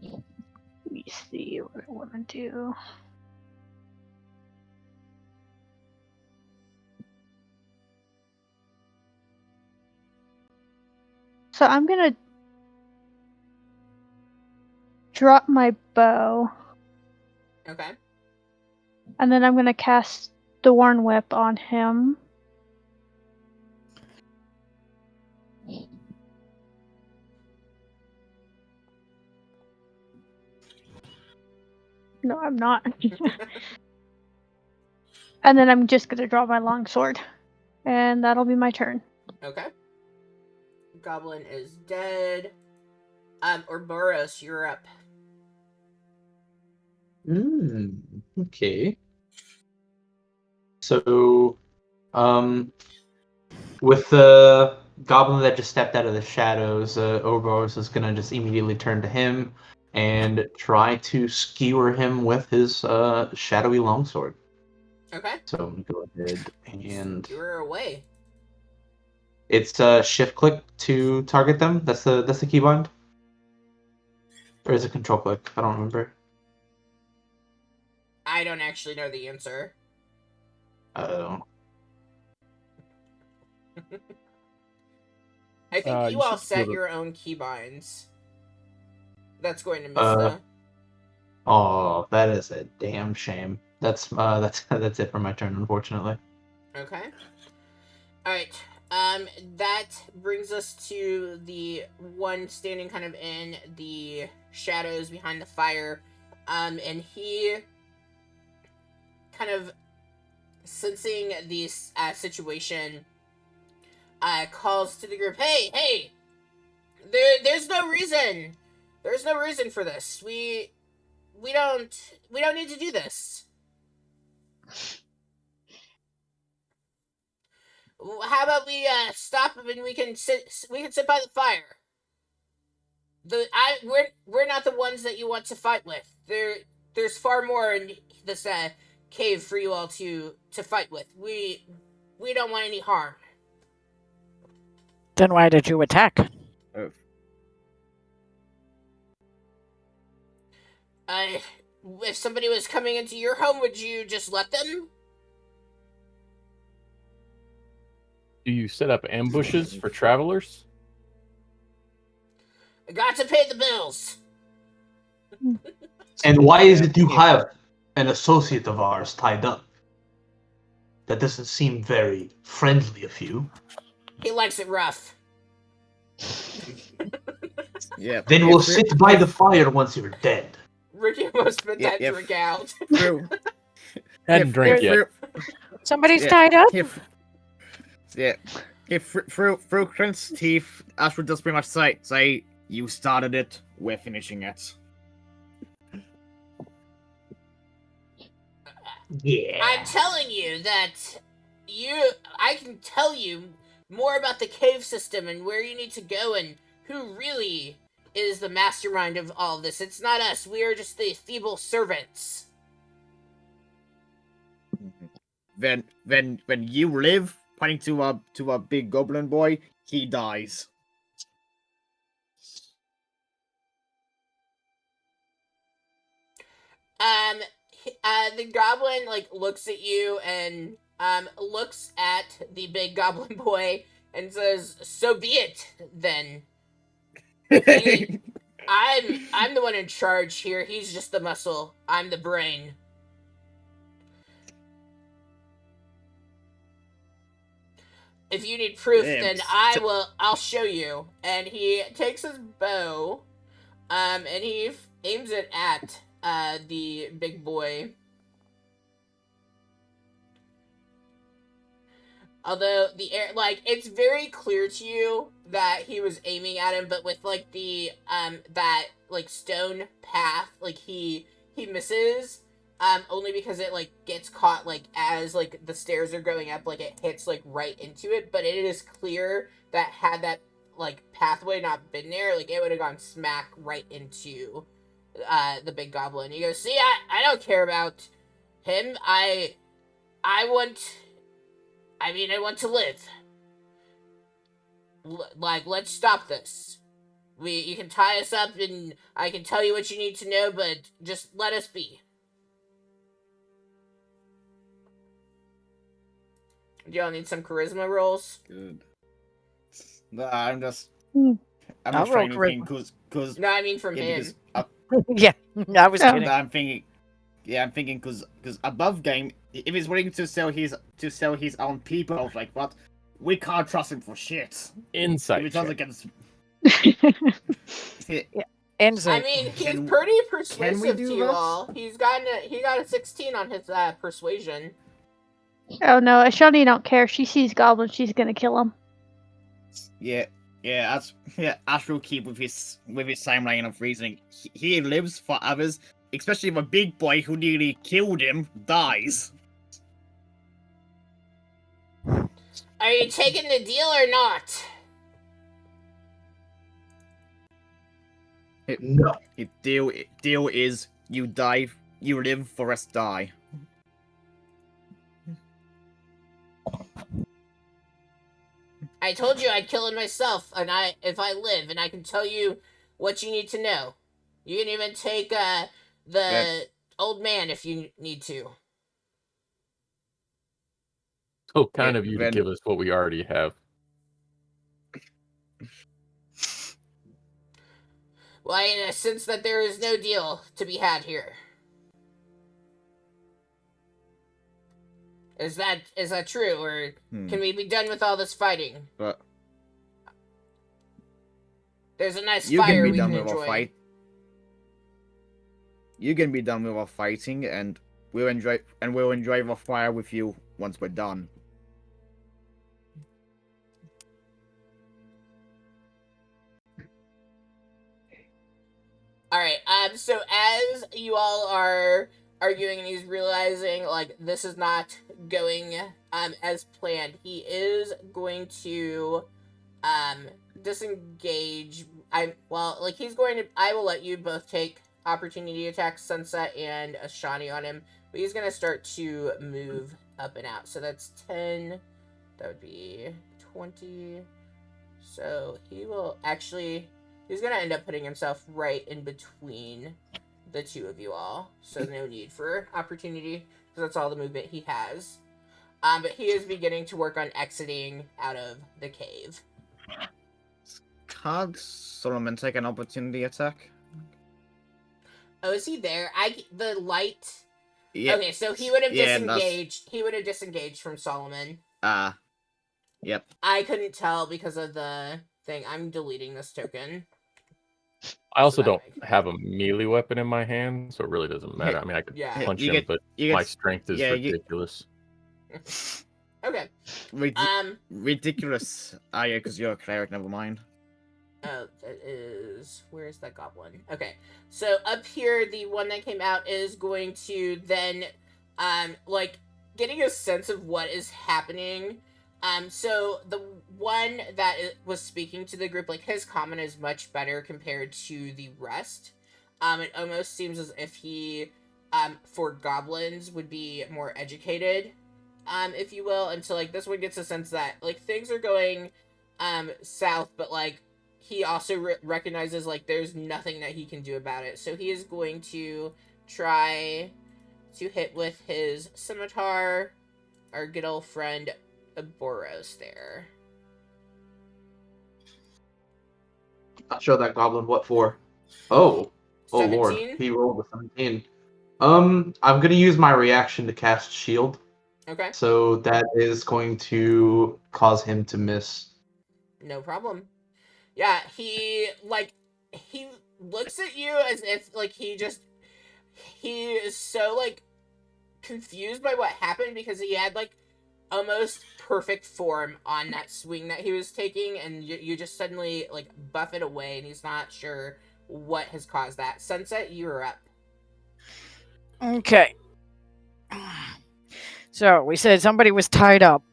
Let me see what I want to do. So I'm gonna drop my bow, Okay. and then I'm gonna cast Thorn Whip on him. No, I'm not. And then I'm just gonna draw my longsword, and that'll be my turn. Okay. Goblin is dead. Ouroboros, you're up. Okay. So, with the goblin that just stepped out of the shadows, Ouroboros is gonna just immediately turn to him and try to skewer him with his shadowy longsword. Okay. So I'm gonna go ahead and You're away. it's shift click to target them. That's the keybind, or is it control click? I don't remember. I don't actually know the answer. Oh. I think you You all should be able set to- your own keybinds. That's going to miss though. Oh, that is a damn shame. That's that's it for my turn, unfortunately. Okay. Alright. That brings us to the one standing kind of in the shadows behind the fire. And he kind of sensing the situation calls to the group, hey, there's no reason. There's no reason for this. We don't need to do this. How about we stop and we can sit by the fire. We're not the ones that you want to fight with. There's far more in this cave for you all to fight with. We don't want any harm. then why did you attack? Oh. If somebody was coming into your home, would you just let them? Do you set up ambushes for travelers? I got to pay the bills. And why is it you have an associate of ours tied up? That doesn't seem very friendly of you. He likes it rough. Yeah. Then we'll sit by the fire once you're dead. Ricky almost spit Yeah, that yeah. drink out. True. Hadn't drank yet. Somebody's Yeah. tied up? Through Clint's teeth, Ash would just pretty much say, you started it, we're finishing it. Yeah. I'm telling you that I can tell you more about the cave system and where you need to go and who really is the mastermind of all this. It's not us. We are just the feeble servants. When you live, pointing to a big goblin boy, he dies. The goblin looks at you and looks at the big goblin boy and says, "So be it, then. I'm the one in charge here. He's just the muscle. I'm the brain." If you need proof, Yeah, then I'll show you. And he takes his bow, and he aims it at the big boy. Although the air, like, it's very clear to you that he was aiming at him, but with like the that like stone path, like he misses. Only because it like gets caught like as like the stairs are going up, like it hits like right into it. But it is clear that had that like pathway not been there, like it would have gone smack right into the big goblin. You go, see, I don't care about him. I want to live. Like, let's stop this. You can tie us up and I can tell you what you need to know, but just let us be. Do y'all need some charisma rolls? Good. No, I'm just I'll roll trying to think charisma. because No, I mean from him. Yeah, I was kidding. I'm thinking because above game, if he's willing to sell his own people, I was like, what? We can't trust him for shit. Insight. If it does check. against. Insight. I mean, he's Can- pretty can we persuasive do to you that? all. He got a 16 on his persuasion. Oh no, Ashani don't care. She sees goblins, she's gonna kill him. Ash will keep with his same line of reasoning. He lives for others, especially if a big boy who nearly killed him dies. Are you taking the deal or not? No. Deal is you die, you live, for us die. I told you I'd kill him myself, and if I live, and I can tell you what you need to know. You can even take the old man if you need to. So kind of you to Then- give us what we already have. Well, in a sense that there is no deal to be had here. Is that true, or can we be done with all this fighting? But There's a nice you fire can be we done can with our enjoy. fight. You can be done with our fighting, and we'll enjoy the fire with you once we're done. All right. So as you all are arguing, and he's realizing like this is not going as planned, he is going to disengage. I will let you both take opportunity attacks, Sunset and Ashani on him, but he's gonna start to move up and out. So that's 10. That would be 20. So he will actually. He's gonna end up putting himself right in between the two of you all. So no need for opportunity, because that's all the movement he has. But he is beginning to work on exiting out of the cave. Can't Solomon take an opportunity attack? Oh, is he there? The light. Yeah. Okay, so he would have Yeah, disengaged. He would have disengaged from Solomon. Yep. I couldn't tell because of the thing. I'm deleting this token. I also So that don't have a melee weapon in my hand, so it really doesn't matter. I mean, I could Yeah. punch You him, get- but you get- my strength is yeah, ridiculous. Okay. Ridiculous. Yeah, because you're a cleric, never mind. Oh, that is... Where's that goblin? Okay. So up here, the one that came out is going to then, getting a sense of what is happening. So the one that was speaking to the group, like, his comment is much better compared to the rest. It almost seems as if he, for goblins, would be more educated, if you will. And so, like, this one gets a sense that, like, things are going, south, but, like, he also recognizes, like, there's nothing that he can do about it. So he is going to try to hit with his scimitar our good old friend Boros there. I'll show that goblin what for. Oh. Oh 17? lord. He rolled a 17. I'm gonna use my reaction to cast shield. Okay. So that is going to cause him to miss. No problem. Yeah, he looks at you as if like he is so like confused by what happened because he had like almost perfect form on that swing that he was taking, and you just suddenly like buff it away, and he's not sure what has caused that. Sunset, you're up. Okay. So we said somebody was tied up.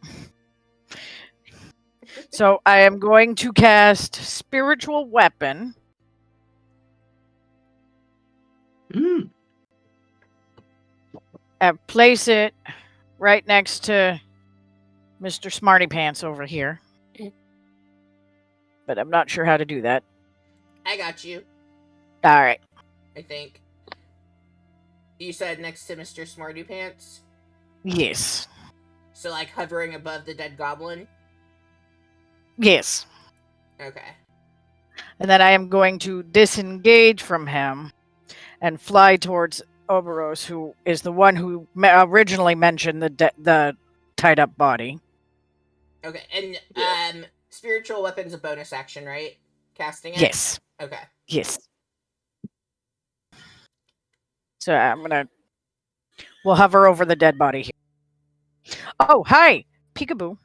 So I am going to cast Spiritual Weapon. Mm. And place it right next to Mr. Smarty Pants over here. But I'm not sure how to do that. I got you. All right. I think you said next to Mr. Smarty Pants, Yes. so like hovering above the dead goblin. Yes. Okay. And then I am going to disengage from him and fly towards Oberos, who is the one who originally mentioned the tied up body. Okay, and spiritual weapon's a bonus action, right? Casting it? Yes. Okay. Yes. So we'll hover over the dead body here. Oh, hi! Peekaboo.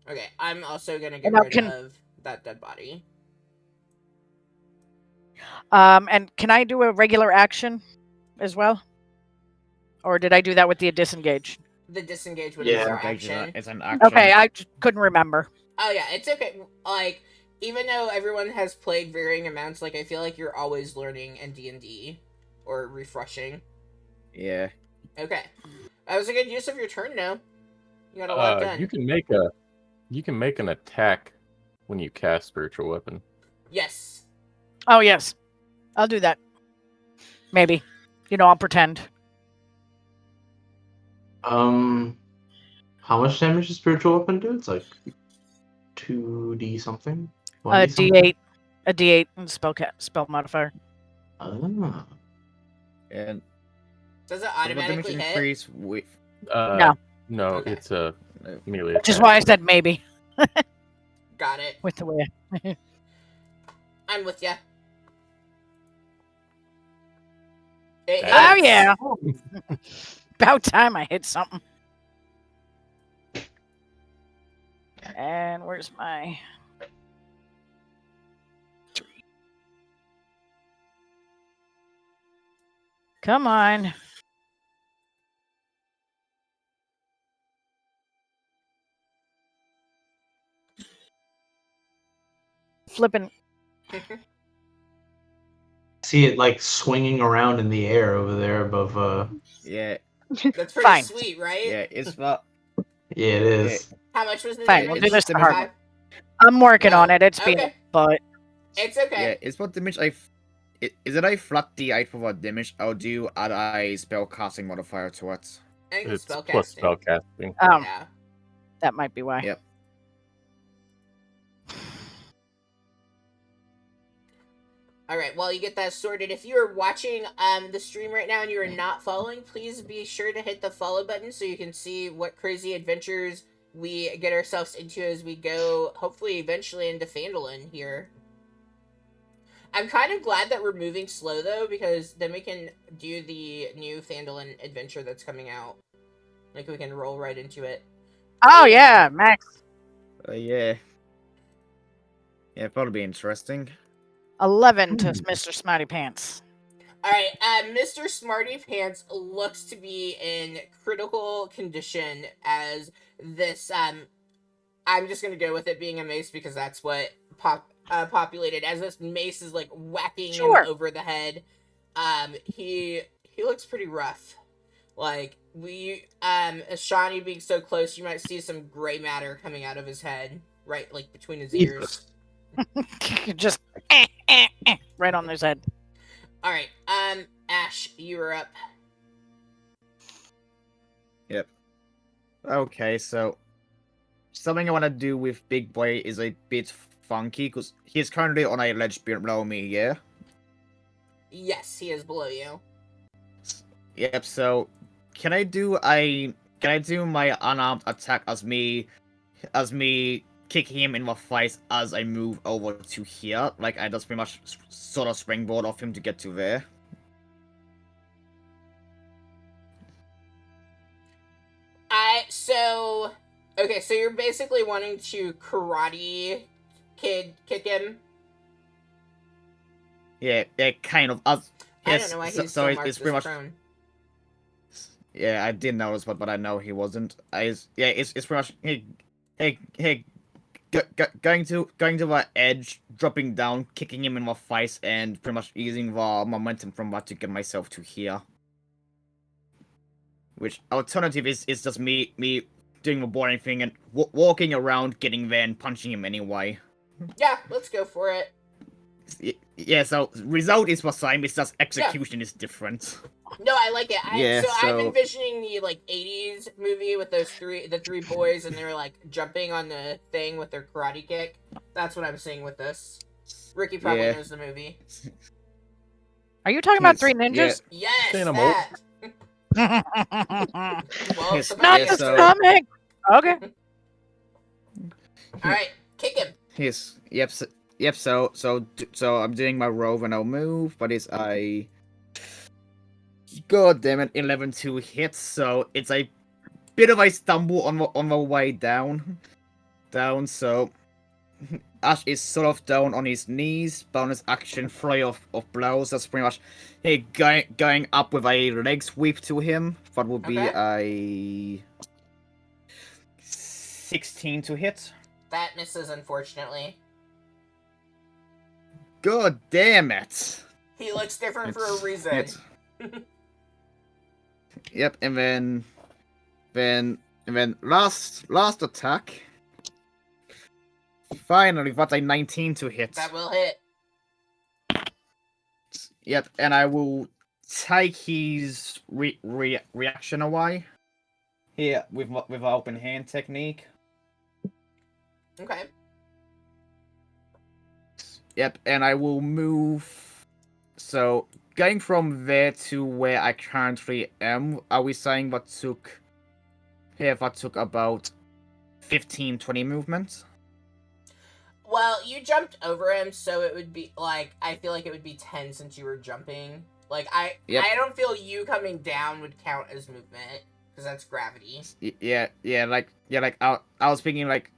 Okay, I'm also gonna get And rid of that dead body. And can I do a regular action as well? Or did I do that with the disengage? The disengage would Yeah. be your Disengage is action. it's an action. Okay, I couldn't remember. Oh yeah, it's okay. Like, even though everyone has played varying amounts, like I feel like you're always learning in D&D or refreshing. Yeah. Okay, that was a good use of your turn, though. You got a lot done. You can make an attack when you cast spiritual weapon. Yes. Oh, yes. I'll do that. Maybe. I'll pretend. How much damage does spiritual weapon do? It's like 2d something. A 1d something? D8. A D8 and spell modifier. Ah. And Does it does the damage automatically hit? increase with No. No, Okay. it's a no. melee Which is attack. why I said maybe. Got it. With the way. I'm with ya. Oh, yeah. About time I hit something. And where's my... Come on. Flipping. See it like swinging around in the air over there above. Yeah. That's pretty Fine. sweet, right? Yeah, it's not Yeah, it is. How much was the Fine, damage? we'll do this the hard 25? I'm working on it. It's been Okay. but It's okay. Yeah, it's what damage is it a flat D8 for what damage, or do you add a spell casting modifier to it? I think It's spell plus casting. spell casting. Yeah. that might be why. Yep. All right, while you get that sorted, if you are watching the stream right now and you are not following, please be sure to hit the follow button so you can see what crazy adventures we get ourselves into as we go, hopefully eventually into Phandalin here. I'm kind of glad that we're moving slow, though, because then we can do the new Phandalin adventure that's coming out. Like, we can roll right into it. Oh yeah, Max. Yeah. Yeah, probably be interesting. 11 to Mr. Smarty Pants. Alright, Mr. Smarty Pants looks to be in critical condition as this, I'm just gonna go with it being a mace because that's what populated, as this mace is, like, whacking him over the head. He looks pretty rough. Like, Shawnee being so close, you might see some gray matter coming out of his head, right, like, between his ears. Just right on his head. Alright, Ash, you are up. Yep. Okay, so something I want to do with Big Boy is a bit funky because he's currently on a ledge below me, yeah? Yes, he is below you. Yep, so can I do a can I do my unarmed attack as me kicking him in the face as I move over to here? Like I just pretty much sort of springboard off him to get to there. Okay, so you're basically wanting to karate kick him. Yeah, kind of. I don't know why he's still marked it's pretty much. prone. Yeah, I did notice, but I know he wasn't. It's pretty much going to the edge, dropping down, kicking him in the face, and pretty much using the momentum from that to get myself to here. Which alternative is just me doing the boring thing and walking around, getting there and punching him anyway. Yeah, let's go for it. Yeah, so result is the same, it's just execution is different. No, I like it. So I'm envisioning the like 80s movie with the three boys and they're like jumping on the thing with their karate kick. That's what I'm seeing with this. Ricky probably knows the movie. Are you talking about Three Ninjas? Yes, Saying I'm that. Well, Yes, somebody Not the so- stomach. Okay. All right, kick him. Yes. Yep. So I'm doing my roll and I'll move, but it's a god damn it, 11 to hit. So it's a bit of a stumble on the way down. So Ash is sort of down on his knees. Bonus action, flurry of blows. That's pretty much going up with a leg sweep to him. That would be a 16 to hit. That misses, unfortunately. God damn it! He looks different for a reason. Yep, and then last attack. Finally, that's a 19 to hit. That will hit. Yep, and I will take his reaction away. Here, with open hand technique. Okay. Yep, and I will move. So, going from there to where I currently am, are we saying that took about 15-20 movements? Well, you jumped over him, so it would be like I feel like it would be 10 since you were jumping. Like I don't feel you coming down would count as movement because that's gravity. I was thinking like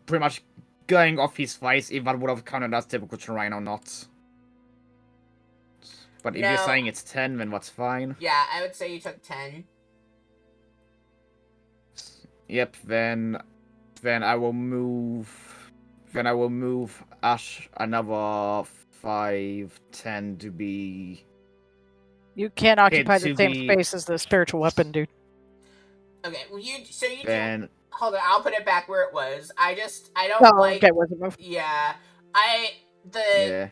pretty much going off his face if that would have counted as typical terrain or not. But if you're saying it's 10, then that's fine. Yeah, I would say you took 10. Yep, then I will move. Then I will move Ash another 5, 10 to be. You can't occupy to the same be- space as the spiritual weapon, dude. Okay, well Then hold on, I'll put it back where it was. I don't Oh, like. okay, was it move? Yeah, yeah.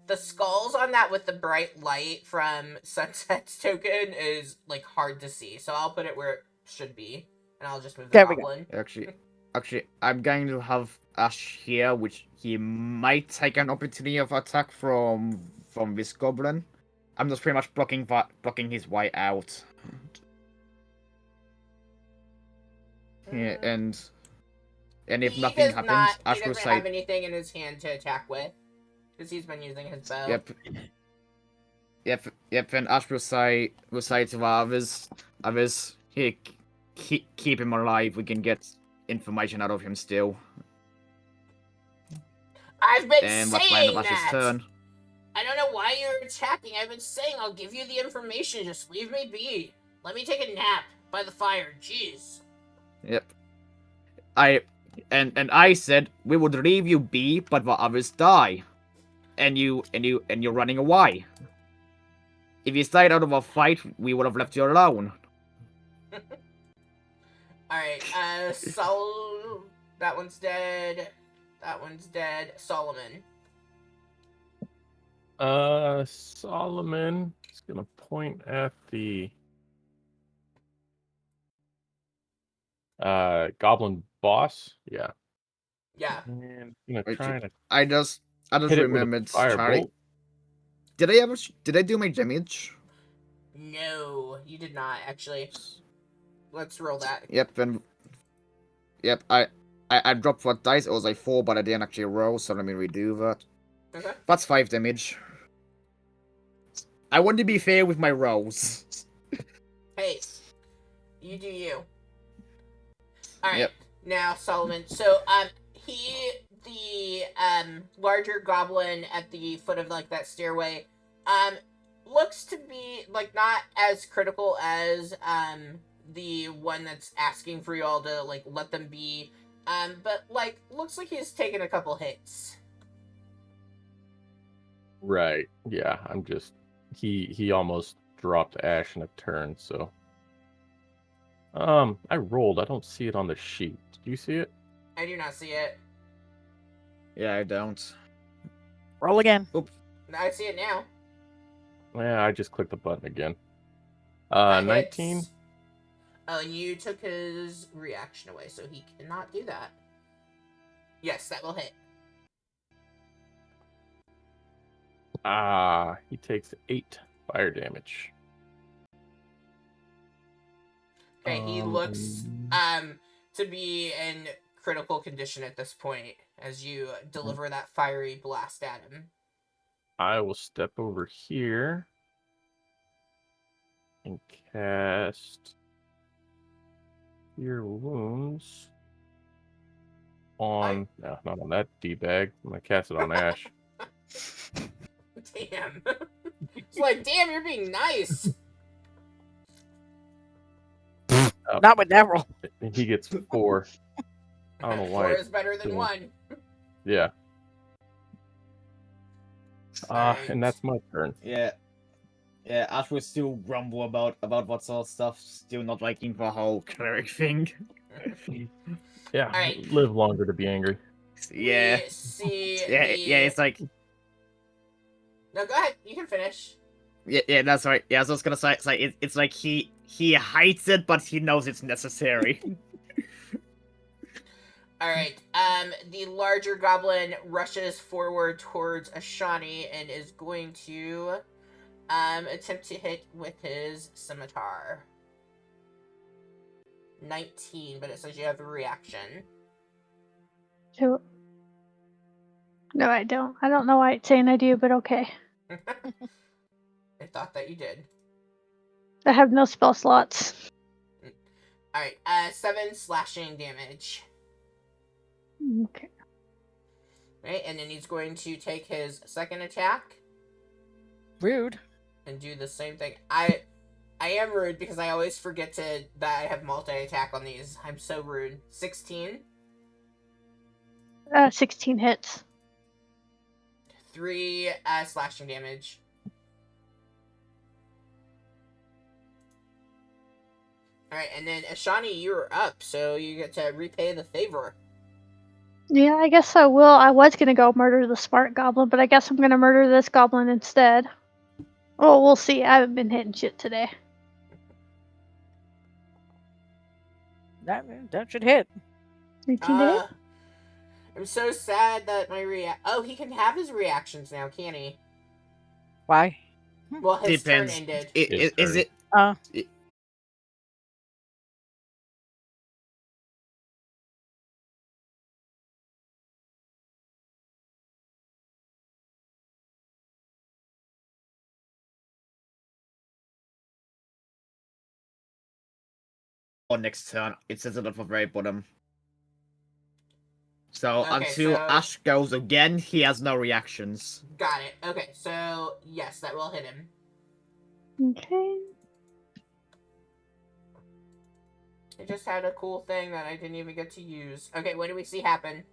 The skulls on that with the bright light from Sunset's token is like hard to see, so I'll put it where it should be, and I'll just move the There we go. goblin. Actually, I'm going to have Ash here, which he might take an opportunity of attack from this goblin. I'm just pretty much blocking his way out. Yeah, and if He nothing does happens, not, Ash he will doesn't say, have anything in his hand to attack with, because he's been using his bow. Yep. And Ash will say to the others, here, keep him alive. We can get information out of him still. I've been And that's saying Ash's that. turn. I don't know why you're attacking. I've been saying I'll give you the information. Just leave me be. Let me take a nap by the fire. Jeez. Yep. I said we would leave you be, but the others die, and you're running away. If you stayed out of a fight, we would have left you alone. Alright, that one's dead. That one's dead. Solomon. Solomon is gonna point at the goblin boss. Yeah. Yeah. And gonna try to I just hit it with a remembered Charlie. firebolt. Did I do my damage? No, you did not, actually. let's roll that. Yep, and yep, I dropped what dice. It was a 4, but I didn't actually roll, so let me redo that. Okay. That's 5 damage. I want to be fair with my rolls. Hey, you do you. All right. Yep. Now, Solomon. So, the larger goblin at the foot of like that stairway, looks to be like not as critical as the one that's asking for you all to like let them be, but like looks like he's taken a couple hits. Right. Yeah. I'm just. He almost dropped Ash in a turn. So. I rolled. I don't see it on the sheet. Do you see it? I do not see it. Yeah, I don't. Roll again. I see it now. Yeah, I just clicked the button again. That 19. hits. Oh, and you took his reaction away, so he cannot do that. Yes, that will hit. He takes 8 fire damage. Okay, he looks to be in critical condition at this point as you deliver that fiery blast at him. I will step over here and cast Cure Wounds on... No, not on that D-bag. I'm going to cast it on Ash. Damn. It's like, damn, you're being nice. Not with that roll. He gets 4. I don't know why. 4 is better than 1. Yeah. Right. And that's my turn. Yeah. Yeah, Ash will still grumble about what sort of stuff, still not liking the whole cleric thing. Yeah, Alright. live longer to be angry. Yeah. We see Yeah, the... yeah, it's like... No, go ahead. You can finish. Yeah, that's right. Yeah, I was just gonna say, it's like he hates it, but he knows it's necessary. Alright, the larger goblin rushes forward towards Ashani and is going to, attempt to hit with his scimitar. 19, but it says you have a reaction. So, no, I don't. I don't know why it's saying I do, but okay. I thought that you did. I have no spell slots. Alright, 7 slashing damage. Okay. Right, and then he's going to take his second attack. Rude. And do the same thing. I am rude because I always forget that I have multi-attack on these. I'm so rude. 16. 16 hits. 3 slashing damage. Alright, and then Ashani, you're up, so you get to repay the favor. Yeah, I guess I will. I was gonna go murder the smart goblin, but I guess I'm gonna murder this goblin instead. Well, we'll see. I haven't been hitting shit today. That should hit. 18 to hit? I'm so sad that my Oh, he can have his reactions now, can't he? Why? Well, his Depends. turn ended. Is it? On next turn, it says it at the very bottom. So Okay, until so- Ash goes again, he has no reactions. Got it. Okay, so yes, that will hit him. Okay. I just had a cool thing that I didn't even get to use. Okay, what do we see happen?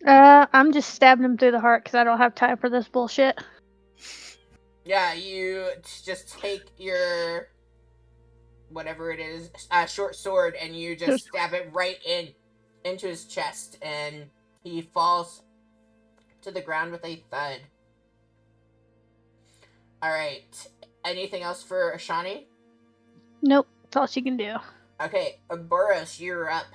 I'm just stabbing him through the heart because I don't have time for this bullshit. Yeah, you just take your whatever it is, short sword, and you just stab it right into his chest, and he falls to the ground with a thud. Alright, anything else for Ashani? Nope, that's all she can do. Okay, Boros, you're up.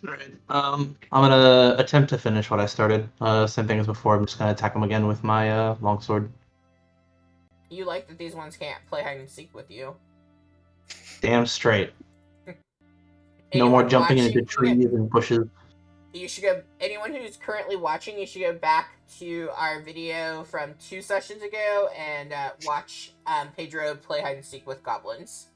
Alright. I'm gonna attempt to finish what I started. Same thing as before. I'm just gonna attack him again with my longsword. You like that these ones can't play hide and seek with you. Damn straight. No Anyone more jumping watching, into trees and bushes. You should go. Anyone who's currently watching, you should go back to our video from 2 sessions ago and watch Pedro play hide and seek with goblins.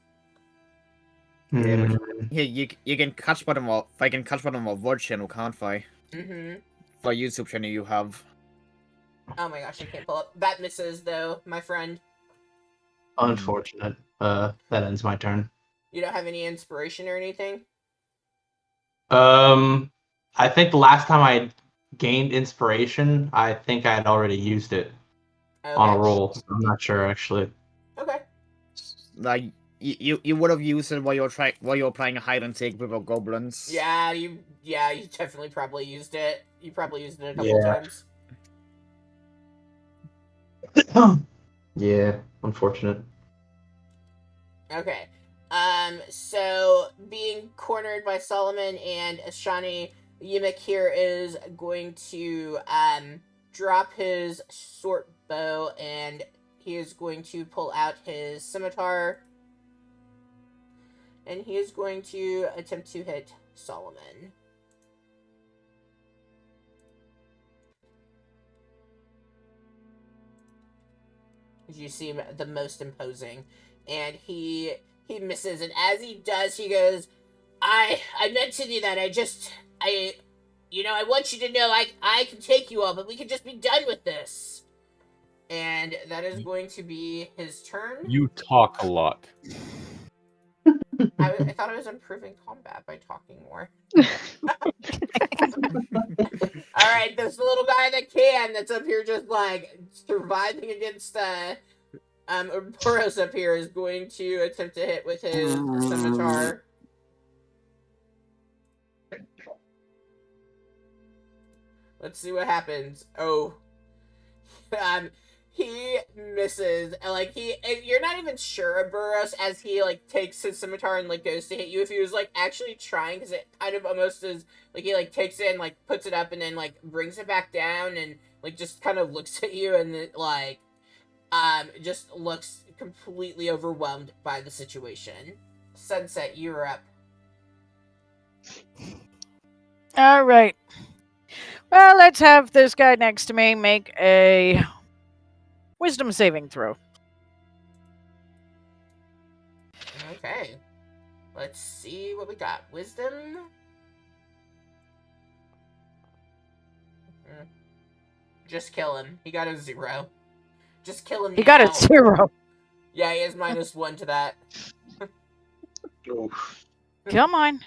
Yeah, but Hmm. you can catch one of I can catch one of my VOD channel, can't I? Mm-hmm. For YouTube channel you have. Oh my gosh, I can't pull up. That misses though, my friend. Unfortunate. That ends my turn. You don't have any inspiration or anything? I think the last time I gained inspiration, I think I had already used it on a Okay. roll. So I'm not sure actually. Okay. Like you would have used it while you're playing hide and seek with the goblins. Yeah, you definitely probably used it. You probably used it a couple Yeah. times. Yeah, unfortunate. Okay. So being cornered by Solomon and Ashani, Yimik here is going to drop his short bow and he is going to pull out his scimitar and he is going to attempt to hit Solomon. You seem the most imposing, and he misses, and as he does, he goes, I meant to do that. I want you to know I can take you all, but we can just be done with this. And that is going to be his turn. You talk a lot. I thought I was improving combat by talking more. Alright, this little guy that's up here just like surviving against Boros up here is going to attempt to hit with his scimitar. Let's see what happens. Oh. He misses. Like, you're not even sure of Boros as he, like, takes his scimitar and, like, goes to hit you. If he was, like, actually trying, because it kind of almost is, like, he, like, takes it and, like, puts it up and then, like, brings it back down and, like, just kind of looks at you and, like, just looks completely overwhelmed by the situation. Sunset, you're up. All right. Well, let's have this guy next to me make a wisdom saving throw. Okay. Let's see what we got. Wisdom. Just kill him. He got a 0. Just kill him. He got a 0. Yeah, he has -1 to that. Come on.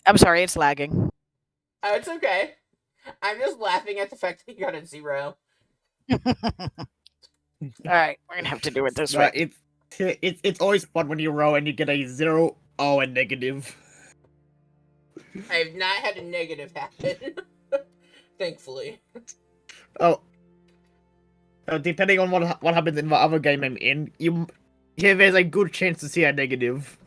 I'm sorry, it's lagging. Oh, it's okay. I'm just laughing at the fact that he got a 0. All right, we're gonna have to do it this way. It's always fun when you roll and you get a 0 or a negative. I have not had a negative happen. Thankfully. Oh. Depending on what happens in the other game I'm in, there's a good chance to see a negative.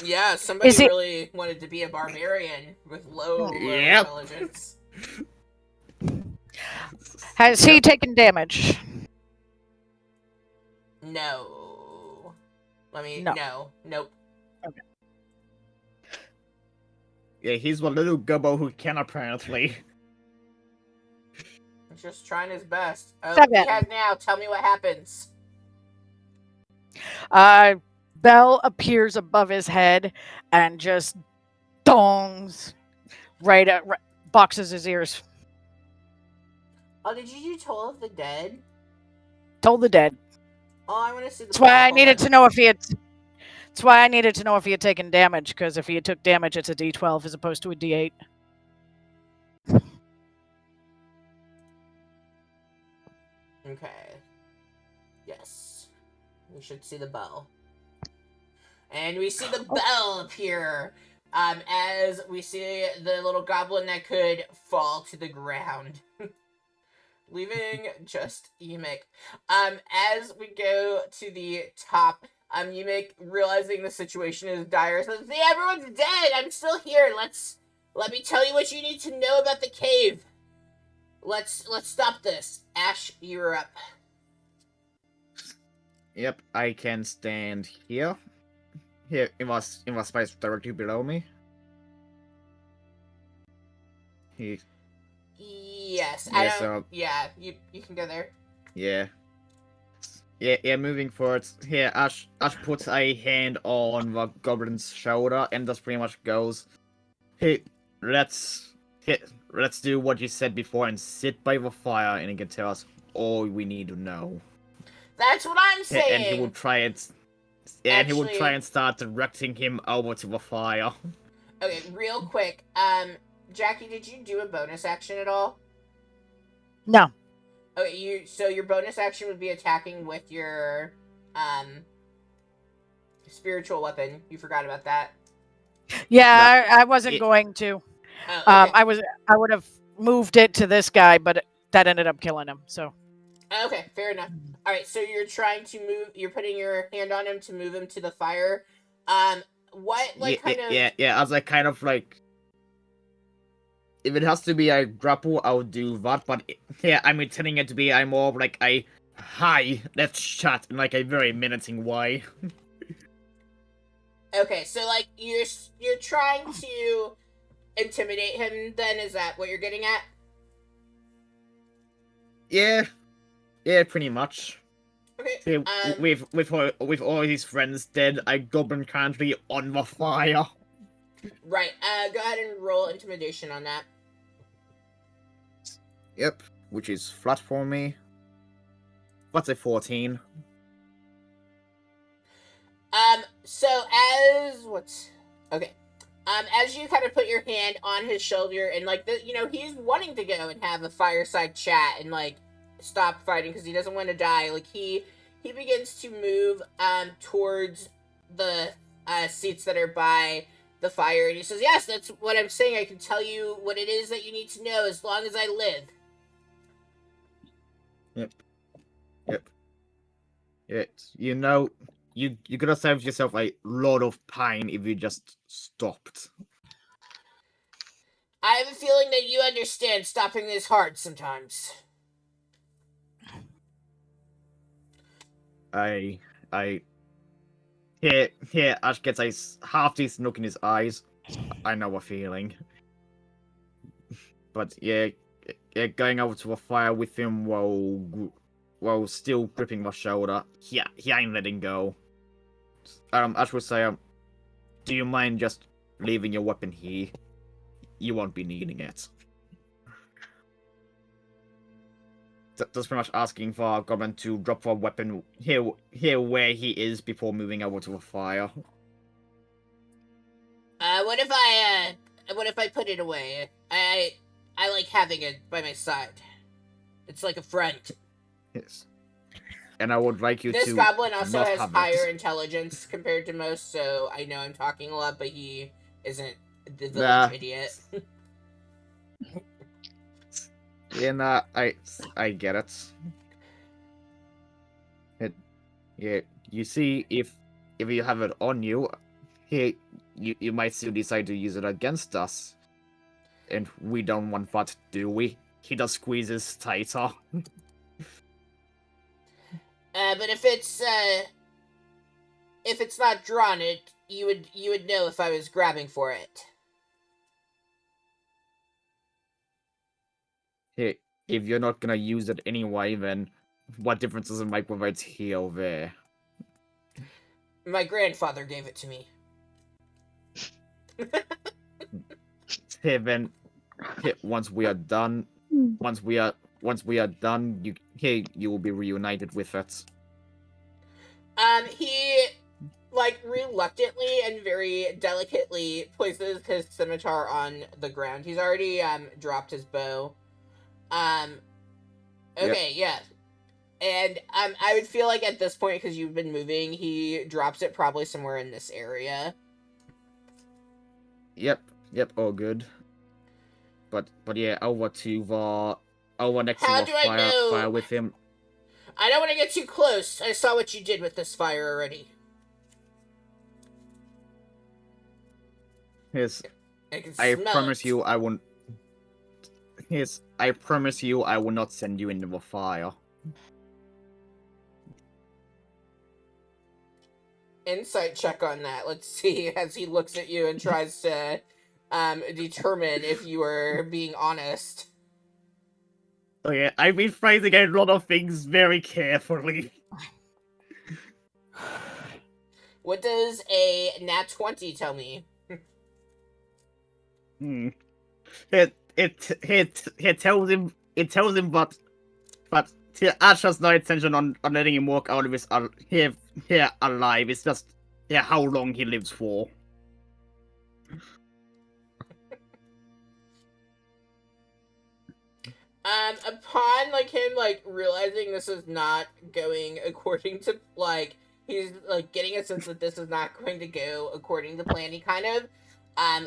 Yeah, somebody really wanted to be a barbarian with low intelligence. Has he taken damage? No. Nope. Okay. Yeah, he's one little gubbo who can apparently. He's just trying his best. Oh, 7. He has now. Tell me what happens. Bell appears above his head and just dongs boxes his ears. Oh, did you do Toll of the Dead? Told the dead. Oh, I want to see the. That's why I needed to know if he had. That's why I needed to know if he had taken damage, because if he had took damage, it's a D12 as opposed to a D8. Okay. Yes. We should see the bell. And we see the bell appear. As we see the little goblin that could fall to the ground. Leaving just Yimik. As we go to the top, Yimik, realizing the situation is dire, says, "See, everyone's dead! I'm still here! Let me tell you what you need to know about the cave! Let's stop this. Ash, you're up." Yep, I can stand here. Here, in my space directly below me. He, Yes, Yeah, I don't. so- Yeah, you can go there. yeah. Yeah, moving forward. Here, Ash puts a hand on the goblin's shoulder and just pretty much goes, hey, let's do what you said before and sit by the fire and he can tell us all we need to know. That's what I'm saying. And he will try and Actually- start directing him over to the fire. Okay, real quick. Jackie, did you do a bonus action at all? No. Okay, so your bonus action would be attacking with your spiritual weapon. You forgot about that. Yeah, I wasn't it- going to. Oh, okay. I would have moved it to this guy, but that ended up killing him. So. Okay, fair enough. All right, so you're trying to move. You're putting your hand on him to move him to the fire. What kind of? Yeah. As I kind of like, if it has to be a grapple, I'll do that. But yeah, I'm intending it to be more of like a hi, let's chat in like a very menacing way. Okay, so like you're trying to intimidate him. Then is that what you're getting at? Yeah, pretty much. Okay. Yeah, with all his friends dead, a goblin currently on the fire. Right. Go ahead and roll intimidation on that. Yep, which is flat for me. What's a 14? So as you kind of put your hand on his shoulder and like he's wanting to go and have a fireside chat and like stop fighting because he doesn't want to die. Like he begins to move towards the seats that are by the fire and he says, "Yes, that's what I'm saying. I can tell you what it is that you need to know as long as I live." Yep. You could have saved yourself a lot of pain if you just stopped. I have a feeling that you understand stopping is hard sometimes. Here, Ash gets a half-decent look in his eyes. I know a feeling. But yeah, going over to a fire with him while still gripping my shoulder. Yeah, he ain't letting go. Ash would say, do you mind just leaving your weapon here? You won't be needing it. Just pretty much asking for our goblin to drop a weapon here where he is before moving over to a fire. What if I put it away? I like having it by my side. It's like a friend. Yes. And I would like you This to goblin also not has have higher it. intelligence compared to most, so I know I'm talking a lot, but he isn't the village Nah. idiot. Yeah, nah, I get it. Yeah, you see, if you have it on you, here you might still decide to use it against us, and we don't want that, do we? He just squeezes tighter. But if it's not drawn, you would know if I was grabbing for it. Hey, if you're not gonna use it anyway, then what difference does it make whether it's here or there? My grandfather gave it to me. Hey, then, once we are done, once we are done, you will be reunited with it. He like reluctantly and very delicately places his scimitar on the ground. He's already dropped his bow. Okay, yeah. And I would feel like at this point, because you've been moving, he drops it probably somewhere in this area. Yep, all good. But yeah, over next How to the do I know? fire with him. I don't want to get too close. I saw what you did with this fire already. Yes, I can I smell promise it. you I won't. Yes, I promise you I will not send you into the fire. insight check on that. Let's see, as he looks at you and tries to determine if you are being honest. Okay, I've been phrasing a lot of things very carefully. What does a nat 20 tell me? It tells him but Ash has no intention on letting him walk out of his here alive. It's just how long he lives for. Upon like him like realizing this is not going according to like he's like getting a sense that this is not going to go according to plan, he kind of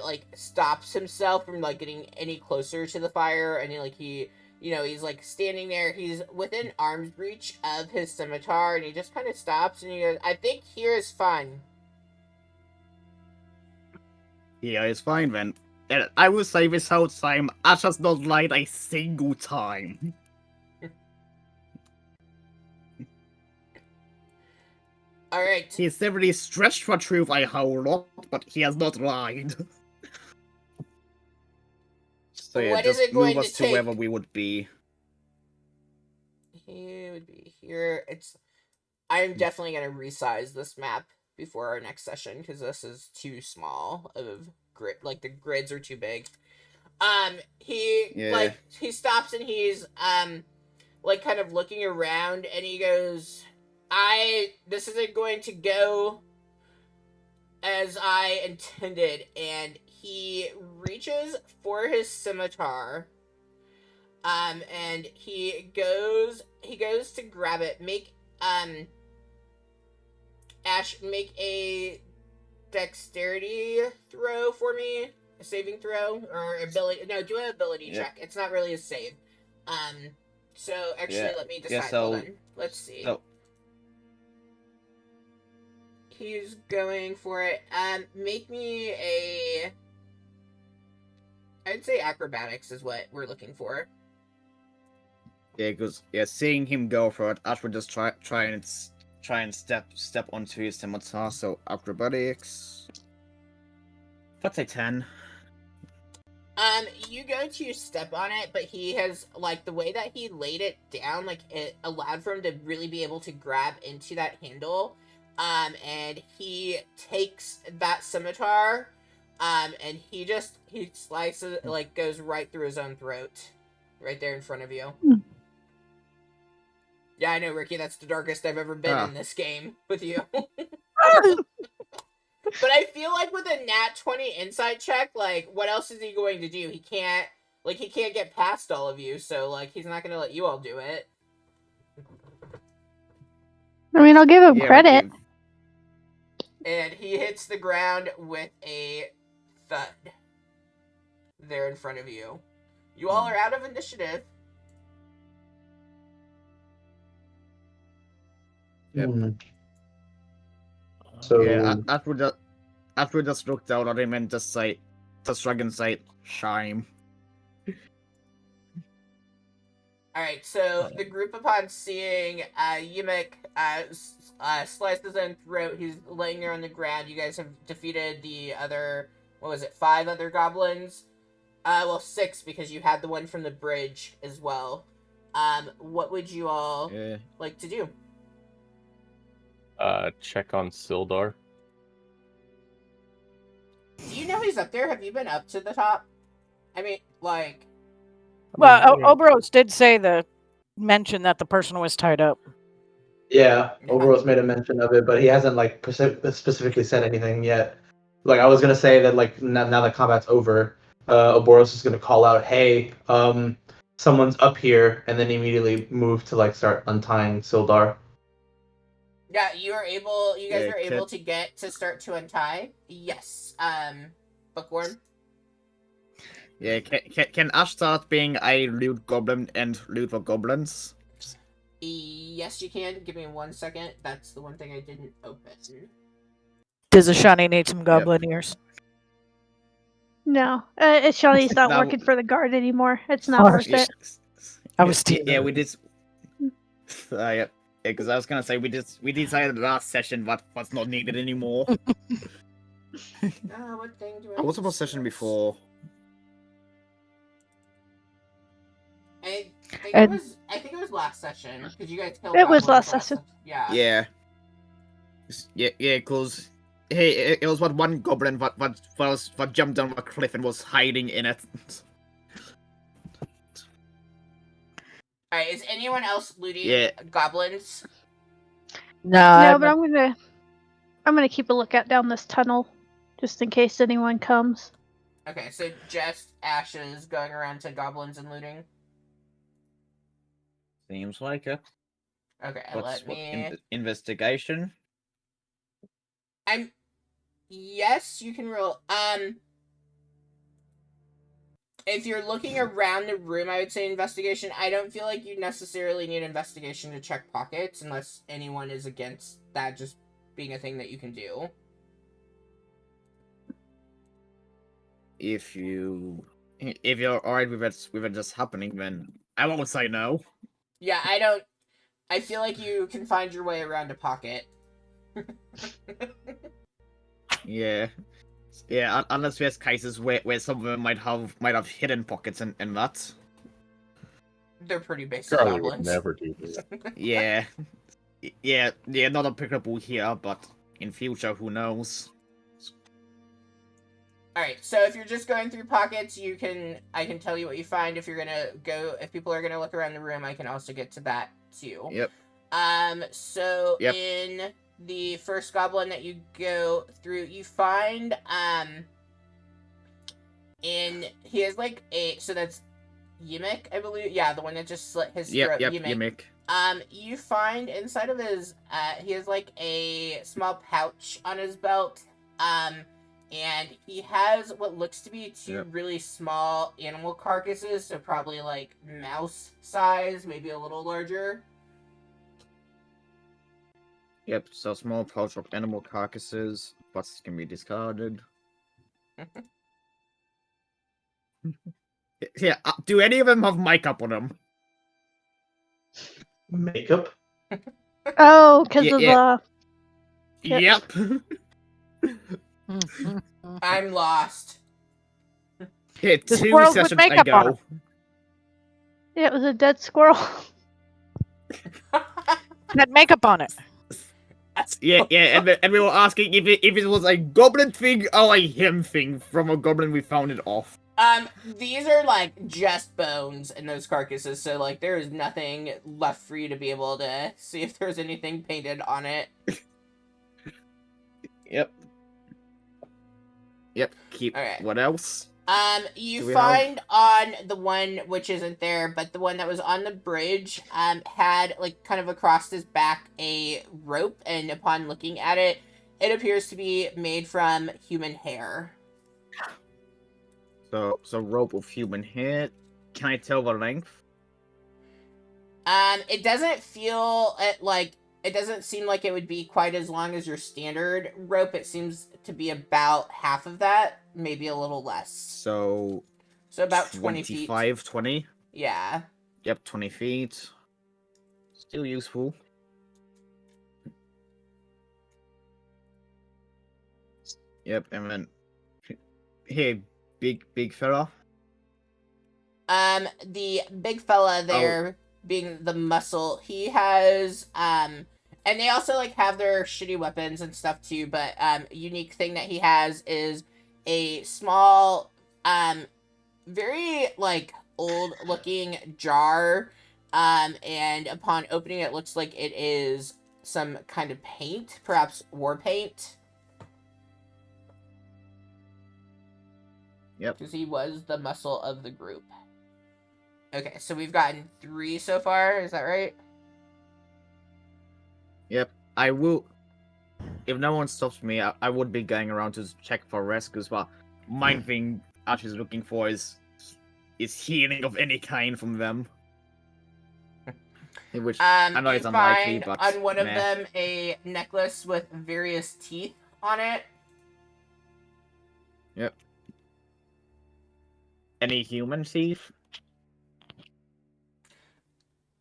like stops himself from like getting any closer to the fire, and he's like standing there, he's within arm's reach of his scimitar, and he just kind of stops and he goes, I think here is fine. Yeah, it's fine then. And I will say this whole time, Ash has not lied a single time. Alright. He's definitely stretched for truth a whole lot, but he has not lied. So yeah, What just is it going move us to to take? wherever we would be. He would be here. I'm definitely gonna resize this map before our next session because this is too small of grid. Like the grids are too big. He stops and he's like kind of looking around and he goes, this isn't going to go as I intended, and he reaches for his scimitar. And he goes to grab it. Ash, make a dexterity throw for me. A saving throw or ability. No, do an ability check. It's not really a save. So actually, let me decide. Hold on. Let's see. So, he's going for it. Make me I'd say acrobatics is what we're looking for. yeah, because seeing him go for it, Ash would just try and step onto his scimitar. So acrobatics. Let's say 10. You go to step on it, but he has, like, the way that he laid it down, like, it allowed for him to really be able to grab into that handle. And he takes that scimitar, and he slices it, like, goes right through his own throat. Right there in front of you. Yeah, I know, Ricky, that's the darkest I've ever been in this game with you. But I feel like with a nat 20 insight check, like, what else is he going to do? He can't get past all of you, so, like, he's not gonna let you all do it. I mean, I'll give him credit. And he hits the ground with a thud. There in front of you. You all are out of initiative. Yep. So yeah, after we just looked down at him and just shrug and say, "Shame." Alright, so the group, upon seeing Yumek slice his own throat, he's laying there on the ground. You guys have defeated the other, 5 other goblins? 6, because you had the one from the bridge as well. What would you all like to do? Check on Sildar. Do you know he's up there? Have you been up to the top? I mean, like... Well, Oberos did mention that the person was tied up. Yeah, Oberos made a mention of it, but he hasn't like specifically said anything yet. Like I was gonna say that like now that combat's over, Oberos is gonna call out, "Hey, someone's up here," and then immediately move to like start untying Sildar. Yeah, you guys are able to get to start to untie. Yes. Bookworm. Yeah, can Ash start being a loot goblin and loot for goblins? Yes, you can. Give me 1 second. That's the one thing I didn't open. Does Ashani need some goblin ears? No, Shawnee's not working for the guard anymore. It's not worth it. I was teasing. Yeah, we did. because I was gonna say we decided last session what was not needed anymore. What thing do I What was the session before? I think And- it was last session because you guys killed. It was goblins last session. Yeah. Yeah. Yeah, cause hey, it was what one goblin what jumped down a cliff and was hiding in it. All right. Is anyone else looting Yeah. goblins? No, but I'm gonna keep a lookout down this tunnel, just in case anyone comes. Okay, so just Ashes going around to goblins and looting. Seems like it. Okay, What's let me. Investigation? Yes, you can roll. If you're looking around the room, I would say investigation. I don't feel like you necessarily need investigation to check pockets unless anyone is against that just being a thing that you can do. If you're alright with it just happening, then I won't say no. Yeah, I feel like you can find your way around a pocket. Yeah. Yeah, unless there's cases where some of them might have hidden pockets and that. They're pretty basic Charlie would goblins. never do this. Yeah. Yeah, not applicable here, but in future, who knows? Alright, so if you're just going through pockets, I can tell you what you find. If people are gonna look around the room, I can also get to that too. Yep. So Yep. in the first goblin that you go through, you find, he has like so that's Yimik, I believe. Yeah, the one that just slit his throat. Yep, Yimik. You find inside of his, he has like a small pouch on his belt, and he has what looks to be two really small animal carcasses, so probably like mouse size, maybe a little larger. Yep, so small pouch of animal carcasses, but can be discarded. Yeah, do any of them have makeup on them? Makeup? Oh, because of Yeah. the. Yep. I'm lost. Yeah, The 2 squirrels with sessions makeup on ago. Yeah, it was a dead squirrel. Had makeup on it. Yeah, and we were asking if it was a goblin thing or a him thing from a goblin we found it off. These are like just bones in those carcasses, so like there is nothing left for you to be able to see if there's anything painted on it. Yep. Keep. Alright. What else? You find on the one which isn't there, but the one that was on the bridge, had like kind of across his back a rope, and upon looking at it, it appears to be made from human hair. So rope of human hair. Can I tell the length? It doesn't feel it doesn't seem like it would be quite as long as your standard rope. It seems to be about half of that, maybe a little less. So about 20 feet. 25, 20? Yeah. Yep, 20 feet. Still useful. Yep, and then... Hey, big fella. The big fella there, being the muscle, he has, and they also, like, have their shitty weapons and stuff, too, but, unique thing that he has is a small, very, like, old-looking jar, and upon opening it, looks like it is some kind of paint, perhaps war paint. Yep. Because he was the muscle of the group. Okay, so we've gotten 3 so far, is that right? Yep, I will... If no one stops me, I would be going around to check for rescues, but main thing Ash is looking for is healing of any kind from them. Which I know it's unlikely, but... on one of them a necklace with various teeth on it. Yep. Any human teeth?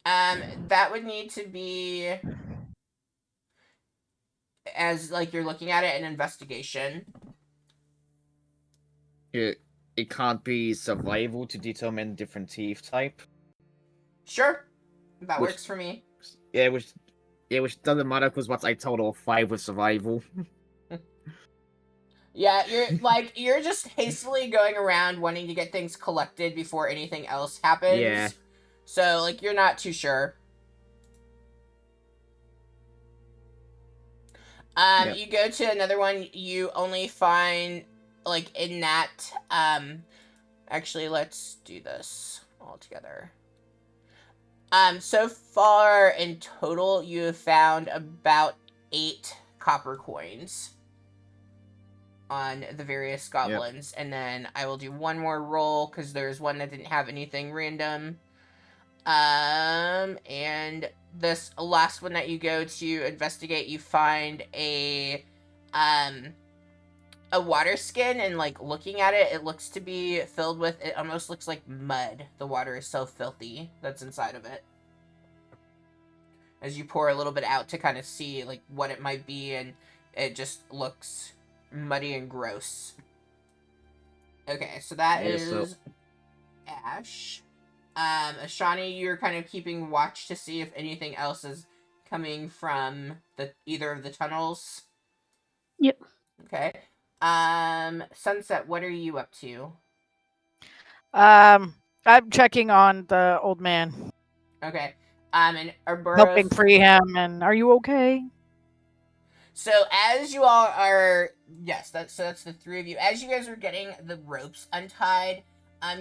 That would need to be, as like you're looking at it, an investigation. It can't be survival to determine different thief type. Sure, that Which- works for me. Yeah, which doesn't matter because what's a total of 5 with survival. Yeah, you're just hastily going around wanting to get things collected before anything else happens. Yeah. So like you're not too sure. Yep. You go to another one, you only find, like, in that, actually, let's do this all together. So far, in total, you have found about 8 copper coins on the various goblins, and then I will do one more roll, because there's one that didn't have anything random. And this last one that you go to investigate, you find a water skin, and like looking at it, it looks to be filled with, it almost looks like mud. The water is so filthy that's inside of it. As you pour a little bit out to kind of see like what it might be, and it just looks muddy and gross. Okay, so that is Ash. Ashani, you're kind of keeping watch to see if anything else is coming from either of the tunnels. Yep. Okay. Sunset, what are you up to? I'm checking on the old man, Okay. And Urboros, helping free him. And are you okay? so as you all are, yes, that's the 3 of you. As you guys are getting the ropes untied,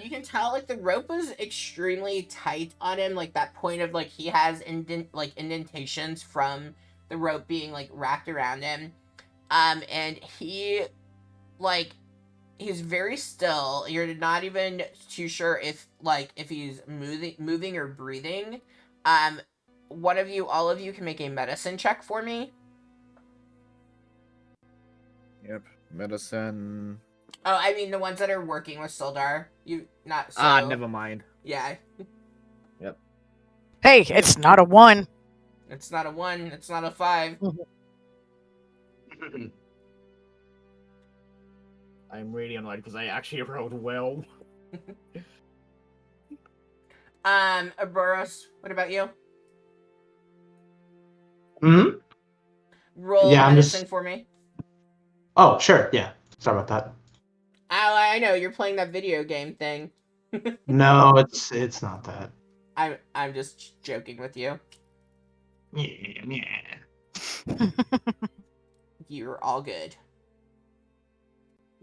you can tell like the rope was extremely tight on him, like that point of like he has indentations from the rope being like wrapped around him. And he's very still. You're not even too sure if he's moving or breathing. One of you, all of you, can make a medicine check for me. Yep. Medicine. Oh, I mean the ones that are working with Sildar. You not so. Never mind. Yeah. Yep. Hey, it's not a 1. It's not a 1. It's not a 5. I'm really annoyed because I actually rolled well. Boros, what about you? Hmm? Roll Yeah, I'm medicine just... for me. Oh, sure, yeah. Sorry about that. I know, you're playing that video game thing. No, it's not that. I'm just joking with you. Yeah. You're all good.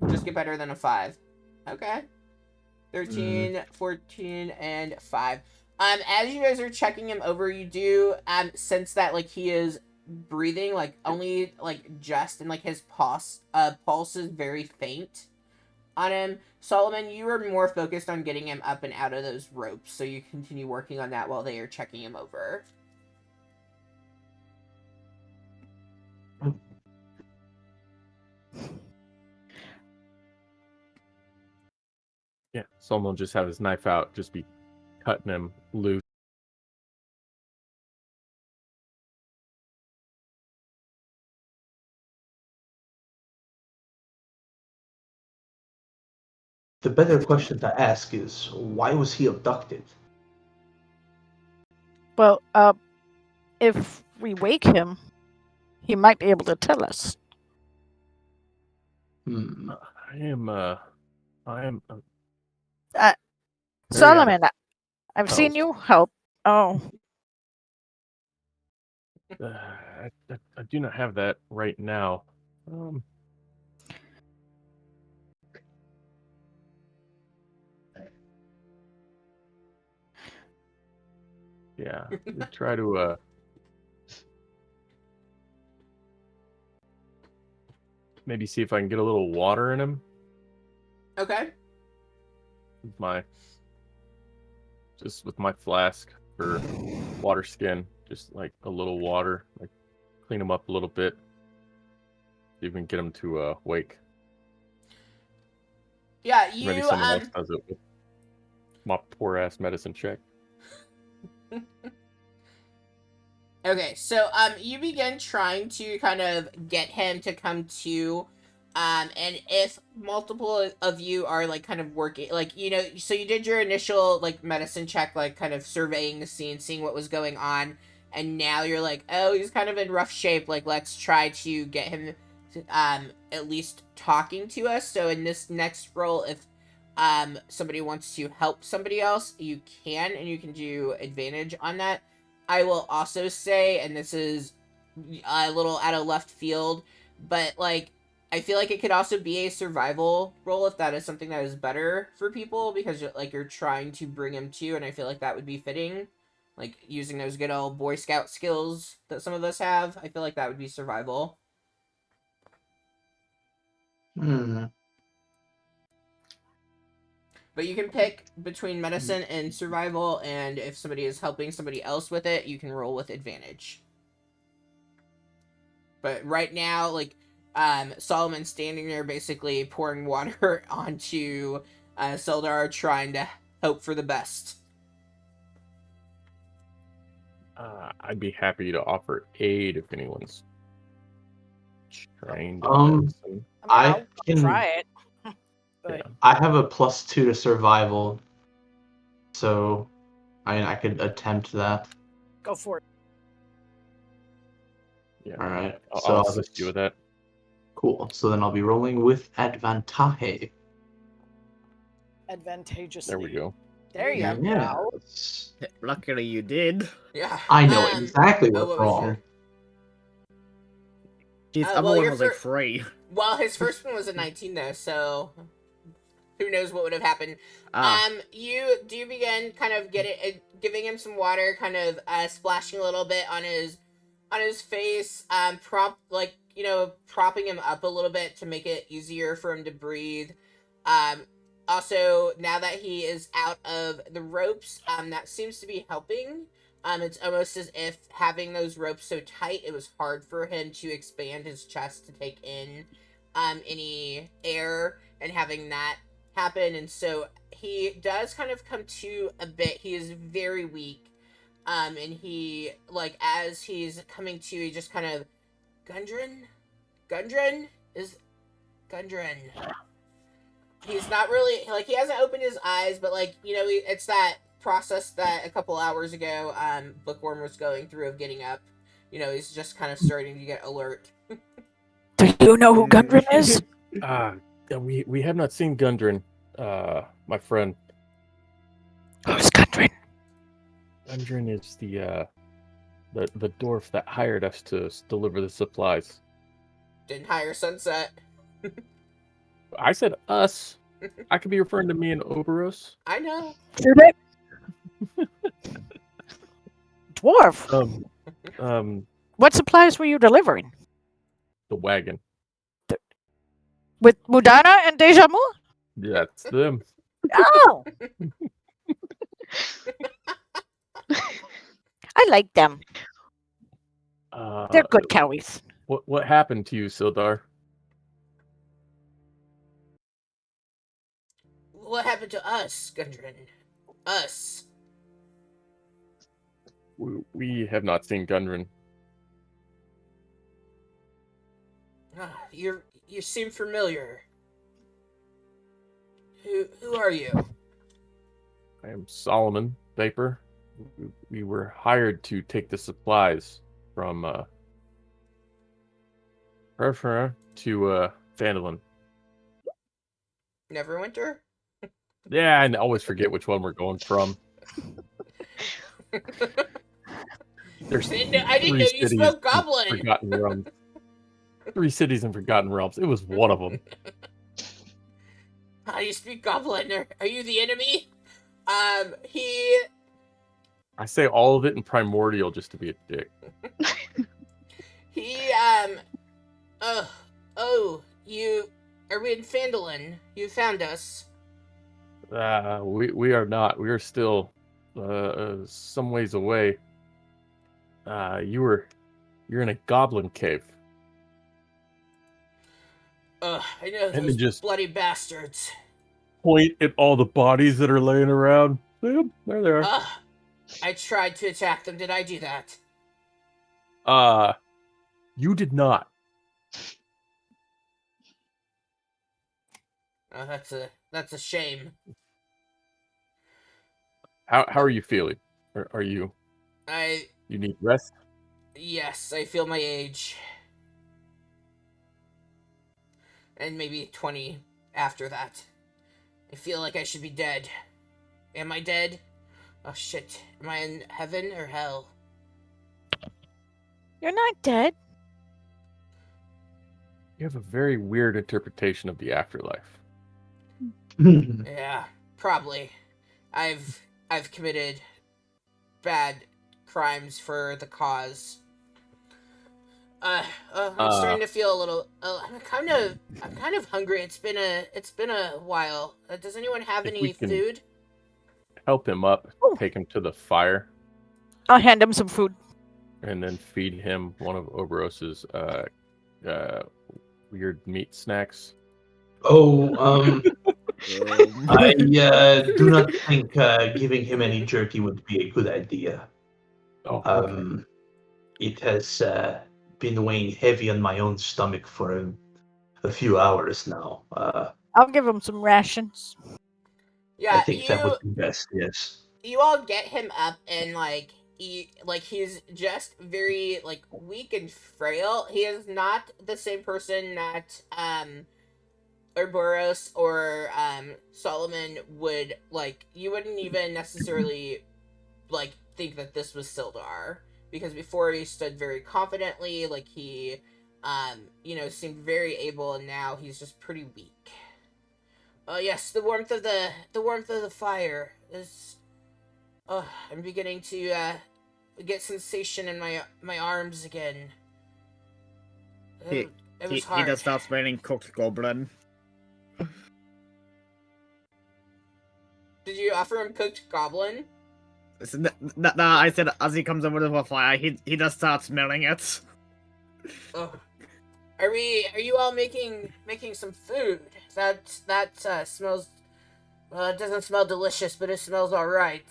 Just get better than a 5. Okay. 13, 14, and 5. As you guys are checking him over, you do sense that like he is breathing like only like just, and like his pulse is very faint on him. Solomon, you are more focused on getting him up and out of those ropes, so you continue working on that while they are checking him over. Yeah, Solomon will just have his knife out, just be cutting him loose. The better question to ask is, why was he abducted? Well, if we wake him, he might be able to tell us. I am. Very Solomon, I've seen you help. Oh, I do not have that right now. Yeah, we try to maybe see if I can get a little water in him. Okay. With my flask for water skin, just like a little water, like clean him up a little bit, even get him to wake. Yeah, Maybe someone else does it with my poor ass medicine check. Okay, so you begin trying to kind of get him to come to, and if multiple of you are like kind of working, like so you did your initial like medicine check, like kind of surveying the scene, seeing what was going on, and now you're like, oh, he's kind of in rough shape. Like, let's try to get him, to, at least talking to us. So in this next roll, if somebody wants to help somebody else, you can, and you can do advantage on that. I will also say, and this is a little out of left field, but like I feel like it could also be a survival role if that is something that is better for people because you're trying to bring him to, and I feel like that would be fitting, like using those good old Boy Scout skills that some of us have. I feel like that would be survival. Hmm. But you can pick between medicine and survival, and if somebody is helping somebody else with it, you can roll with advantage. But right now, like, Solomon's standing there basically pouring water onto Sildar, trying to hope for the best. I'd be happy to offer aid if anyone's trained in Um, medicine. I'll can try it. But Yeah. I have a +2 to survival, so I could attempt that. go for it. Yeah. All right. I'll assist you with that. Cool. So then I'll be rolling with advantage. Advantageously. There we go. There you go. Yes. Luckily you did. Yeah. I know exactly what what's was wrong. your- His well, other one your was like fir- 3. Well, his first one was a 19 though, so who knows what would have happened. You begin kind of giving him some water, kind of splashing a little bit on his face, propping him up a little bit to make it easier for him to breathe. Also, now that he is out of the ropes, that seems to be helping. It's almost as if having those ropes so tight, it was hard for him to expand his chest to take in any air, and having that happen. And so he does kind of come to a bit. He is very weak. And he, like, as he's coming to, he just kind of, Gundren? He's not really, like, he hasn't opened his eyes, but, like, it's that process that a couple hours ago, Bookworm was going through of getting up. He's just kind of starting to get alert. Do you know who Gundren is? We have not seen Gundren, my friend. Who's Gundren? Gundren is the dwarf that hired us to deliver the supplies. Didn't hire Sunset. I said us. I could be referring to me and Oberos. I know. Dwarf. What supplies were you delivering? The wagon. With Mudana and Deja Mu? Yeah, it's them. Oh! I like them. They're good cowies. What happened to you, Sildar? What happened to us, Gundren? Us. We have not seen Gundren. You seem familiar. Who are you? I am Solomon Vapor. We were hired to take the supplies from Herfra to Vandalin. Neverwinter? Yeah, I always forget which one we're going from. There's I didn't know you spoke Goblin. Forgotten Realms. 3 cities in Forgotten Realms. It was one of them. How do you speak Goblin? Are you the enemy? I say all of it in Primordial just to be a dick. Are we in Phandalin? You found us. We are not. We are still some ways away. You're in a goblin cave. I know And those just bloody bastards. Point at all the bodies that are laying around. See 'em? There they are. I tried to attack them. Did I do that? You did not. Oh, that's a shame. How are you feeling? Are you I you need rest? Yes, I feel my age. And maybe 20 after that. I feel like I should be dead. Am I dead? Oh shit. Am I in heaven or hell? You're not dead. You have a very weird interpretation of the afterlife. Yeah, probably. I've committed bad crimes for the cause. I'm starting to feel a little. I'm kind of hungry. It's been a while. Does anyone have If any we can- food? Help him up, Oh. take him to the fire, I'll hand him some food. and then feed him one of Oberos's weird meat snacks. Oh, I do Um, not think giving him any jerky would be a good idea. Oh, okay. It has been weighing heavy on my own stomach for a few hours now. I'll give him some rations. Yeah, I think that would be best. Yes. you all get him up and he's just very like weak and frail. He is not the same person that Ouroboros or Solomon would like. You wouldn't even necessarily like think that this was Sildar, because before he stood very confidently, like he seemed very able, and now he's just pretty weak. Oh yes, the warmth of the fire is. Oh, I'm beginning to get sensation in my arms again. he, It he, was he hard. just starts smelling cooked goblin. Did you offer him cooked goblin? Nah, I said as he comes over to the fire, he just starts smelling it. Oh. Are you all making some food? That smells. Well, it doesn't smell delicious, but it smells all right.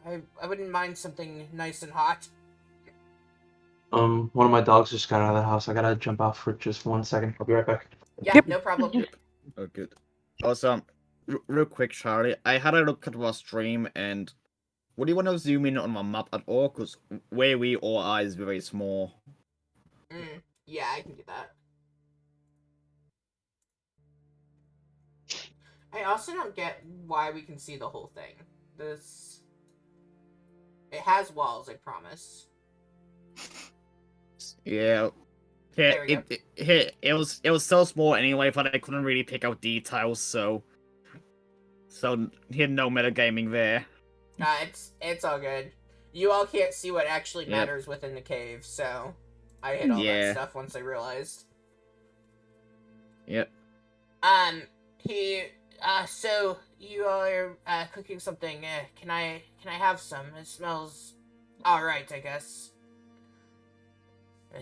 I wouldn't mind something nice and hot. One of my dogs just got out of the house. I gotta jump out for just 1 second. I'll be right back. Yeah, Yep. no problem. Yep. Oh, good. Also, real quick, Charlie, I had a look at our stream, and would you want to zoom in on my map at all? Because where we all are is very small. Yeah, I can do that. I also don't get why we can see the whole thing. It has walls, I promise. Yeah. There we go. It was so small anyway, but I couldn't really pick out details, so here no metagaming there. It's all good. You all can't see what actually Yep. matters within the cave, so I hid all that Yeah. stuff once I realized. Yep. So you all are cooking something. Can I have some? It smells all right, I guess.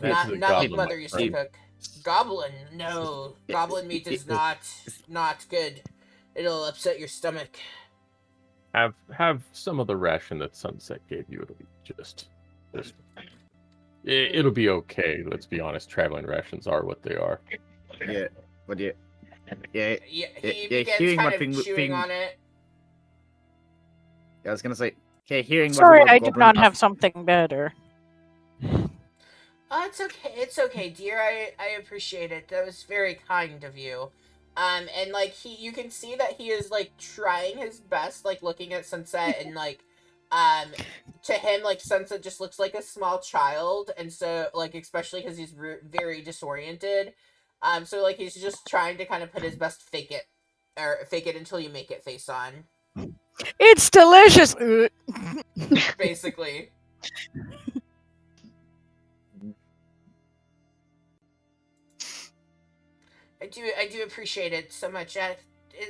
That's a Not like goblin, Mother my used to friend. cook. Goblin? No, goblin meat is not good. It'll upset your stomach. Have some of the ration that Sunset gave you. It'll be it'll be okay. Let's be honest. Traveling rations are what they are. Yeah. But yeah. Yeah, he begins hearing kind what of thing- chewing thing- on it. I was gonna say, okay, hearing Sorry, what I did goblin not has- have something better. Oh, it's okay, dear. I appreciate it. That was very kind of you. And like you can see that he is like trying his best, like looking at Sunset, and like, to him, like Sunset just looks like a small child, and so like especially because he's very disoriented, so like he's just trying to kind of put his best fake it until you make it face on, It's delicious. basically. I do appreciate it so much.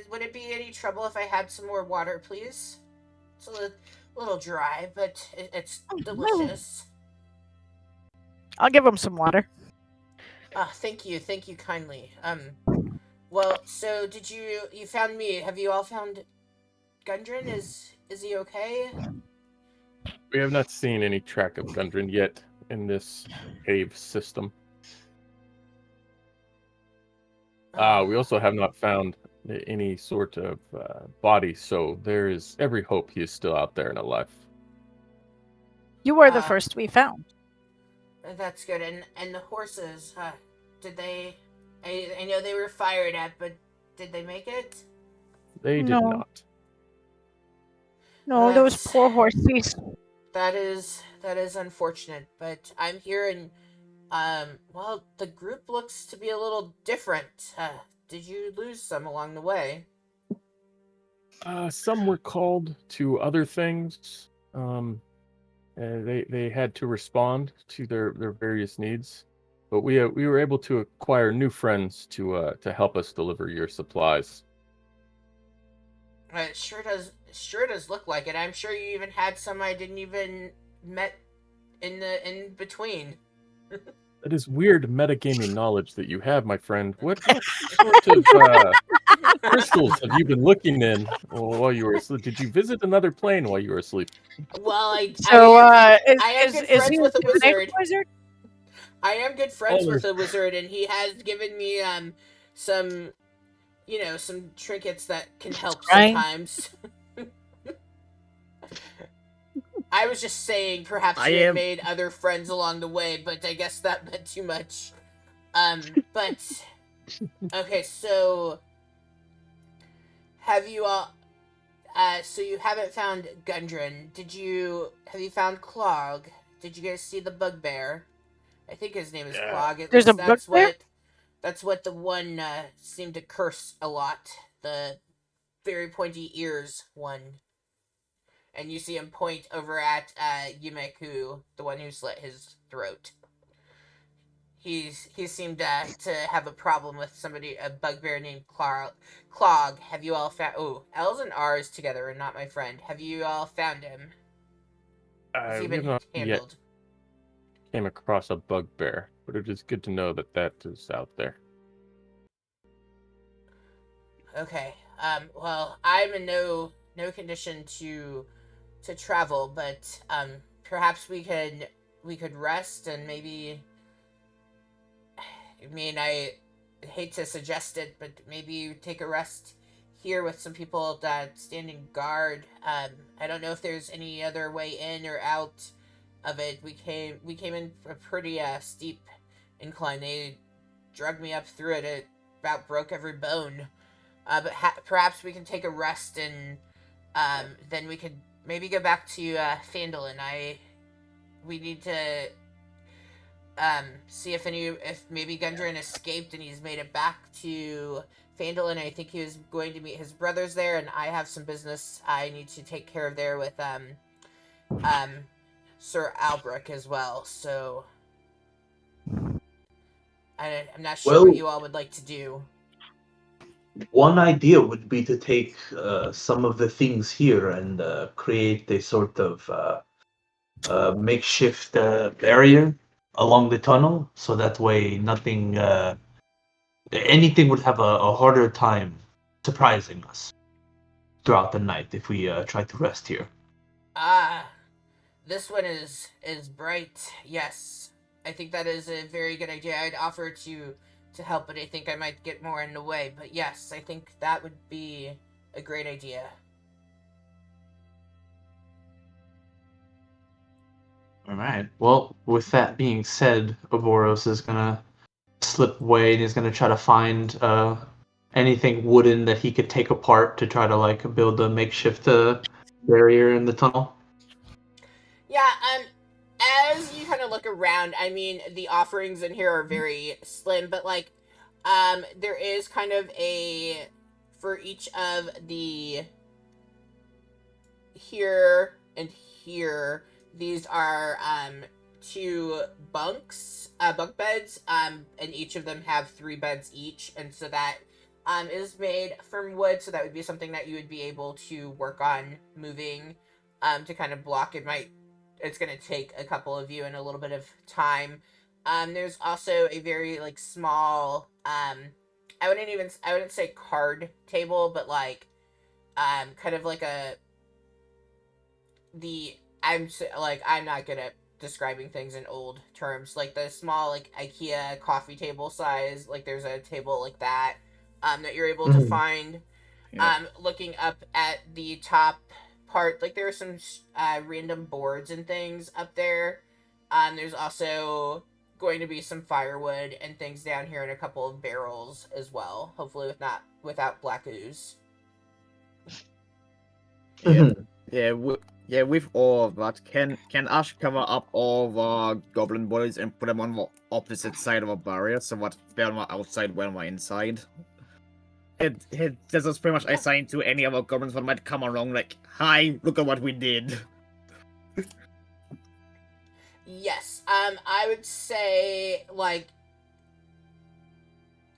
Would it be any trouble if I had some more water, please? It's a little dry, but it's delicious. I'll give him some water. Thank you kindly. Well, so did you found me? Have you all found Gundren? Is he okay? We have not seen any track of Gundren yet. in this cave system. We also have not found any sort of body, so there is every hope he is still out there and alive. You were the first we found. That's good. And the horses, did they? I know they were fired at, but did they make it? They did No. not. No, those poor horses. That is unfortunate. But I'm here, and well, the group looks to be a little different. Did you lose some along the way? Some were called to other things. They had to respond to their various needs, but we were able to acquire new friends to help us deliver your supplies. It sure does look like it. I'm sure you even had some I didn't even met in between. That is weird metagaming knowledge that you have, my friend. What sort of crystals have you been looking in while you were asleep? Did you visit another plane while you were asleep? Well, Is I am good he friends with a divination wizard. I am good friends Oh, with a wizard, and he has given me some some trinkets that can help Right. sometimes. I was just saying, perhaps I you had am- made other friends along the way, but I guess that meant too much. But okay, so have you all? So you haven't found Gundren. Have you found Clog? Did you guys see the bugbear? I think his name is Clog. At There's least a bugbear? That's what the one seemed to curse a lot. The very pointy ears one. And you see him point over at Yumeku, the one who slit his throat. He seemed to have a problem with a bugbear named Clog. Have you all found? Oh, L's and R's together are not my friend. Have you all found him? Has he We have been not handled? yet came across a bugbear, but it is good to know that is out there. Okay. Well, I'm in no condition to travel, but perhaps we could rest and maybe. I mean, I hate to suggest it, but maybe you take a rest here with some people that standing guard. I don't know if there's any other way in or out of it. We came in a pretty steep incline. They dragged me up through it. It about broke every bone. But perhaps we can take a rest and then we could maybe go back to Phandalin. We need to see if maybe Gundren escaped and he's made it back to Phandalin. I think he was going to meet his brothers there, and I have some business I need to take care of there with Sir Albrecht as well. So I'm not sure what you all would like to do. One idea would be to take some of the things here and create a sort of makeshift barrier along the tunnel, so that way anything would have a harder time surprising us throughout the night if we try to rest here. This one is bright. Yes, I think that is a very good idea. I'd offer to help, but I think I might get more in the way. But yes, I think that would be a great idea. All right. Well, with that being said, Oboros is gonna slip away and he's gonna try to find anything wooden that he could take apart to try to build a makeshift barrier in the tunnel. Yeah. As you kind of look around, I mean, the offerings in here are very slim, but there is kind of for each of the here and here. These are 2 bunk beds, and each of them have 3 beds each, and so that is made from wood, so that would be something that you would be able to work on moving to kind of block it. It's going to take a couple of you and a little bit of time. There's also a very small I wouldn't say card table, but kind of I'm not good at describing things in old terms, like the small like IKEA coffee table size. Like there's a table like that that you're able to find. Yeah. Looking up at the top part, like there are some random boards and things up there. There's also going to be some firewood and things down here and a couple of barrels as well. Hopefully without black ooze. Yeah. With all of that, can Ash cover up all the goblin bodies and put them on the opposite side of a barrier so what when we're outside, when we're inside? This is pretty much assigned to any other goblins that might come along like, hi, look at what we did. Yes. I would say like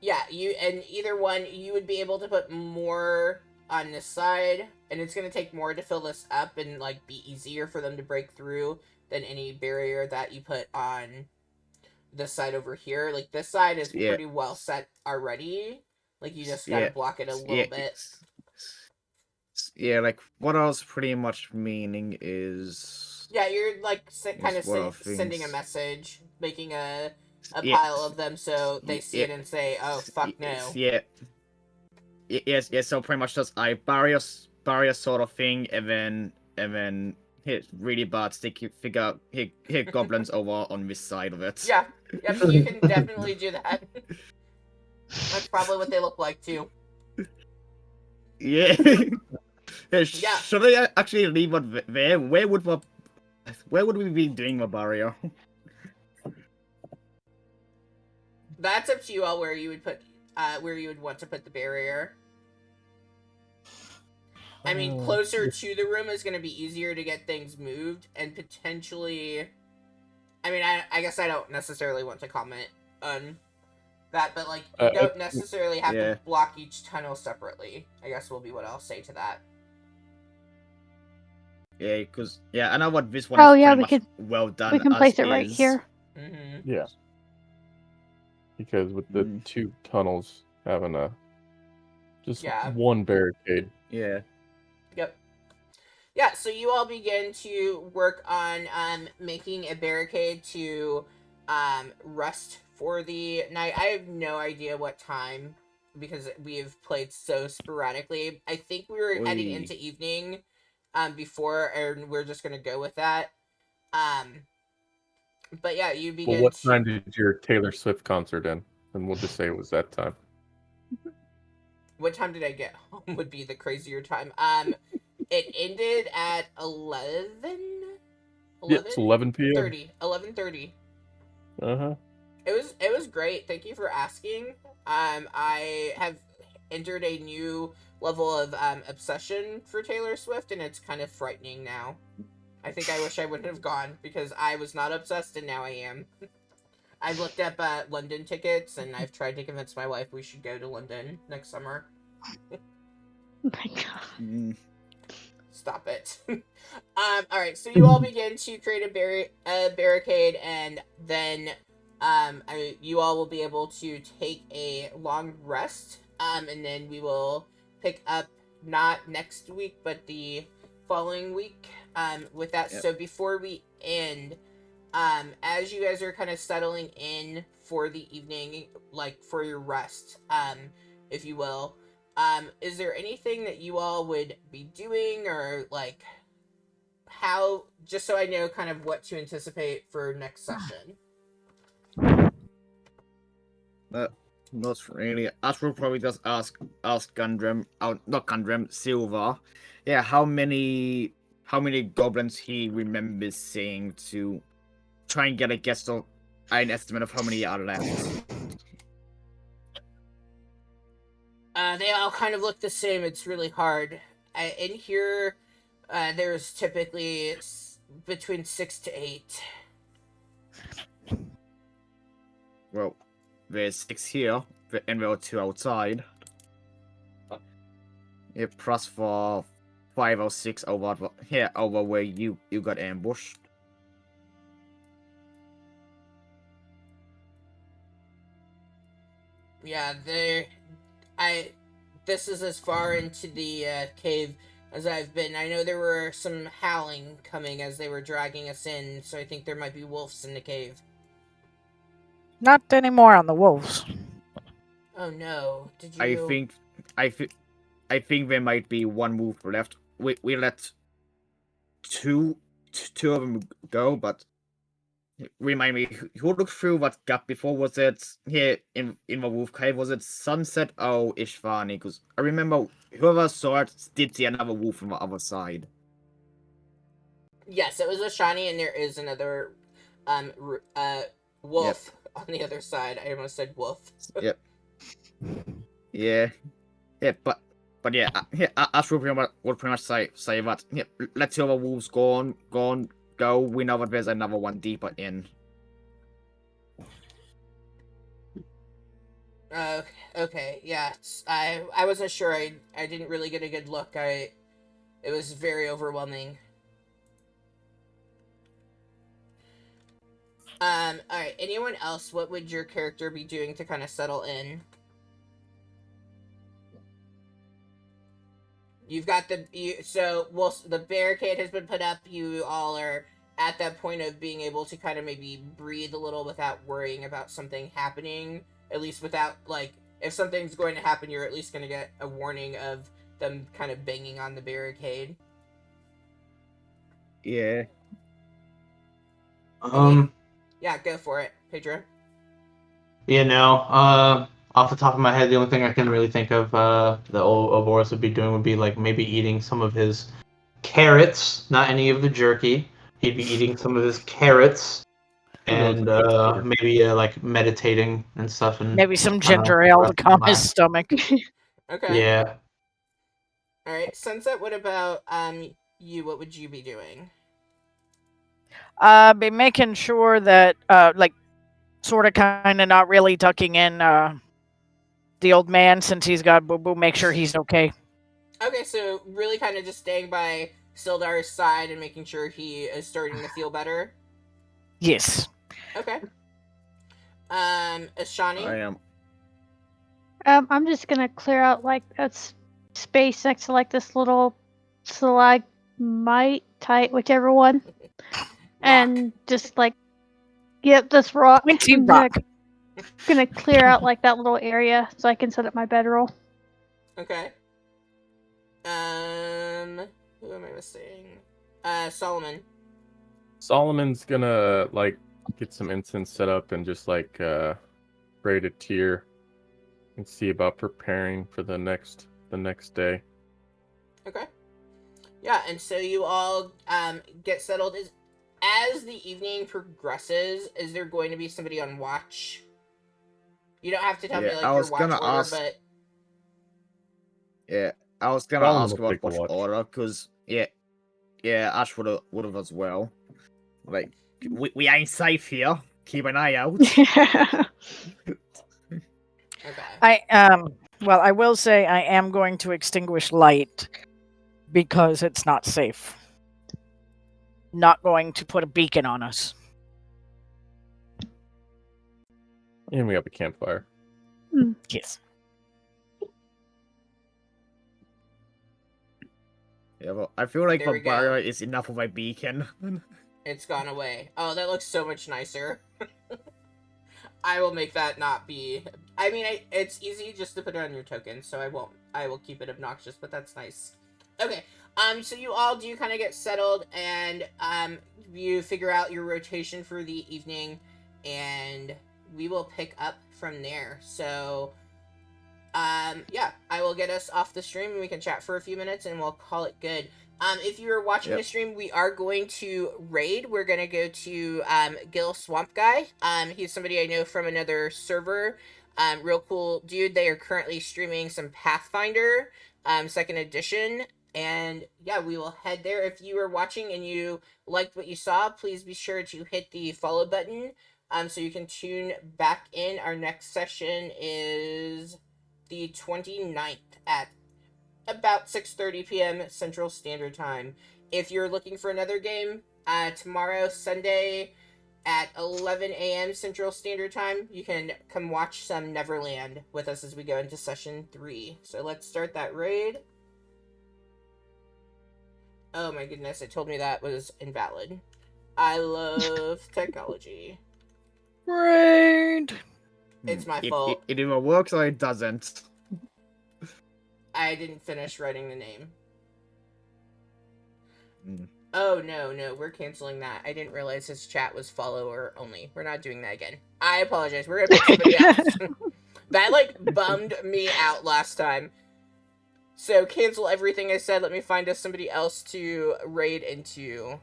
yeah, either one you would be able to put more on this side, and it's going to take more to fill this up and like be easier for them to break through than any barrier that you put on this side over here. Like this side is pretty well set already. Like you just got to block it a little bit. Yeah, like what I was pretty much meaning is yeah, you're like kind of sending a message, making a pile of them so they see it and say, "Oh fuck no." Yes. So pretty much just barrier sort of thing, and then hit really bad sticky figure hit goblins over on this side of it. Yeah, you can definitely do that. That's probably what they look like too. Yeah. Should I actually leave it there? Where would we be doing the barrier? That's up to you all where you would want to put the barrier. I mean, closer to the room is going to be easier to get things moved, and potentially... I mean, I guess I don't necessarily want to comment on that, but, like, you don't necessarily have to block each tunnel separately, I guess will be what I'll say to that. Yeah, because, I know what this one is well done. We can place it right here. Mm-hmm. Yeah. Because with the two tunnels having just one barricade. Yeah. Yep. Yeah, so you all begin to work on making a barricade to rest for the night. I have no idea what time because we have played so sporadically. I think we were heading into evening before, and we're just going to go with that. But yeah, you begin. Well, what time did your Taylor Swift concert end? And we'll just say it was that time. What time did I get home would be the crazier time. It ended at 11? Yeah, it's 11 p.m. 11:30. Uh-huh. It was great. Thank you for asking. I have entered a new level of obsession for Taylor Swift, and it's kind of frightening now. I think I wish I wouldn't have gone because I was not obsessed, and now I am. I've looked up London tickets, and I've tried to convince my wife we should go to London next summer. Oh my god. Stop it. Alright, so you all begin to create a barricade, and then you all will be able to take a long rest, and then we will pick up not next week, but the following week with that. Yep. So before we end, as you guys are kind of settling in for the evening, like for your rest, if you will, is there anything that you all would be doing, or like how, just so I know kind of what to anticipate for next session? Not really. Ash will probably just ask Gundren, not Gundren, Silver. Yeah, how many goblins he remembers seeing to try and get a guess or an estimate of how many are left. They all kind of look the same. It's really hard. In here, there's typically between 6 to 8. Well, there's 6 here, and there are 2 outside. Yeah, plus for 5 or 6 over here, over where you got ambushed. Yeah, this is as far into the cave as I've been. I know there were some howling coming as they were dragging us in, so I think there might be wolves in the cave. Not anymore on the wolves. Oh no! Did you? I think there might be one wolf left. We let two of them go, but remind me, who looked through what gap before? Was it here in the wolf cave? Was it Sunset? Oh, Ishvani, because I remember whoever saw it did see another wolf from the other side. Yes, it was a shiny, and there is another wolf on the other side. I almost said wolf. Yep. Yeah, but yeah, as we would pretty much say that. Yeah, let the other wolves go. We know that there's another one deeper in. Okay, yeah. I wasn't sure. I didn't really get a good look. It was very overwhelming. Alright, anyone else, what would your character be doing to kind of settle in? You've got the barricade has been put up. You all are at that point of being able to kind of maybe breathe a little without worrying about something happening. At least without, like, if something's going to happen, you're at least going to get a warning of them kind of banging on the barricade. Yeah. Yeah, go for it, Pedro. Off the top of my head, the only thing I can really think of that Oboros would be doing would be like maybe eating some of his carrots, not any of the jerky. He'd be eating some of his carrots and maybe like meditating and stuff. And maybe some ginger ale to calm his stomach. Okay. Yeah. All right, Sunset. What about you? What would you be doing? Be making sure that like sort of kind of not really tucking in the old man since he's got boo boo. Make sure he's okay. Okay, so really kind of just staying by Sildar's side and making sure he is starting to feel better. Yes. Okay. Ashani? I am. I'm just gonna clear out like a space next to like this little stalagmite, whichever one, and just like, yep, this rock. Pointy rock. Gonna clear out like that little area so I can set up my bedroll. Okay. Who am I missing? Solomon. Solomon's gonna like get some incense set up and just like braid a tear and see about preparing for the next day. Okay. Yeah, and so you all get settled. As the evening progresses, is there going to be somebody on watch? You don't have to tell me like your watch order, but yeah, I was gonna Solomon ask will about take the watch watch. order because Ash would have as well. Like we ain't safe here. Keep an eye out. Okay. Well, I will say I am going to extinguish light because it's not safe. Not going to put a beacon on us. And we have a campfire. Yes. Yeah, well, I feel like There we the go. barrier is enough of a beacon. It's gone away. Oh, that looks so much nicer. I will make that not be... I mean, it's easy just to put it on your token, so I won't. I will keep it obnoxious, but that's nice. Okay, so you all do kind of get settled, and you figure out your rotation for the evening, and we will pick up from there. So, yeah, I will get us off the stream, and we can chat for a few minutes, and we'll call it good. If you're watching the stream, we are going to raid. We're going to go to Gil Swamp Guy. He's somebody I know from another server. Real cool dude. They are currently streaming some Pathfinder 2nd edition. And yeah, we will head there. If you are watching and you liked what you saw, please be sure to hit the follow button so you can tune back in. Our next session is the 29th at about 6:30 p.m. Central Standard Time. If you're looking for another game, tomorrow, Sunday, at 11 a.m. Central Standard Time, you can come watch some Neverland with us as we go into Session 3. So let's start that raid. Oh my goodness, it told me that was invalid. I love technology. Great. It's my It fault. either works or it doesn't. I didn't finish writing the name. Mm. Oh, no, we're canceling that. I didn't realize his chat was follower only. We're not doing that again. I apologize. We're gonna pick somebody else. That, like, bummed me out last time. So, cancel everything I said. Let me find us somebody else to raid into.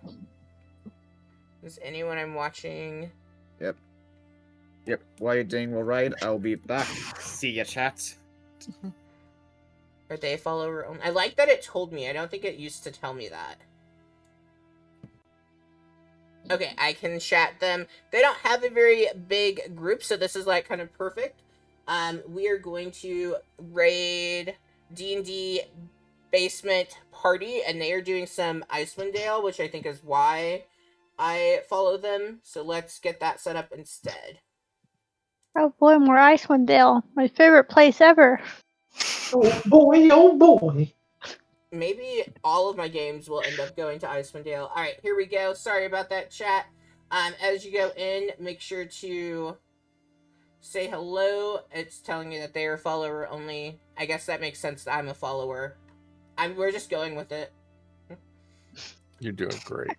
Is anyone I'm watching? Yep. While you're doing your raid, I'll be back. See ya, chat. Are they follower only? I like that it told me. I don't think it used to tell me that. Okay, I can chat them. They don't have a very big group, so this is like kind of perfect. We are going to raid D&D Basement Party, and they are doing some Icewind Dale, which I think is why I follow them. So let's get that set up instead. Oh boy, more Icewind Dale. My favorite place ever. Oh boy, oh boy. Maybe all of my games will end up going to Icewind Dale. Alright, here we go. Sorry about that, chat. As you go in, make sure to say hello. It's telling me that they are follower only. I guess that makes sense that I'm a follower. We're just going with it. You're doing great.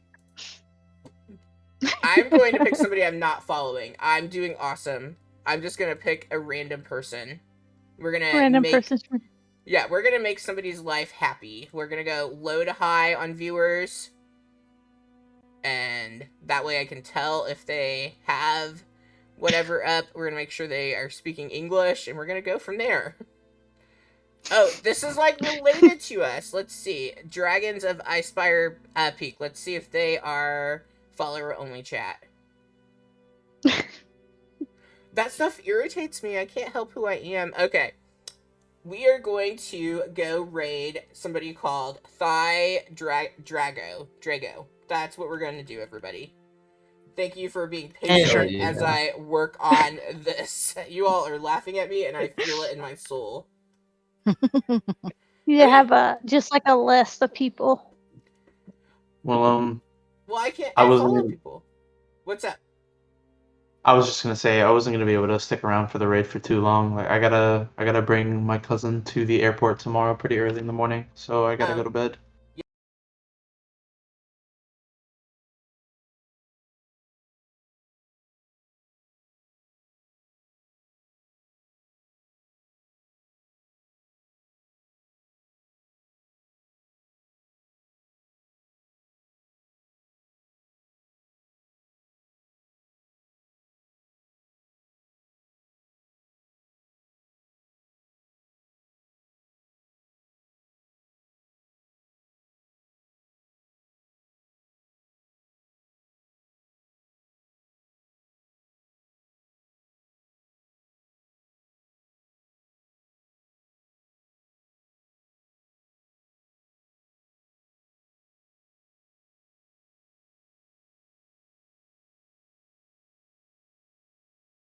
I'm going to pick somebody I'm not following. I'm doing awesome. I'm just gonna pick a random person. We're gonna person. Yeah, we're gonna make somebody's life happy. We're gonna go low to high on viewers. And that way I can tell if they have whatever up. We're gonna make sure they are speaking English, and we're gonna go from there. Oh, this is like related to us. Let's see. Dragons of Icespire Peak. Let's see if they are follower only chat. That stuff irritates me. I can't help who I am. Okay. We are going to go raid somebody called Drago. That's what we're going to do, everybody. Thank you for being patient as I work on this. You all are laughing at me, and I feel it in my soul. You have just like a list of people. Well, I can't I wasn't follow gonna- people. What's up? I was just gonna say I wasn't gonna be able to stick around for the raid for too long. Like I gotta bring my cousin to the airport tomorrow pretty early in the morning, so I gotta go to bed.